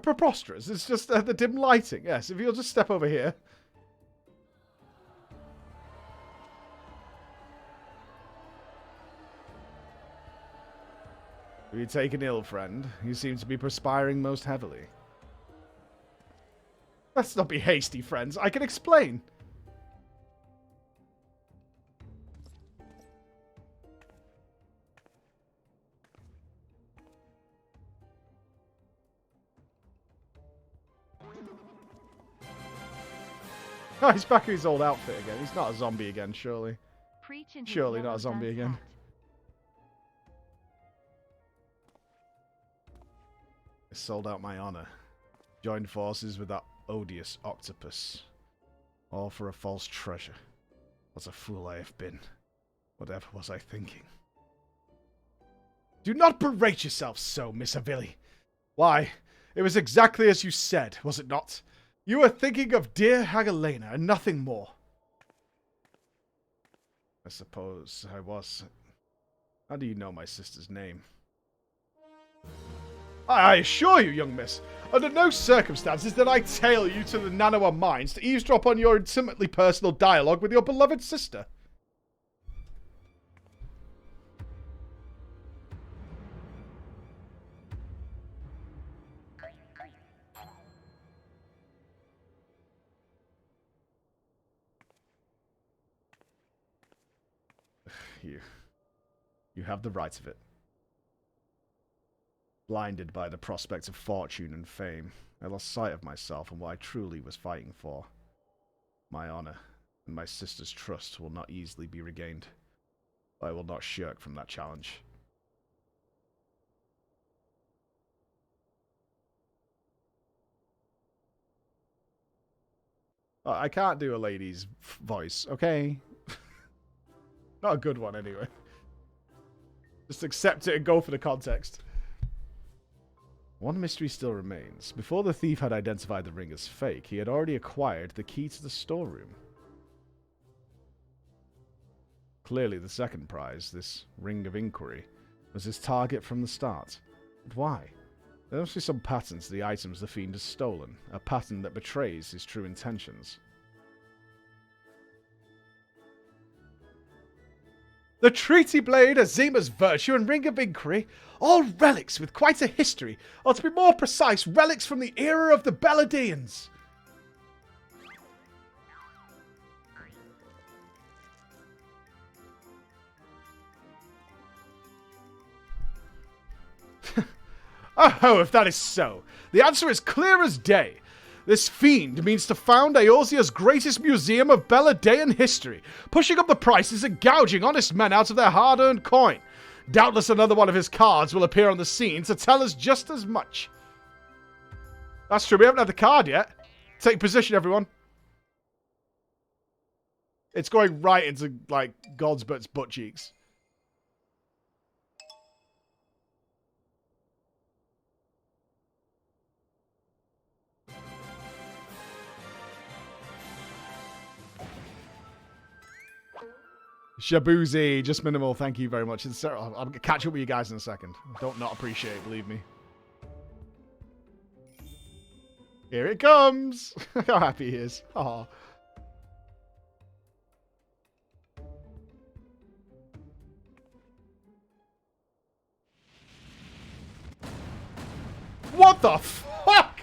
Preposterous. It's just the dim lighting. Yes, if you'll just step over here. Are you taken ill, friend? You seem to be perspiring most heavily. Let's not be hasty, friends. I can explain. Oh, he's back in his old outfit again. He's not a zombie again, surely. Preach into Surely the not a yellow zombie dun's again. hat. I sold out my honor. Joined forces with that odious octopus. All for a false treasure. What a fool I have been. Whatever was I thinking? Do not berate yourself so, Miss Avilli. Why, it was exactly as you said, was it not? You were thinking of dear Hagalena and nothing more. I suppose I was. How do you know my sister's name? I assure you, young miss, under no circumstances did I tail you to the Nanoa mines to eavesdrop on your intimately personal dialogue with your beloved sister. You have the right of it. Blinded by the prospect of fortune and fame, I lost sight of myself and what I truly was fighting for. My honor and my sister's trust will not easily be regained. I will not shirk from that challenge. I can't do a lady's voice, okay? Not a good one, anyway. Just accept it and go for the context. One mystery still remains. Before the thief had identified the ring as fake, he had already acquired the key to the storeroom. Clearly, the second prize, this Ring of Inquiry, was his target from the start. But why? There must be some pattern to the items the fiend has stolen, a pattern that betrays his true intentions. The Treaty Blade, Azima's Virtue, and Ring of Inquiry, all relics with quite a history, or to be more precise, relics from the era of the Belladeians. Oh, if that is so, the answer is clear as day. This fiend means to found Eorzea's greatest museum of Belladean history, pushing up the prices and gouging honest men out of their hard-earned coin. Doubtless another one of his cards will appear on the scene to tell us just as much. That's true, we haven't had the card yet. Take position, everyone. It's going right into, like, Godsbert's butt cheeks. Shabuzi, just minimal. Thank you very much. I'll catch up with you guys in a second. Don't not appreciate it, believe me. Here it comes. How happy he is. Aw. What the fuck?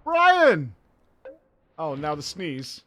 Brian! Oh, now the sneeze.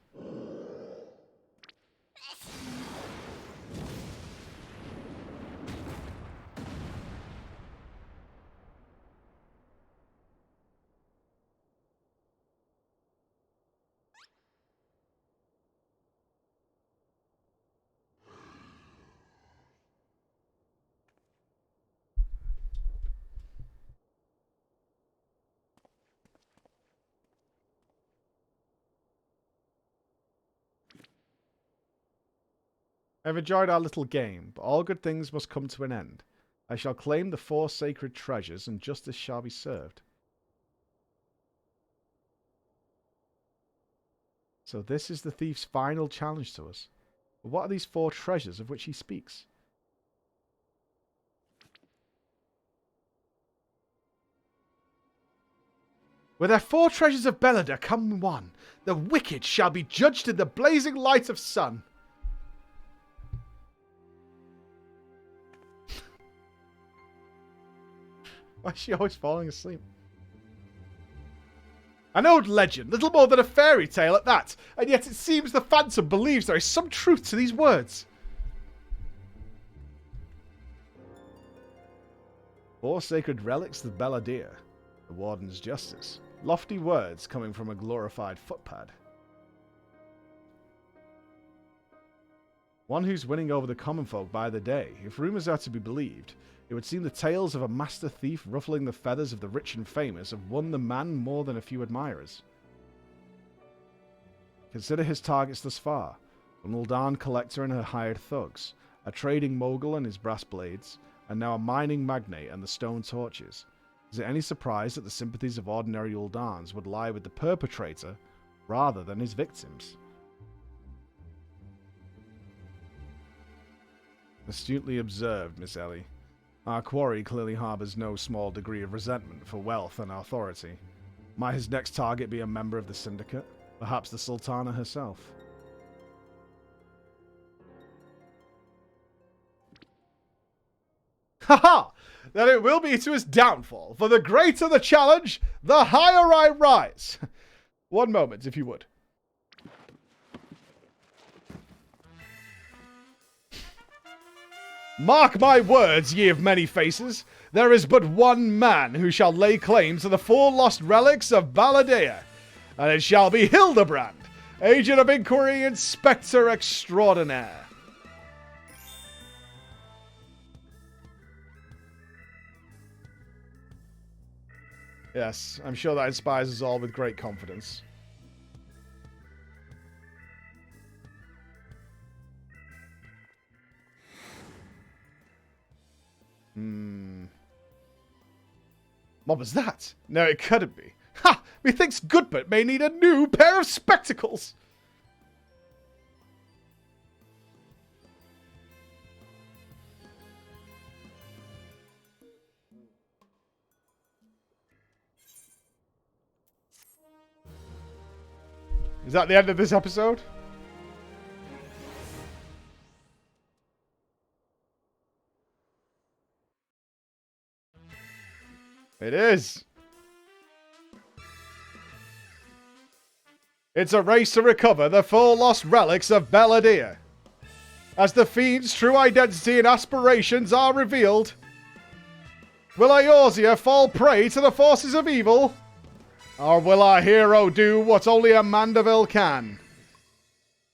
I've enjoyed our little game, but all good things must come to an end. I shall claim the 4 sacred treasures, and justice shall be served. So this is the thief's final challenge to us. But what are these 4 treasures of which he speaks? Where there 4 treasures of Belladea come one, the wicked shall be judged in the blazing light of sun. Why is she always falling asleep? An old legend, little more than a fairy tale at that, and yet it seems the phantom believes there is some truth to these words. 4 sacred relics of Belladea, the warden's justice. Lofty words coming from a glorified footpad. One who's winning over the common folk by the day. If rumours are to be believed, it would seem the tales of a master thief ruffling the feathers of the rich and famous have won the man more than a few admirers. Consider his targets thus far. An Uldan collector and her hired thugs, a trading mogul and his brass blades, and now a mining magnate and the stone torches. Is it any surprise that the sympathies of ordinary Uldans would lie with the perpetrator rather than his victims? Astutely observed, Miss Ellie. Our quarry clearly harbours no small degree of resentment for wealth and authority. Might his next target be a member of the syndicate? Perhaps the Sultana herself? Ha-ha! Then it will be to his downfall, for the greater the challenge, the higher I rise. One moment, if you would. Mark my words, ye of many faces. There is but one man who shall lay claim to the 4 lost relics of Belladea, and it shall be Hildebrand, Agent of Inquiry, Inspector Extraordinaire. Yes, I'm sure that inspires us all with great confidence. What was that? No, it couldn't be. Ha! Methinks Goodbert may need a new pair of spectacles! Is that the end of this episode? It is. It's a race to recover the 4 lost relics of Belladea. As the fiend's true identity and aspirations are revealed, will Eorzea fall prey to the forces of evil? Or will our hero do what only a Mandeville can?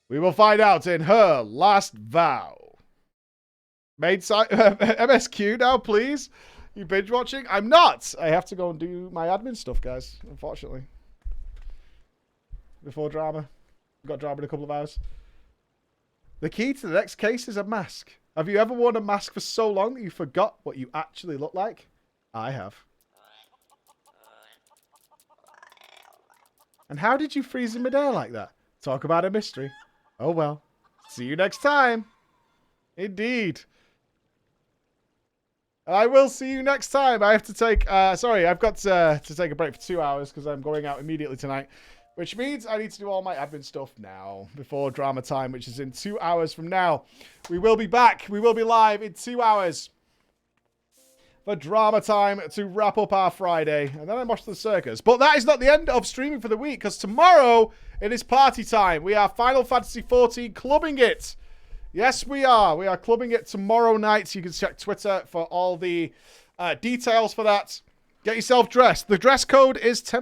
We will find out in her last vow. MSQ now, please. You binge watching? I'm not. I have to go and do my admin stuff, guys. Unfortunately. Before drama. We've got drama in a couple of hours. The key to the next case is a mask. Have you ever worn a mask for so long that you forgot what you actually look like? I have. And how did you freeze in midair like that? Talk about a mystery. Oh well. See you next time. Indeed. I will see you next time. I have to take... sorry, I've got to take a break for 2 hours because I'm going out immediately tonight. Which means I need to do all my admin stuff now before drama time, which is in 2 hours from now. We will be back. We will be live in 2 hours for drama time to wrap up our Friday. And then I'm off to the circus. But that is not the end of streaming for the week, because tomorrow it is party time. We are Final Fantasy XIV clubbing it. Yes, we are. We are clubbing it tomorrow night. You can check Twitter for all the details for that. Get yourself dressed. The dress code is 10